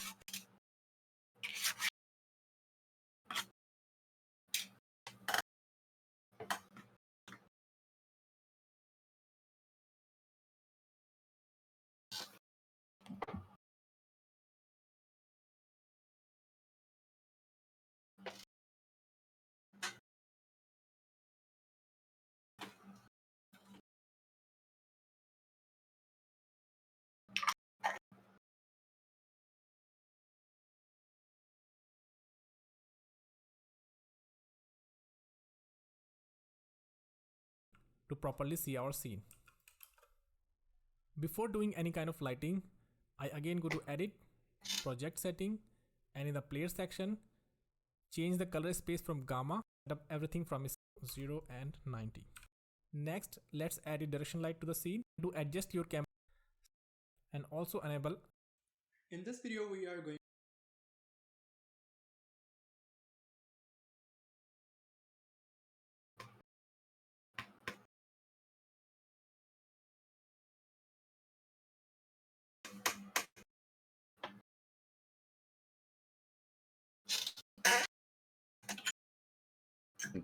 To properly see our scene. Before doing any kind of lighting, I again go to edit, project setting, and in the player section, change the color space from gamma, set up everything from 0 and 90. Next, let's add a direction light to the scene to adjust your camera and also enable. In this video, we are going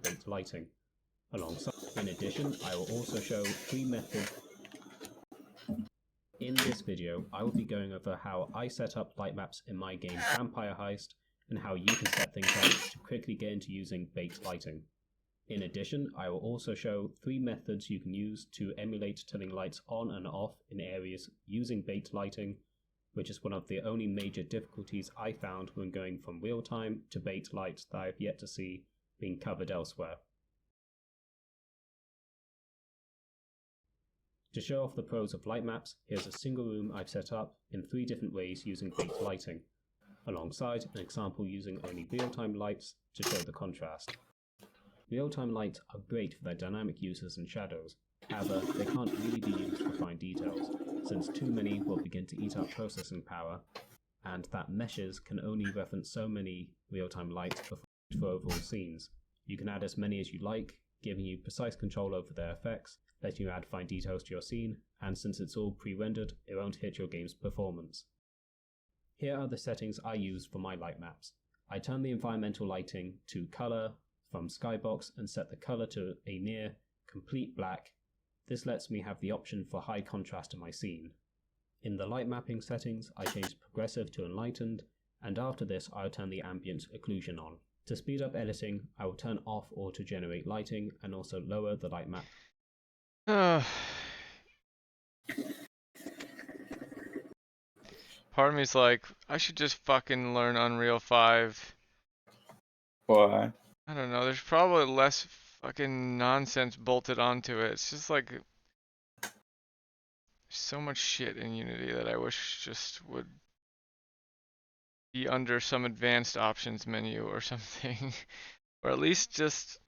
baked lighting. Alongside, in addition, I will also show 3 methods. In this video, I will be going over how I set up light maps in my game Vampire Heist and how you can set things up to quickly get into using baked lighting. In addition, I will also show 3 methods you can use to emulate turning lights on and off in areas using baked lighting, which is one of the only major difficulties I found when going from real-time to baked lights that I have yet to see being covered elsewhere. To show off the pros of light maps, here's a single room I've set up in 3 different ways using baked lighting, alongside an example using only real-time lights to show the contrast. Real-time lights are great for their dynamic uses and shadows, however they can't really be used for fine details, since too many will begin to eat up processing power, and that meshes can only reference so many real-time lights for overall scenes. You can add as many as you like, giving you precise control over their effects, letting you add fine details to your scene, and since it's all pre-rendered, it won't hit your game's performance. Here are the settings I use for my light maps. I turn the environmental lighting to color from Skybox and set the color to a near complete black, This lets me have the option for high contrast in my scene. In the light mapping settings, I change progressive to enlightened, and after this I'll turn the ambient occlusion on. To speed up editing, I will turn off auto-generate lighting and also lower the light map. Part of me's like, I should just fucking learn Unreal 5. Why? I don't know, there's probably less fucking nonsense bolted onto it. It's just like, there's so much shit in Unity that I wish just would be under some advanced options menu or something. Or at least just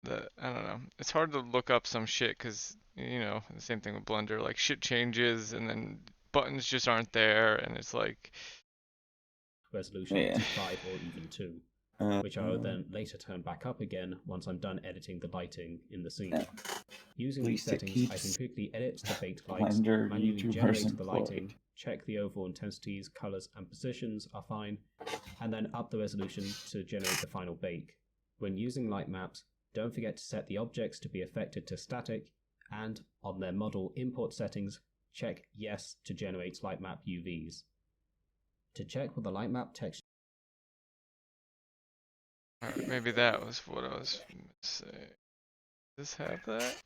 I don't know. It's hard to look up some shit because, you know, the same thing with Blender, like shit changes and then buttons just aren't there and it's like, Resolution to 5 or even 2, which I will then later turn back up again once I'm done editing the lighting in the scene. Using these settings, I can quickly edit the baked lights, manually generate the lighting, check the overall intensities, colors, and positions are fine, and then up the resolution to generate the final bake. When using light maps, don't forget to set the objects to be affected to static, and on their model import settings, check yes to generate light map UVs. To check what the light map texture. alright, maybe that was what I was saying. Does this have that?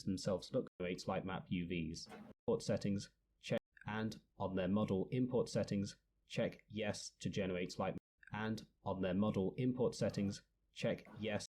Themselves look generates light map UVs. Import settings, check, and on their model import settings, check yes to generate light, and on their model import settings, check yes.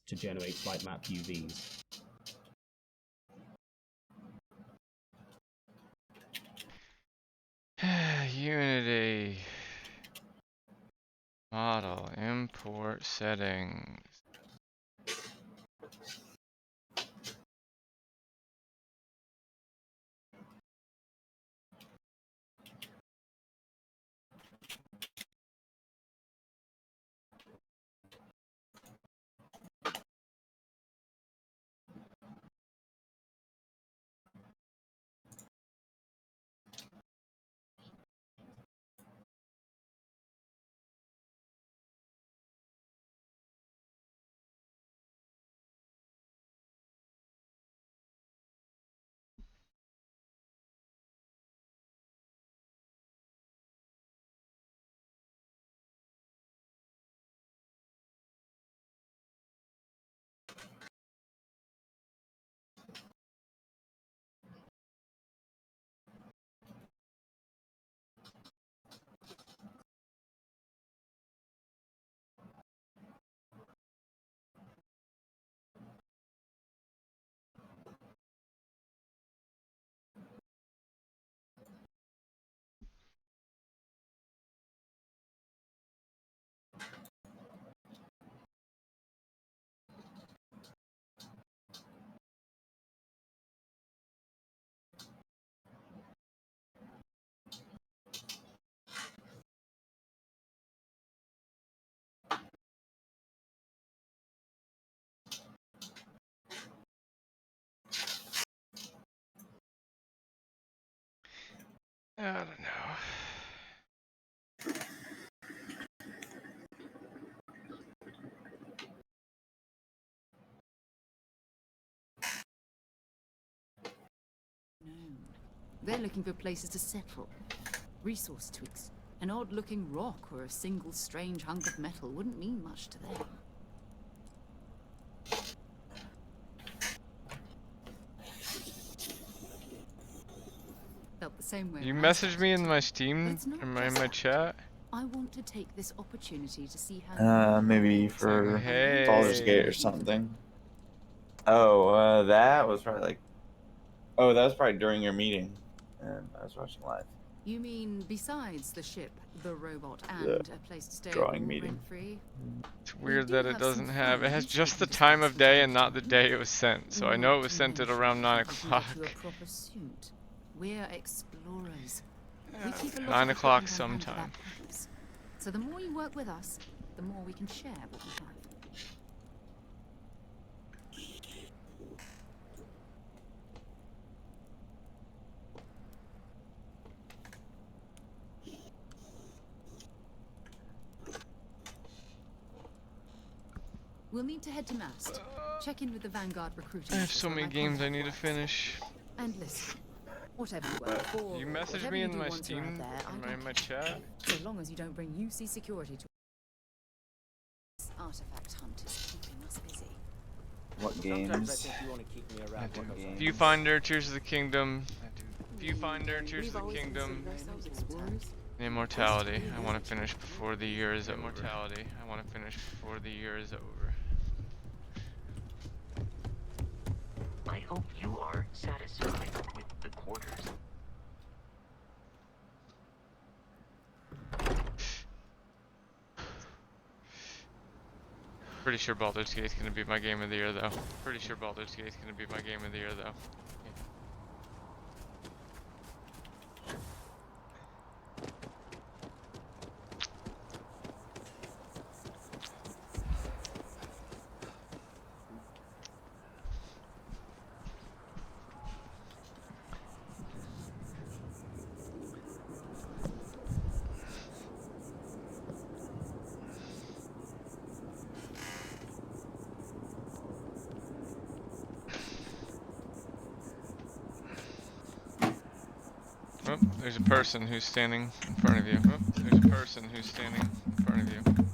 To generate light map UVs. Unity. Model import settings. I don't know. No. They're looking for places to settle. Resource twigs. An odd-looking rock or a single strange hunk of metal wouldn't mean much to them. Felt the same way You when I messaged me in started. my Steam, But it's not in just my that. chat. I want to take this opportunity to see how Maybe for Baldur's Gate or Hey. something. Oh, that was probably like. Oh, that was probably during your meeting, and I was watching live. You mean besides the ship, the robot, The and a place to stay drawing meeting. rent-free? It's weird that it doesn't have. It has just the time of day and not the day it was sent. So I know it was sent at around 9 o'clock. We're explorers. Yeah, We keep a lot 9 of o'clock equipment on hand for sometime. that purpose. So the more you work with us, the more we can share what we have. We'll need to head to Mast. Check in with the Vanguard recruiting. I have so many games I need to works. finish. And listen, whatever you work for, You messaged whatever me you in do my once you're out Steam, there, I don't in my care. chat. So long as you don't bring UC security to this artifact hunt is keeping us busy. What games? Viewfinder, Tears of the Kingdom. Viewfinder, Tears of the Kingdom. Immortality. I want to finish before the year is over. Immortality. I want to finish before the year is over. I hope you are satisfied with the quarters. Pretty sure Baldur's Gate's gonna be my game of the year, though. Pretty sure Baldur's Gate's gonna be my game of the year, though. Oh, there's a person who's standing in front of you. Oh, there's a person who's standing in front of you.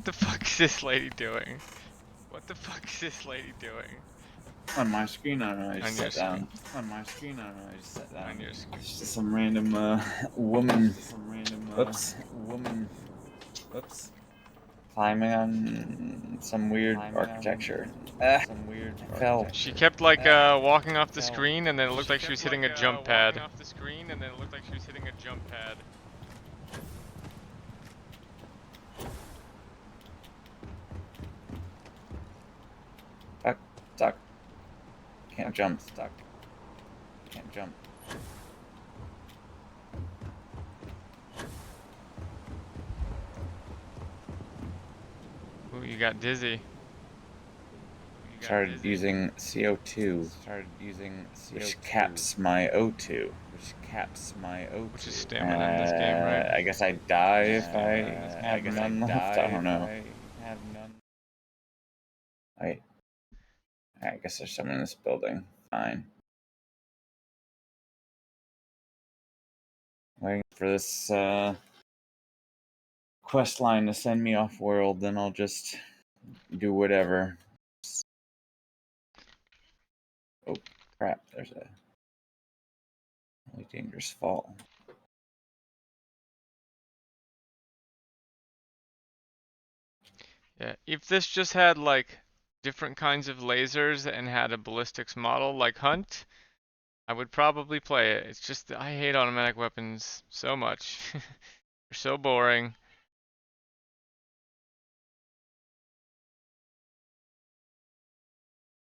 the fuck is this lady doing? What the fuck is this lady doing? On my screen, I don't know. I just On your sat down. On my screen, I don't know. I just sat down. On your screen. It's just some random woman. Oops. Woman. Oops. Climbing on some weird architecture. Some weird. I fell. She kept like walking off the screen, and then it looked like she was hitting a jump pad. Walking off the screen, and then it looked like she was hitting a jump pad. Stuck. Can't jump. Stuck. Can't jump. Ooh, you got dizzy. Started using CO2. Which caps my O2. Which is stamina in this game, right? I guess I die if I have none left. I don't know. I guess there's someone in this building. Fine. Waiting for this quest line to send me off world, then I'll just do whatever. Oh crap! There's a really dangerous fall. Yeah, if this just had like different kinds of lasers and had a ballistics model like Hunt, I would probably play it. It's just that I hate automatic weapons so much. They're so boring.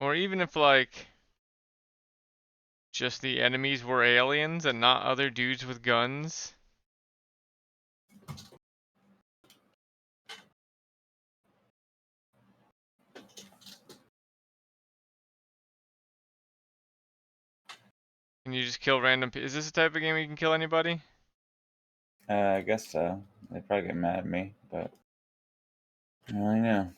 Or even if like just the enemies were aliens and not other dudes with guns. Can you just kill random Is this the type of game where you can kill anybody? I guess so. They'd probably get mad at me, but I don't really know.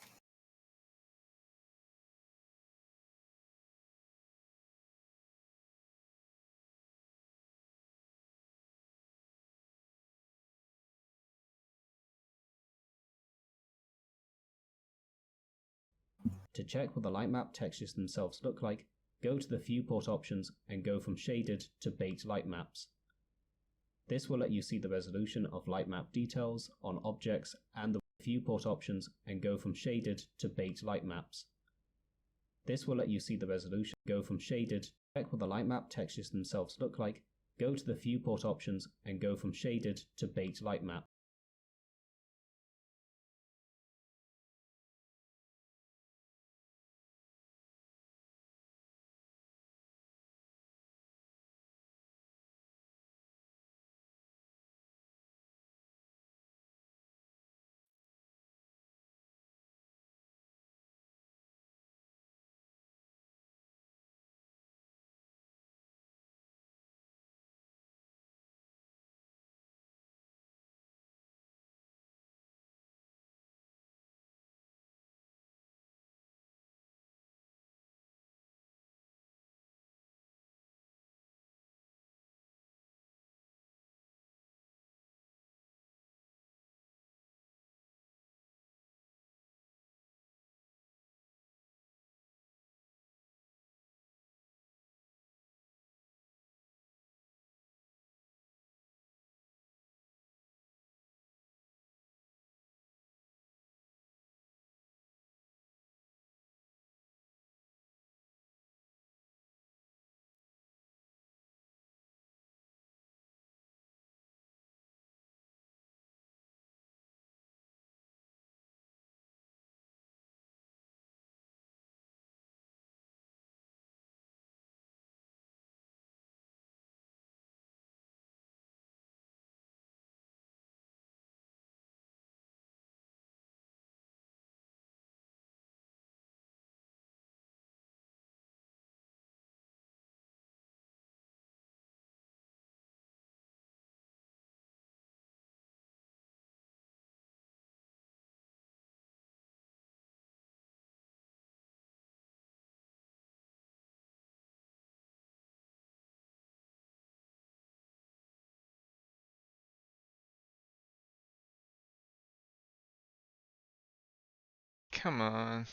To check what the light map textures themselves look like, go to the viewport options and go from shaded to baked light maps. This will let you see the resolution of light map details on objects and the viewport options and go from shaded to baked light maps. This will let you see the resolution, go from shaded, check what the light map textures themselves look like, go to the viewport options and go from shaded to baked light map. Come on.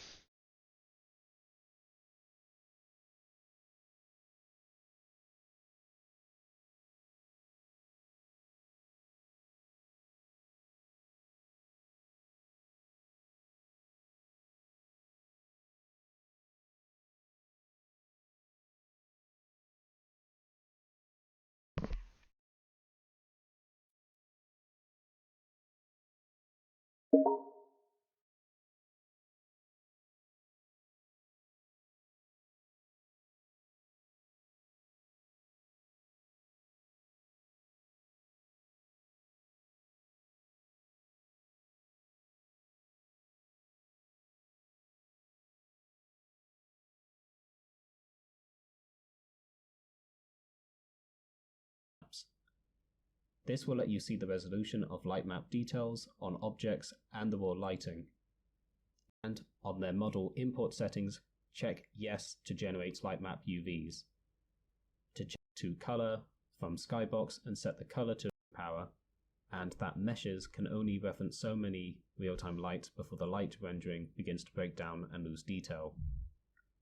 This will let you see the resolution of light map details on objects and the raw lighting. And on their model import settings, check Yes to generate light map UVs. To check to color from Skybox and set the color to power, and that meshes can only reference so many real-time lights before the light rendering begins to break down and lose detail.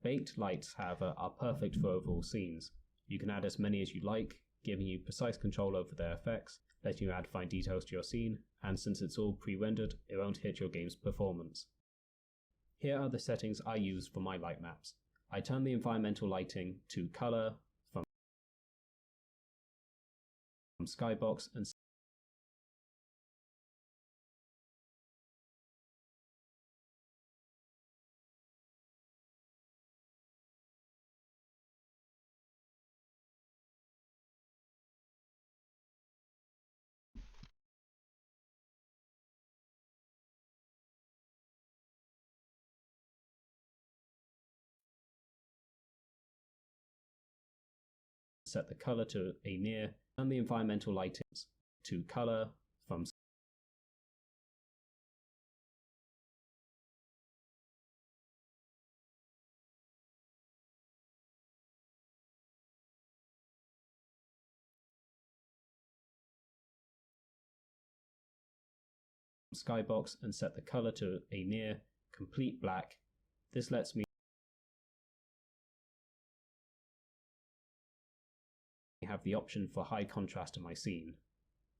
Baked lights, however, are perfect for overall scenes. You can add as many as you like, giving you precise control over their effects, letting you add fine details to your scene, and since it's all pre-rendered, it won't hit your game's performance. Here are the settings I use for my light maps. I turn the environmental lighting to color from Skybox and set the color to a near, and the environmental lightings to color from Skybox and set the color to a near complete black. This lets me have the option for high contrast in my scene.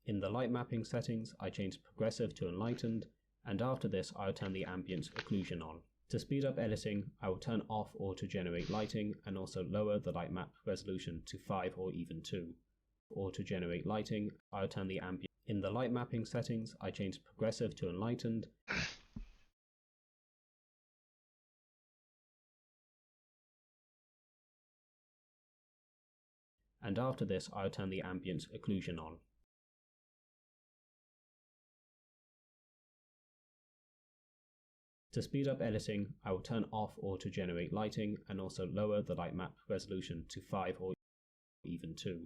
In the light mapping settings, I change progressive to enlightened, and after this I'll turn the ambient occlusion on. To speed up editing, I will turn off auto generate lighting and also lower the light map resolution to 5 or even 2. Auto generate lighting, I'll turn the ambient. In the light mapping settings, I change progressive to enlightened. And after this, I'll turn the ambient occlusion on. To speed up editing, I will turn off auto generate lighting and also lower the light map resolution to 5 or even 2.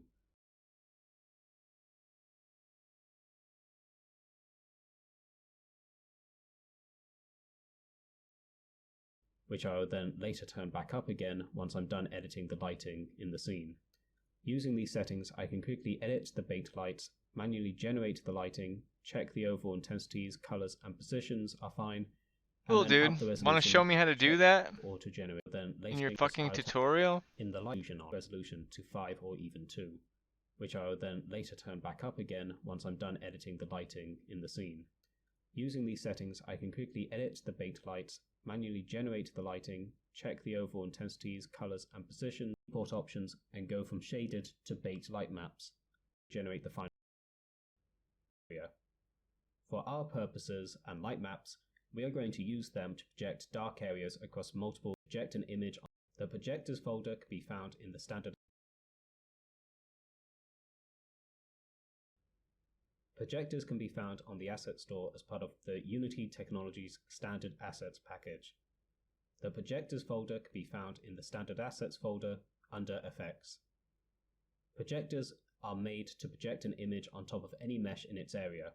Which I will then later turn back up again once I'm done editing the lighting in the scene. Using these settings, I can quickly edit the baked lights, manually generate the lighting, check the overall intensities, colors, and positions are fine. Cool, dude. Want to show me how to do that then in your fucking tutorial? In the light resolution to 5 or even 2, which I will then later turn back up again once I'm done editing the lighting in the scene. Using these settings, I can quickly edit the baked lights, manually generate the lighting, check the overall intensities, colors, and position, import options, and go from shaded to baked light maps. Generate the final area. For our purposes and light maps, we are going to use them to project dark areas across multiple. Project an image. The projectors folder can be found in the standard. Projectors can be found on the asset store as part of the Unity Technologies Standard Assets package. The projectors folder can be found in the standard assets folder under effects. Projectors are made to project an image on top of any mesh in its area.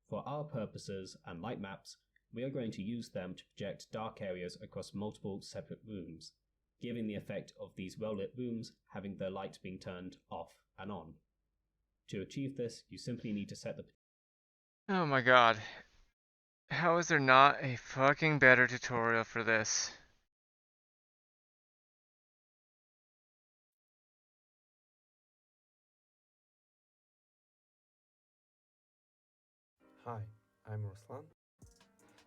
For our purposes and light maps, we are going to use them to project dark areas across multiple separate rooms, giving the effect of these well-lit rooms having their light being turned off and on. To achieve this, you simply need to set the... Oh my god. How is there not a fucking better tutorial for this? Hi, I'm Ruslan.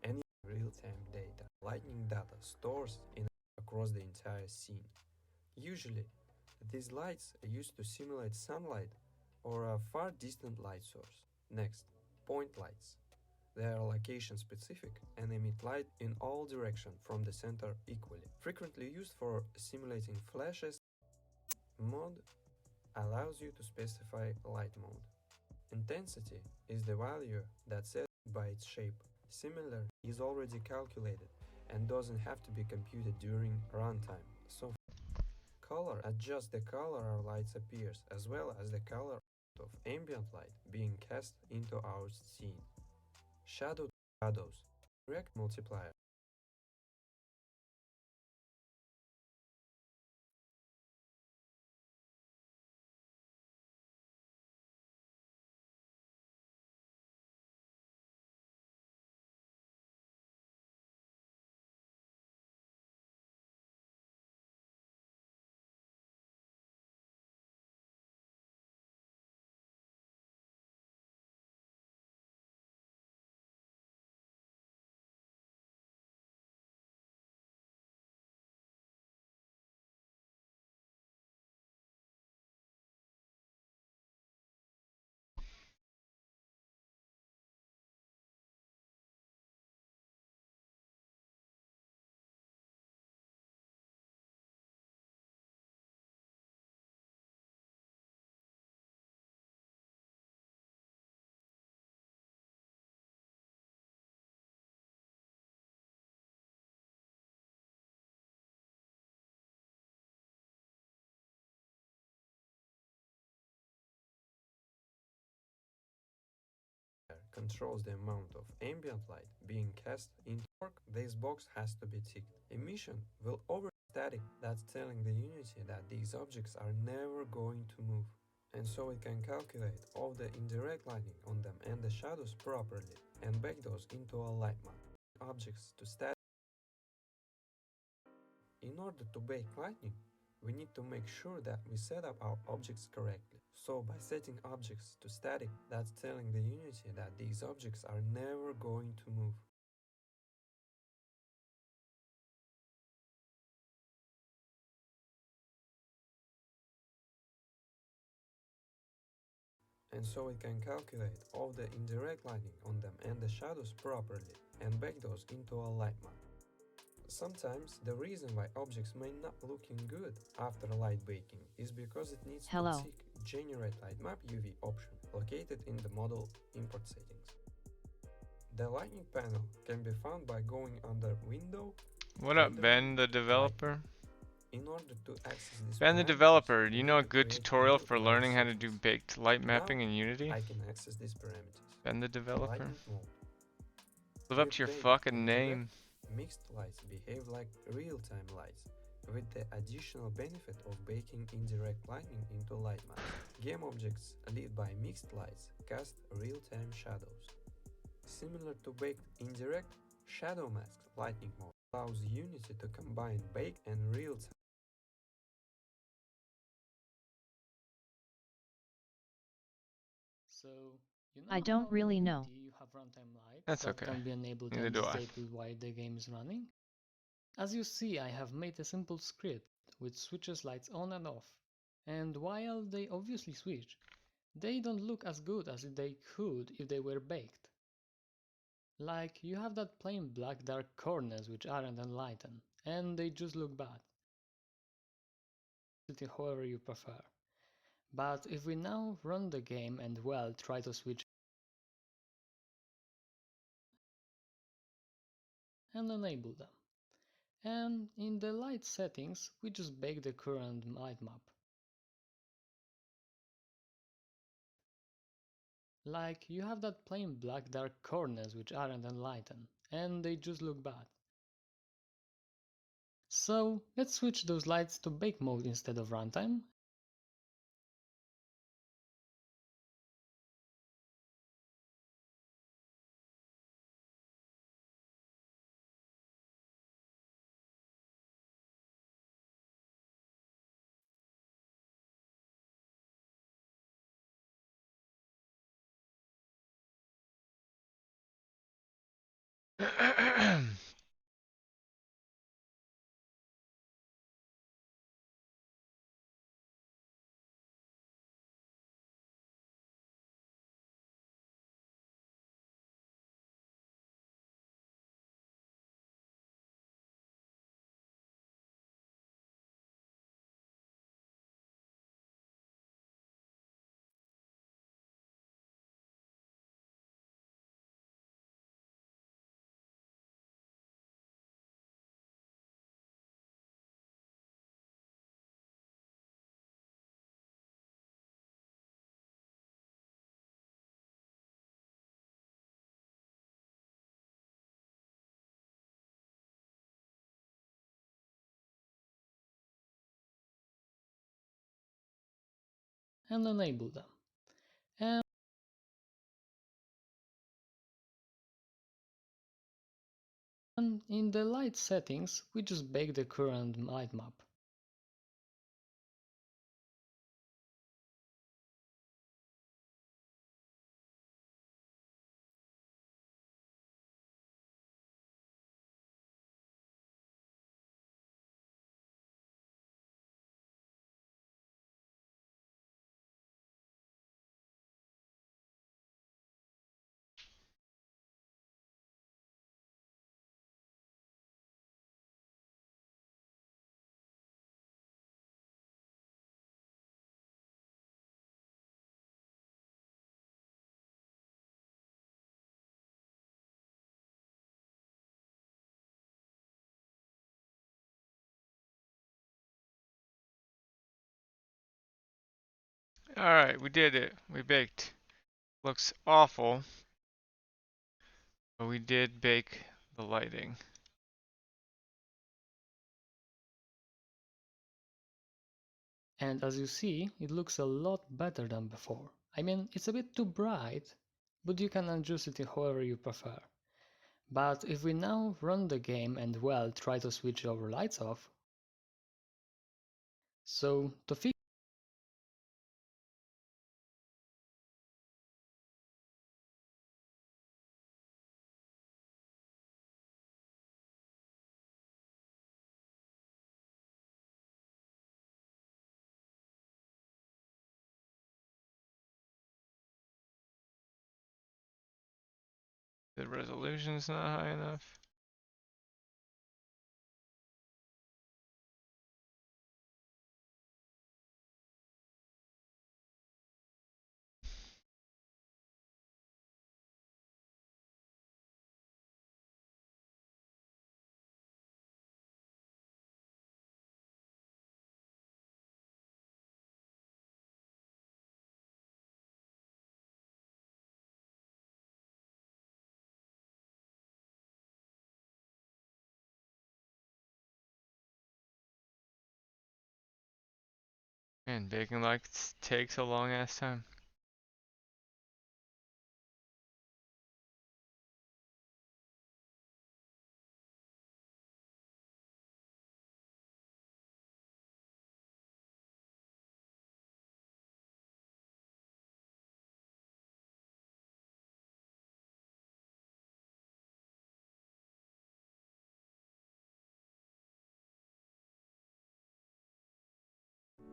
Any real-time data, lightning data stores across the entire scene. Usually, these lights are used to simulate sunlight or a far distant light source. Next, point lights. They are location specific and emit light in all directions from the center equally. Frequently used for simulating flashes, mode allows you to specify light mode. Intensity is the value that's set by its shape. Similar is already calculated and doesn't have to be computed during runtime. So color adjusts the color our lights appears as well as the color of ambient light being cast into our scene. Shadows. Direct multiplier. Controls the amount of ambient light being cast into work. This box has to be ticked. Emission will over static. That's telling the Unity that these objects are never going to move. And so it can calculate all the indirect lighting on them and the shadows properly and bake those into a light map. Objects to static. In order to bake lightning, we need to make sure that we set up our objects correctly. So by setting objects to static, that's telling the Unity that these objects are never going to move. And so it can calculate all the indirect lighting on them and the shadows properly and bake those into a light map. Sometimes the reason why objects may not looking good after light baking is because it needs to tick Generate Light Map UV option located in the model import settings. The lightning panel can be found by going under Window. What up, Ben, the developer? In order to access this Ben, the developer, do you know a good tutorial for learning how to do baked light mapping in Unity? I can access these parameters. Ben, the developer. Mode. Live up to your fucking name. Mixed lights behave like real-time lights, with the additional benefit of baking indirect lighting into light maps. Game objects lit by mixed lights cast real-time shadows. Similar to baked indirect, Shadow Mask's lightning mode allows Unity to combine baked and real-time. So, you know I don't really know. You have runtime lights That's that okay. can be enabled Neither and do I. disabled while the game is running? As you see, I have made a simple script which switches lights on and off. And while they obviously switch, they don't look as good as they could if they were baked. Like, you have that plain black dark corners which aren't enlightened, and they just look bad. However you prefer. But if we now run the game and well try to switch and enable them. And in the light settings, we just bake the current light map. Like, you have that plain black dark corners which aren't enlightened, and they just look bad. So let's switch those lights to bake mode instead of runtime. and enable them. And in the light settings, we just bake the current light map. Alright, we did it. We baked. Looks awful, but we did bake the lighting. And as you see, it looks a lot better than before. I mean, it's a bit too bright, but you can adjust it however you prefer. But if we now run the game and well try to switch our lights off, so to fix The resolution's not high enough. Man, baking lights takes a long ass time.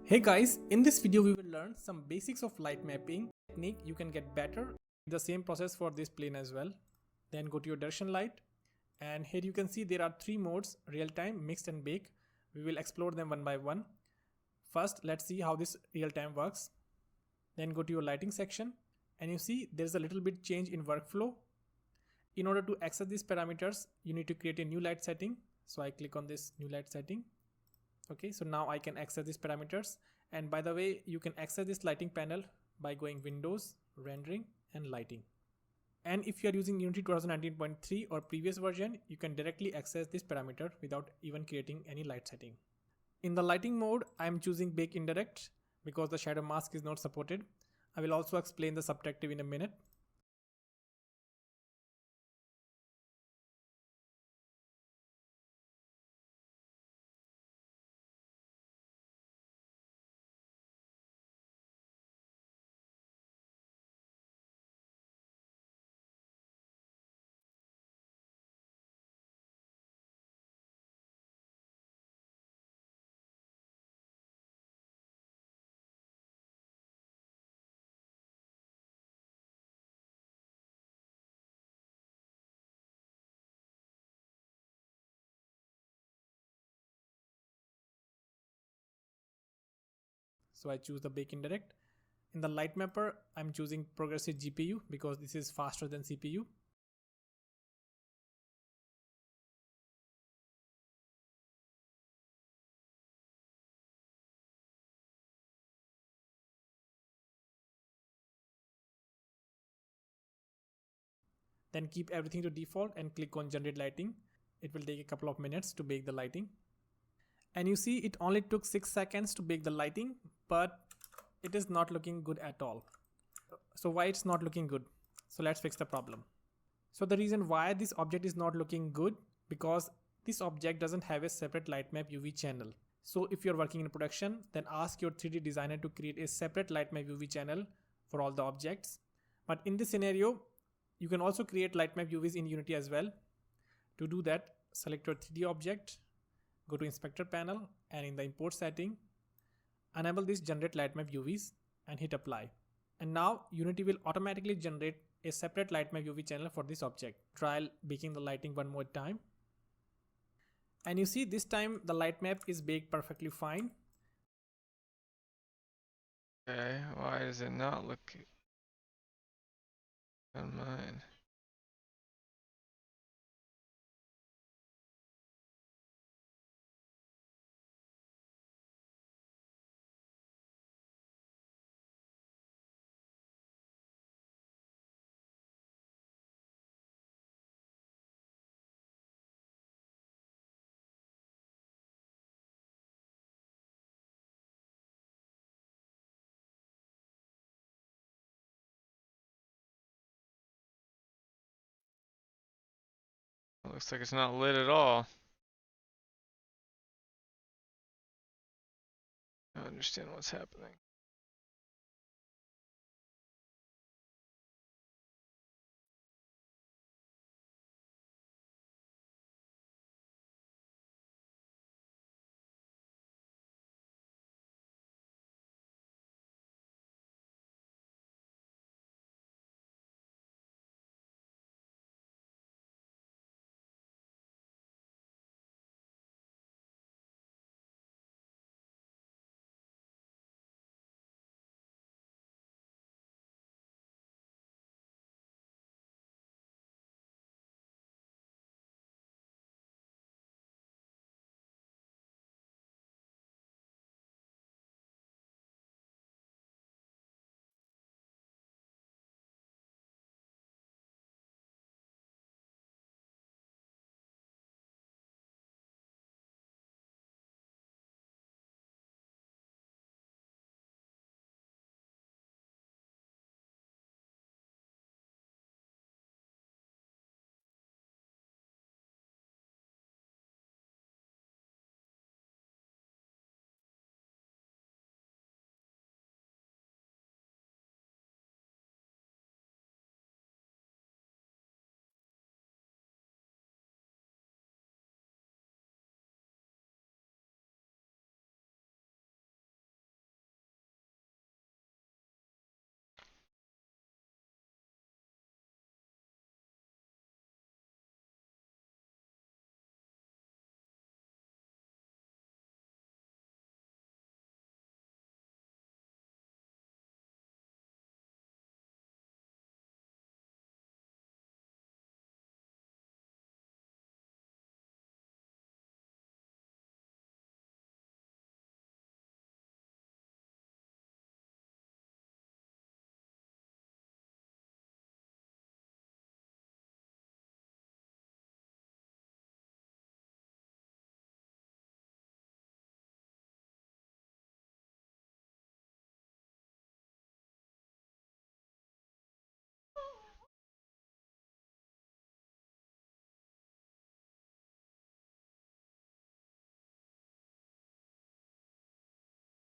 Hey guys, in this video we will learn some basics of light mapping technique you can get better. The same process for this plane as well. Then go to your direction light, and here you can see there are three modes: real time, mixed and bake. We will explore them one by one. First, let's see how this real time works. Then go to your lighting section, and you see there's a little bit change in workflow. In order to access these parameters, you need to create a new light setting. So I click on this new light setting. Okay, so now I can access these parameters. And by the way, you can access this lighting panel by going Windows, Rendering and Lighting. And if you are using Unity 2019.3 or previous version, you can directly access this parameter without even creating any light setting. In the lighting mode, I am choosing Bake Indirect because the shadow mask is not supported. I will also explain the subtractive in a minute. So I choose the bake indirect. In the light mapper, I'm choosing progressive GPU because this is faster than CPU. Then keep everything to default and click on generate lighting. It will take a couple of minutes to bake the lighting. And you see it only took 6 seconds to bake the lighting, but it is not looking good at all. So why it's not looking good? So let's fix the problem. So the reason why this object is not looking good, because this object doesn't have a separate light map UV channel. So if you're working in production, then ask your 3D designer to create a separate light map UV channel for all the objects. But in this scenario, you can also create light map UVs in Unity as well. To do that, select your 3D object, go to inspector panel, and in the import setting, enable this generate light map UVs and hit apply. And now Unity will automatically generate a separate light map UV channel for this object. Try baking the lighting one more time. And you see this time the light map is baked perfectly fine. Okay, why is it not looking on mine? It looks like it's not lit at all. I don't understand what's happening.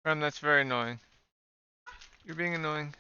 That's very annoying. You're being annoying.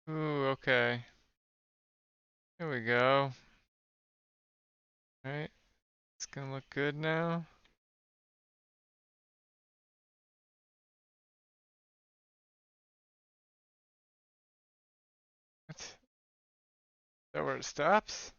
Ooh, okay. Here we go. Alright. It's gonna look good now. What? Is that where it stops?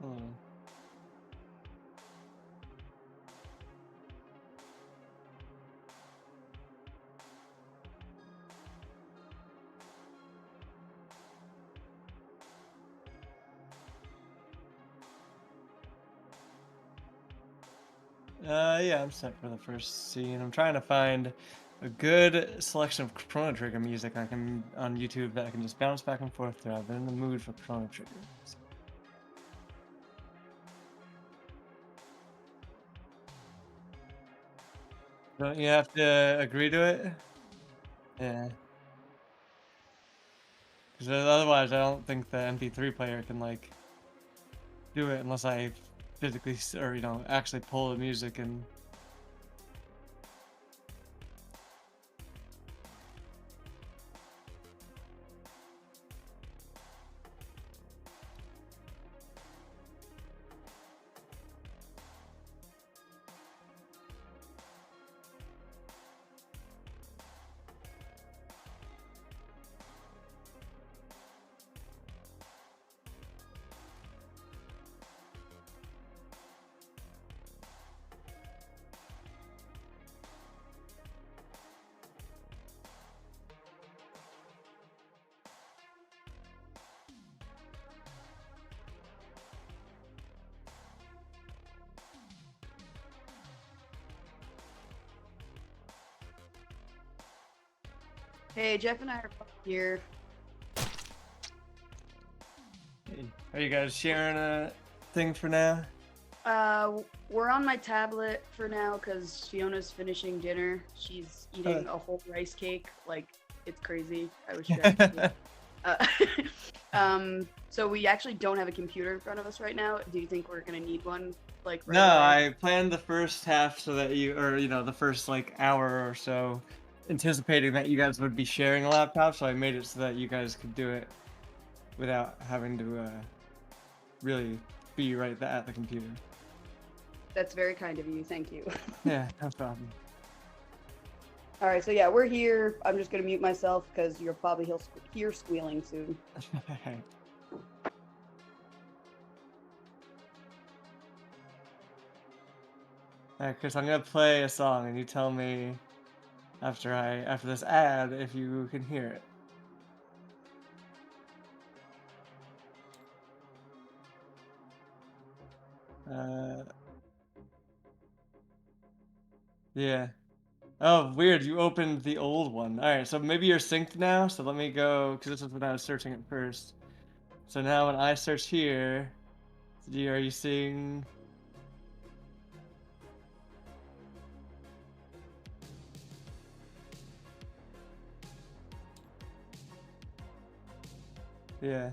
on. Yeah, I'm set for the first scene. I'm trying to find a good selection of Chrono Trigger music I can on YouTube that I can just bounce back and forth to. I've been in the mood for Chrono Trigger. So. Don't you have to agree to it? Yeah. Because otherwise, I don't think the MP3 player can like do it unless I physically or actually pull the music and. Hey, Jeff and I are here. Hey, are you guys sharing a thing for now? We're on my tablet for now because Fiona's finishing dinner. She's eating a whole rice cake. Like, it's crazy. I was stressed. So we actually don't have a computer in front of us right now. Do you think we're gonna need one? Like, right No, away? I planned the first half so that the first like hour or so, anticipating that you guys would be sharing a laptop, so I made it so that you guys could do it without having to really be right at the computer. That's very kind of you. Thank you. Yeah, no problem. All right, so yeah, we're here. I'm just gonna mute myself because you'll probably hear squealing soon. Alright, Chris, I'm gonna play a song and you tell me after this ad if you can hear it. Yeah. Oh, weird. You opened the old one. Alright, so maybe you're synced now. So let me go, because this is when I was searching it first. So now when I search here, are you seeing? Yeah.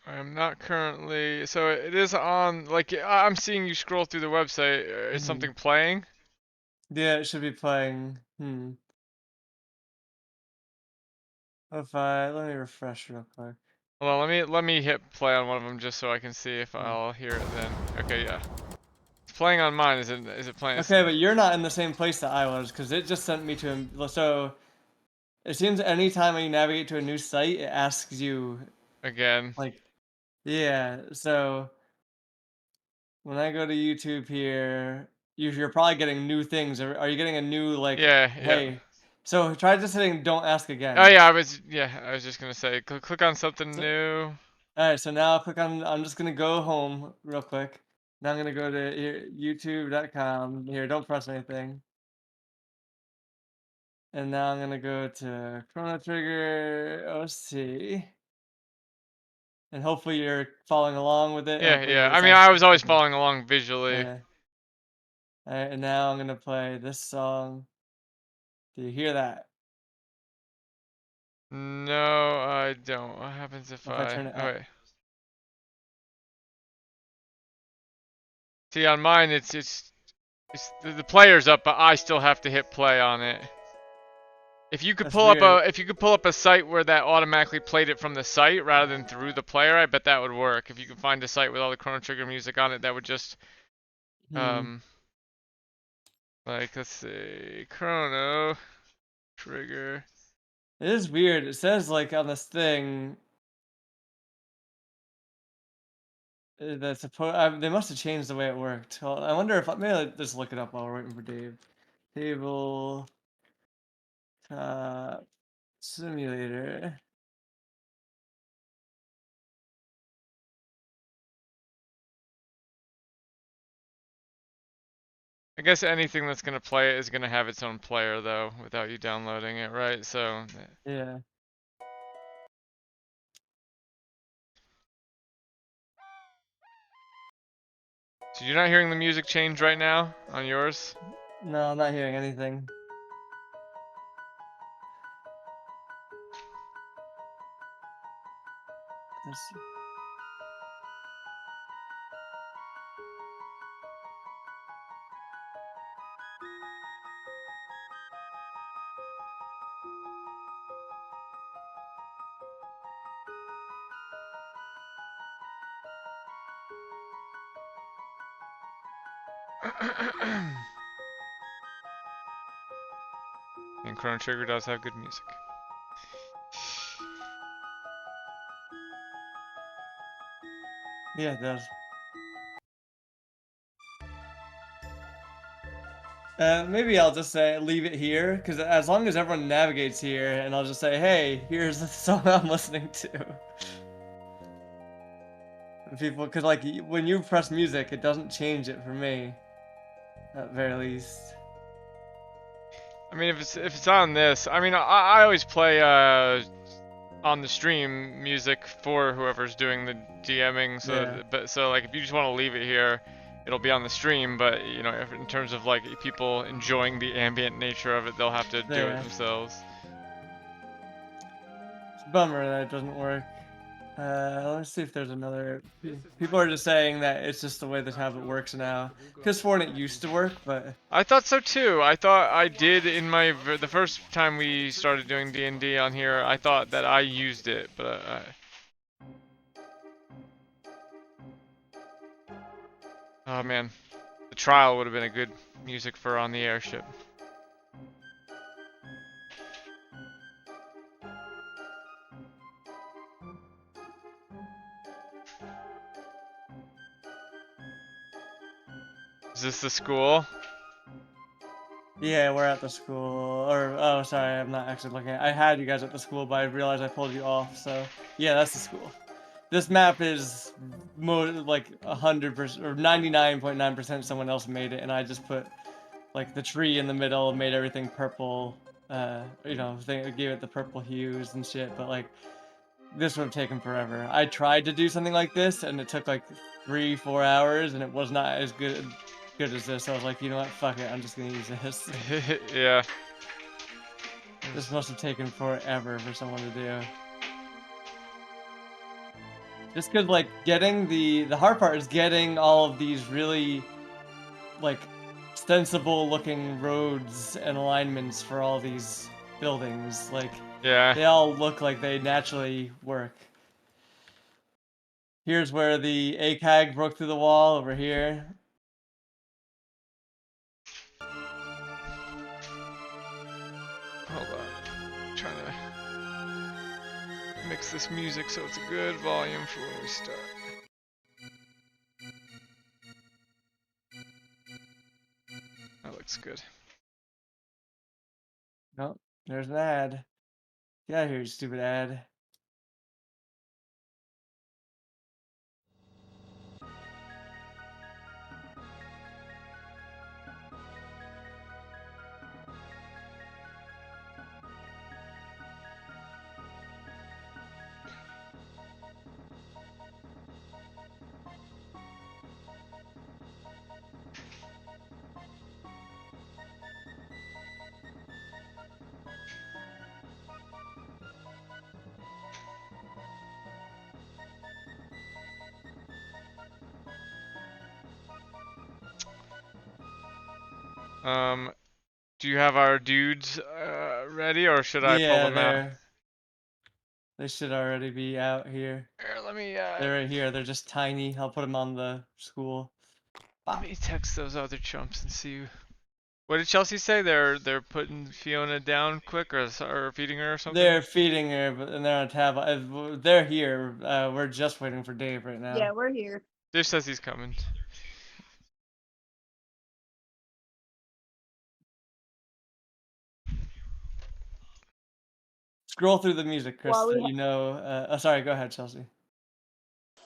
I'm not currently. So it is on. Like I'm seeing you scroll through the website. Is something playing? Yeah, it should be playing. If let me refresh real quick. Hold on, let me hit play on one of them just so I can see if I'll hear it then. Okay, yeah. It's playing on mine. Is it playing? Okay, but you're not in the same place that I was, because it just sent me to so it seems anytime you navigate to a new site, it asks you again. Like, yeah, so when I go to YouTube here, you're probably getting new things. Are you getting a new like? Yeah, hey, yeah. so try just hitting "Don't ask again." Oh yeah, I was just gonna say click on something new. All right, so now I'll click on. I'm just gonna go home real quick. Now I'm gonna go to here, YouTube.com. Here, don't press anything. And now I'm gonna go to Chrono Trigger OC. And hopefully you're following along with it. Yeah, Hopefully yeah. I it's mean, I actually was always okay. following along visually. Yeah. Alright, and now I'm gonna play this song. Do you hear that? No, I don't. What happens if If I turn it Oh up. wait. See, on mine, it's the player's up, but I still have to hit play on it. If you could That's pull up weird. a site where that automatically played it from the site rather than through the player, I bet that would work. If you could find a site with all the Chrono Trigger music on it, that would just like, let's see, Chrono Trigger. It is weird. It says like on this thing that's supposed. They must have changed the way it worked. Well, I wonder if maybe I'll just look it up while we're waiting for Dave. Table top simulator. I guess anything that's gonna play it is gonna have its own player though, without you downloading it, right? So. Yeah. So you're not hearing the music change right now on yours? No, I'm not hearing anything. Let's see. And Chrono Trigger does have good music. Yeah, it does. Maybe I'll just say leave it here, because as long as everyone navigates here, and I'll just say, hey, here's the song I'm listening to. People, because like when you press music, it doesn't change it for me, at very least. I mean, if it's on this, I mean, I always play on the stream music for whoever's doing the DMing. So, Yeah. so like if you just want to leave it here, it'll be on the stream. But you know, if, in terms of like people enjoying the ambient nature of it, they'll have to do it themselves. It's a bummer that it doesn't work. Let's see if there's another. People are just saying that it's just the way the tablet works now. Because for it used to work, but I thought so too. I thought I did in the first time we started doing D&D on here. I thought that I used it, but oh man, the trial would have been a good music for on the airship. Is this the school? yeah, we're at the school. Or oh, sorry, I'm not actually looking. I had you guys at the school, but I realized I pulled you off. So yeah, that's the school. This map is like 100% or 99.9% someone else made it, and I just put like the tree in the middle, made everything purple. You know, gave it the purple hues and shit. But like, this would have taken forever. I tried to do something like this, and it took like 3-4 hours, and it was not as good as this. I was like, you know what, fuck it, I'm just gonna use this. Yeah. This must have taken forever for someone to do. Just because, like, getting the hard part is getting all of these really, like, sensible looking roads and alignments for all these buildings. Like, yeah, they all look like they naturally work. Here's where the ACAG broke through the wall over here. Hold on. I'm trying to mix this music so it's a good volume for when we start. That looks good. Oh, there's an ad. Get out of here, you stupid ad. Do you have our dudes ready, or should I pull Yeah, them out? they should already be out here. Here, let me They're right here. They're just tiny. I'll put them on the school. let me text those other chumps and see. What did Chelsea say? They're putting Fiona down quick, or feeding her or something? They're feeding her, and they're on a tab. They're here. We're just waiting for Dave right now. Yeah, we're here. Dave says he's coming. Scroll through the music, Chris. While we So you know. Oh, sorry. Go ahead, Chelsea.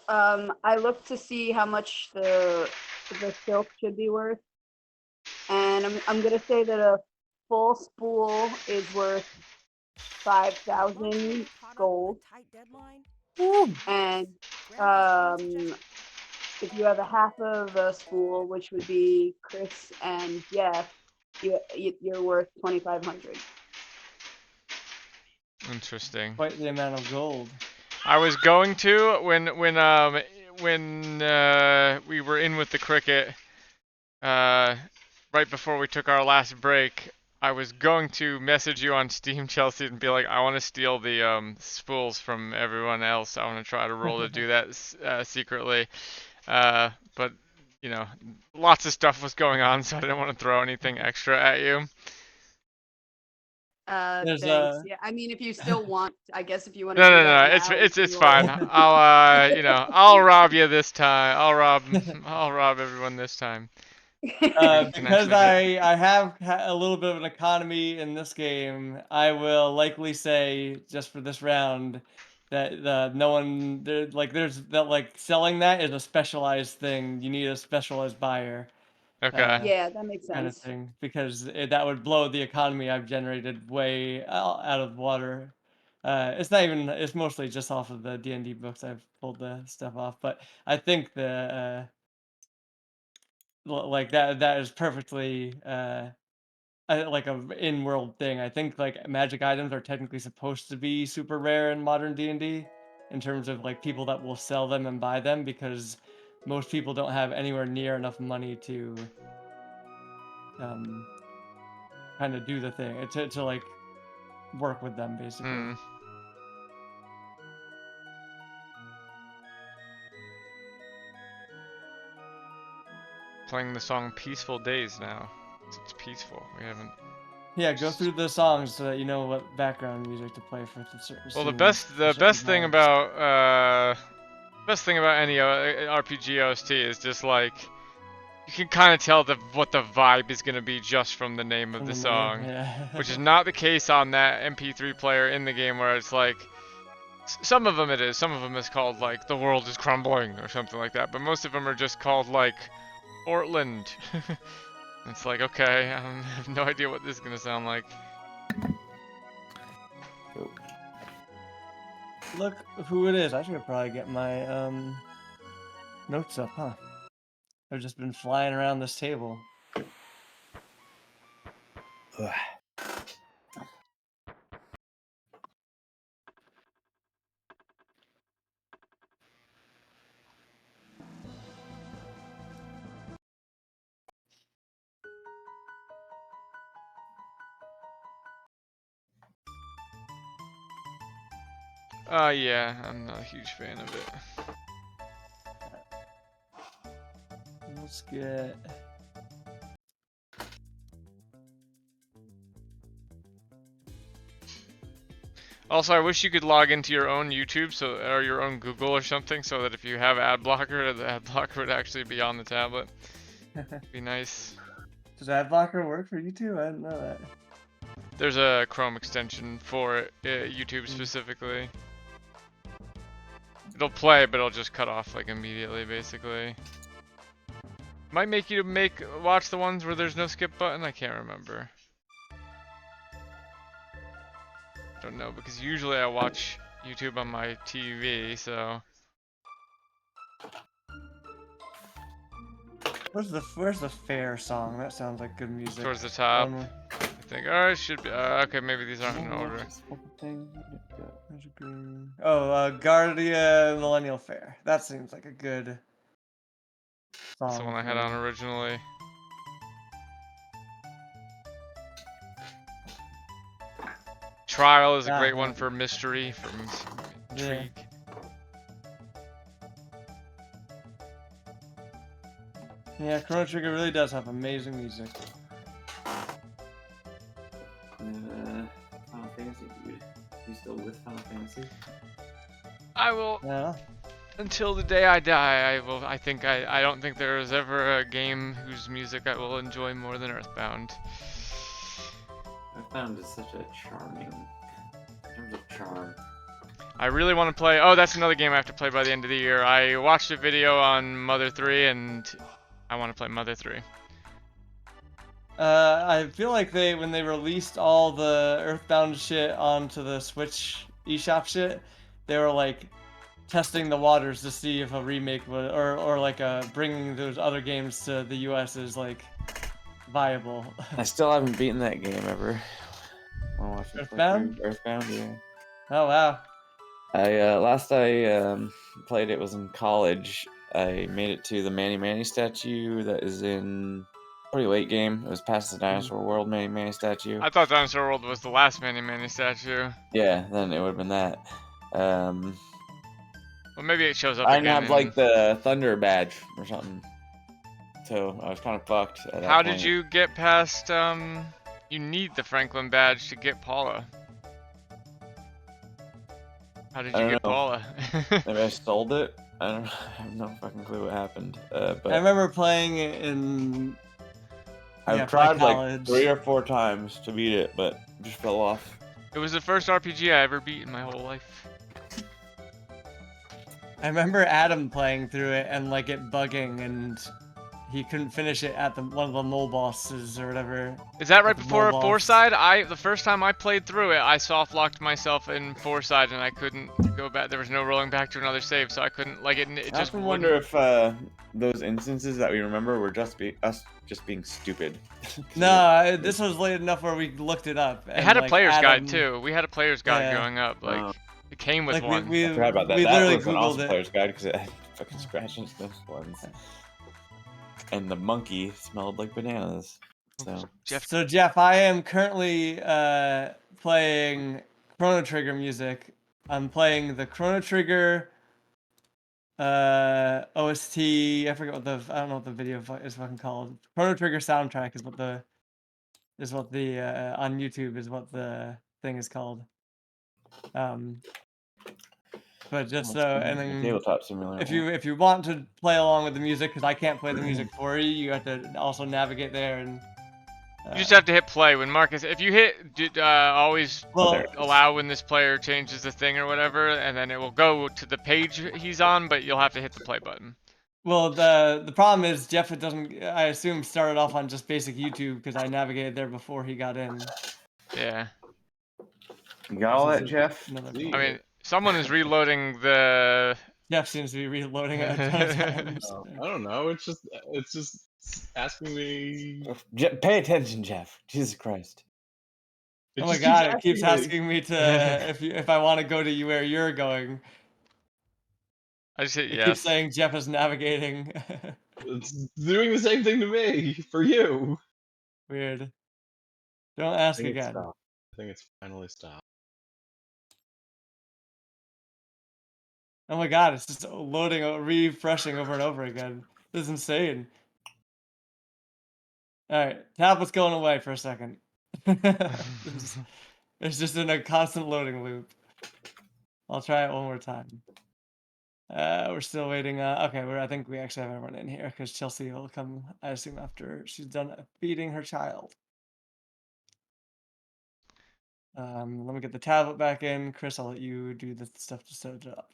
I looked to see how much the silk should be worth, and I'm gonna say that a full spool is worth 5,000 gold. And if you have a half of a spool, which would be Chris and Jeff, you're worth 2,500. Interesting. Quite the amount of gold. I was going to when we were in with the cricket, right before we took our last break. I was going to message you on Steam, Chelsea, and be like, I want to steal the spools from everyone else. I want to try to roll to do that secretly. But you know, lots of stuff was going on, so I didn't want to throw anything extra at you. Thanks. Yeah, I mean, if you still want, I guess if you want to No, do no, that no. now, It's fine. I'll I'll rob you this time. I'll rob everyone this time. Because I have a little bit of an economy in this game, I will likely say just for this round that no one there's that like selling that is a specialized thing. You need a specialized buyer. Okay. Yeah, that makes Kind of sense. thing because that would blow the economy I've generated way out of water. It's not even. It's mostly just off of the D&D books. I've pulled the stuff off, but I think the like that is perfectly like a in-world thing. I think like magic items are technically supposed to be super rare in modern D&D in terms of like people that will sell them and buy them because most people don't have anywhere near enough money to kind of do the thing to like work with them basically. Playing the song "Peaceful Days" now. It's peaceful. We haven't. Yeah, go through the songs so that you know what background music to play for the circus. Well, the best thing about any RPG OST is just like you can kind of tell what the vibe is gonna be just from the name of the song, yeah. which is not the case on that MP3 player in the game where it's like some of them it is, some of them is called like "The World is Crumbling" or something like that, but most of them are just called like Portland. It's like, okay, I have no idea what this is gonna sound like. Look who it is. I should probably get my notes up, huh? I've just been flying around this table. Ugh. Yeah, I'm not a huge fan of it. Let's get. Also, I wish you could log into your own YouTube or your own Google or something, so that if you have ad blocker, the ad blocker would actually be on the tablet. Be nice. Does ad blocker work for YouTube? I didn't know that. There's a Chrome extension for it, YouTube specifically. It'll play, but it'll just cut off like immediately, basically. Might make you watch the ones where there's no skip button. I can't remember. Don't know, because usually I watch YouTube on my TV, so. Where's the fair song? That sounds like good music. Towards the top. I think. Oh, it should be. Okay, maybe these aren't in order. Oh, Guardia Millennial Fair. That seems like a good song. That's the one I had on originally. Trial is a Ah, great yeah. one for mystery, for intrigue. Yeah, Chrono Trigger really does have amazing music. Final Fantasy, dude. You still with Final Fantasy? I will. Yeah. Until the day I die, I will. I don't think there is ever a game whose music I will enjoy more than Earthbound. Earthbound is such a charming, in terms of charm. I really want to play. Oh, that's another game I have to play by the end of the year. I watched a video on Mother 3, and I want to play Mother 3. I feel like when they released all the Earthbound shit onto the Switch eShop shit, they were like testing the waters to see if a remake would, or like bringing those other games to the US is like viable. I still haven't beaten that game ever. Wanna watch me play Earthbound? through Earthbound, yeah. Oh wow. Last I played it was in college. I made it to the Manny Manny statue that is in pretty late game. It was past the Dinosaur World Manny Manny statue. I thought Dinosaur World was the last Manny Manny statue. Yeah, then it would have been that. Well, maybe it shows up I again. didn't have like the Thunder badge or something, so I was kind of fucked at that How point. did you get past? You need the Franklin badge to get Paula. How did I you don't get know. Paula? Maybe I sold it. I have no fucking clue what happened. But I remember playing it in. I've tried like 3 or 4 times to beat it, but just fell off. It was the first RPG I ever beat in my whole life. I remember Adam playing through it and like it bugging and he couldn't finish it at one of the mole bosses or whatever. Is that right The before mole boss. Fourside? The first time I played through it, I soft locked myself in Fourside and I couldn't go back. There was no rolling back to another save, so I couldn't like it. It I just often wonder if those instances that we remember were just us just being stupid. No, this was late enough where we looked it up. It had a like, player's Adam- guide too. We had a player's guide Yeah. growing up. Like it came with Like, one. we- I forgot about that. we That literally was an Googled awesome it. player's guide because it had fucking scratches those ones. And the monkey smelled like bananas. So So Jeff, I am currently playing Chrono Trigger music. I'm playing the Chrono Trigger OST. I forget I don't know what the video is fucking called. Chrono Trigger soundtrack is what the on YouTube is what the thing is called. But just so and then tabletop simulator. if you want to play along with the music, because I can't play the music for you, you have to also navigate there and. You just have to hit play when Marcus. If you hit always Well- allow when this player changes the thing or whatever, and then it will go to the page he's on, but you'll have to hit the play button. Well, the problem is Jeff. It doesn't. I assume started off on just basic YouTube because I navigated there before he got in. Yeah. You got all This that, is Jeff? another I problem. mean, someone is reloading the. Jeff seems to be reloading it a ton of times. I don't know. It's just asking me. Pay attention, Jeff. Jesus Christ. Oh my god! It keeps asking me to if I want to go to where you're going. I just hit It yes. keeps saying Jeff is navigating. It's doing the same thing to me for you. Weird. Don't ask I think it's again. stopped. I think it's finally stopped. Oh my god! It's just loading, refreshing over and over again. This is insane. All right, tablet's going away for a second. It's just in a constant loading loop. I'll try it one more time. We're still waiting. Okay, I think we actually have everyone in here because Chelsea will come, I assume, after she's done feeding her child. Let me get the tablet back in. Chris, I'll let you do the stuff to set it up.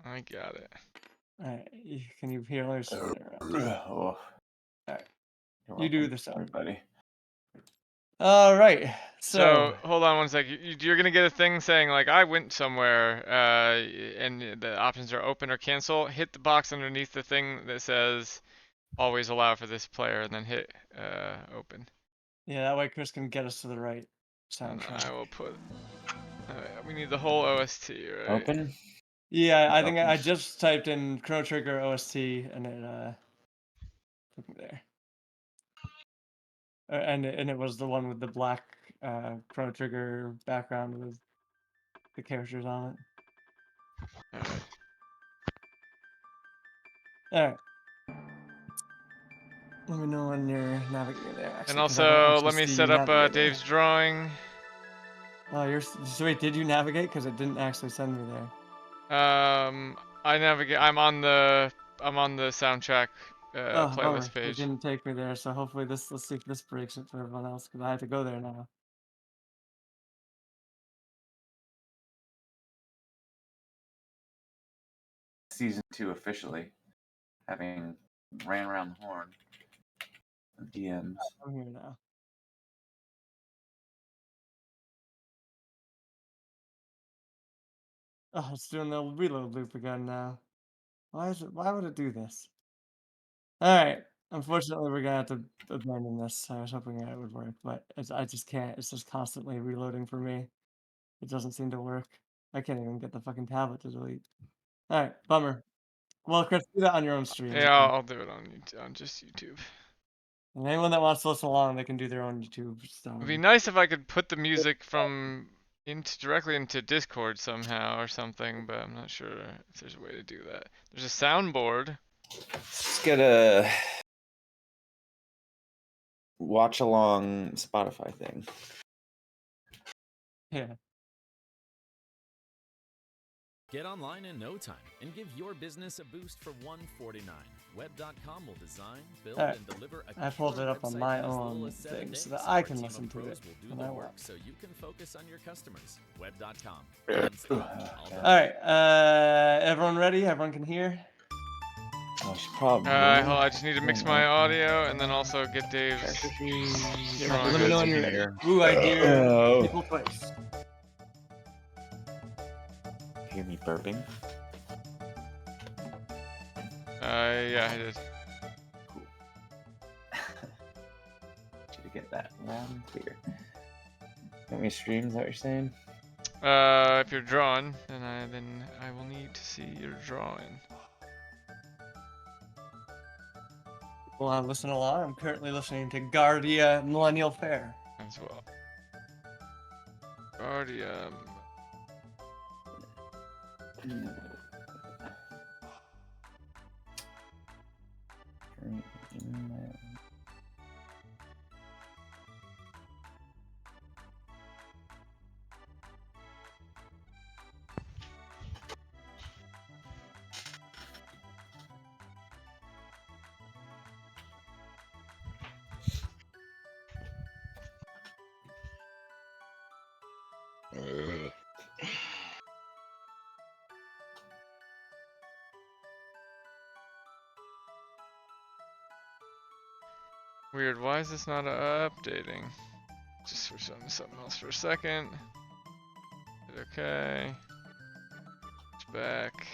I got it. All right, can you hear? Let me spin it around. Oh. All right, You're you do welcome, the stuff. everybody. All right, So hold on one sec. You're gonna get a thing saying like I went somewhere, and the options are open or cancel. Hit the box underneath the thing that says always allow for this player, and then hit open. Yeah, that way Chris can get us to the right And soundtrack. I will put. We need the whole OST, right? Open? Yeah, I think I just typed in Chrono Trigger OST and it took me there. And it was the one with the black Chrono Trigger background with the characters on it. Alright. Let me know when you're navigating there, actually. And 'cause I don't also, actually let me see set you up navigating. Dave's drawing. Oh, so wait, did you navigate? Because it didn't actually send me there. I navigate. I'm on the soundtrack Oh, bummer. playlist It page. didn't take me there, so hopefully let's see if this breaks it for everyone else, because I have to go there now. Season 2 officially, having ran around the horn of DMs. I'm here now. Oh, it's doing the reload loop again now. Why would it do this? Alright. Unfortunately, we're gonna have to abandon this. I was hoping it would work, but I just can't. It's just constantly reloading for me. It doesn't seem to work. I can't even get the fucking tablet to delete. Alright, bummer. Well, Chris, do that on your own stream. Yeah, I'll do it on YouTube, on just YouTube. And anyone that wants to listen along, they can do their own YouTube stuff. It'd be nice if I could put the music from directly into Discord somehow or something, but I'm not sure if there's a way to do that. There's a soundboard. Just get a watch along Spotify thing. Yeah. Get online in no time and give your business a boost for $149. Web.com will design, build, Alright. and deliver a I pulled it up on my own thing so that I can listen to it when I work. So you can focus on your customers. Web.com. Alright, everyone ready? Everyone can hear? Oh, probably. Hold on, I just need to mix my audio and then also get Dave's drawing. Let me know when you're ready. Ooh, I hear people twice. Hear me burping? Yeah, I did. Cool. Should get that loud and clear. Want me to stream? Is that what you're saying? If you're drawing, then I will need to see your drawing. Well, I'm listening along. I'm currently listening to Guardia Millennial Fair. As well. Guardium. Weird, why is this not updating? Just switch on to something else for a second. Hit okay. It's back.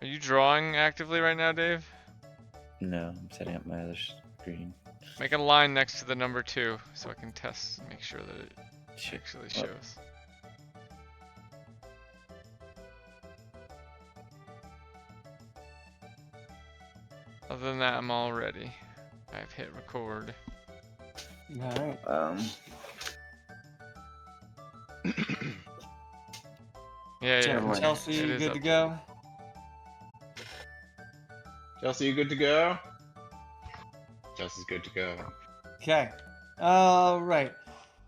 Are you drawing actively right now, Dave? No, I'm setting up my other screen. Make a line next to the number 2 so I can test, make sure that it actually shows. Other than that, I'm all ready. I've hit record. Alright. Yeah. Chelsea, you good to go? Chelsea, you good to go? Chelsea's good to go. Okay. Alright.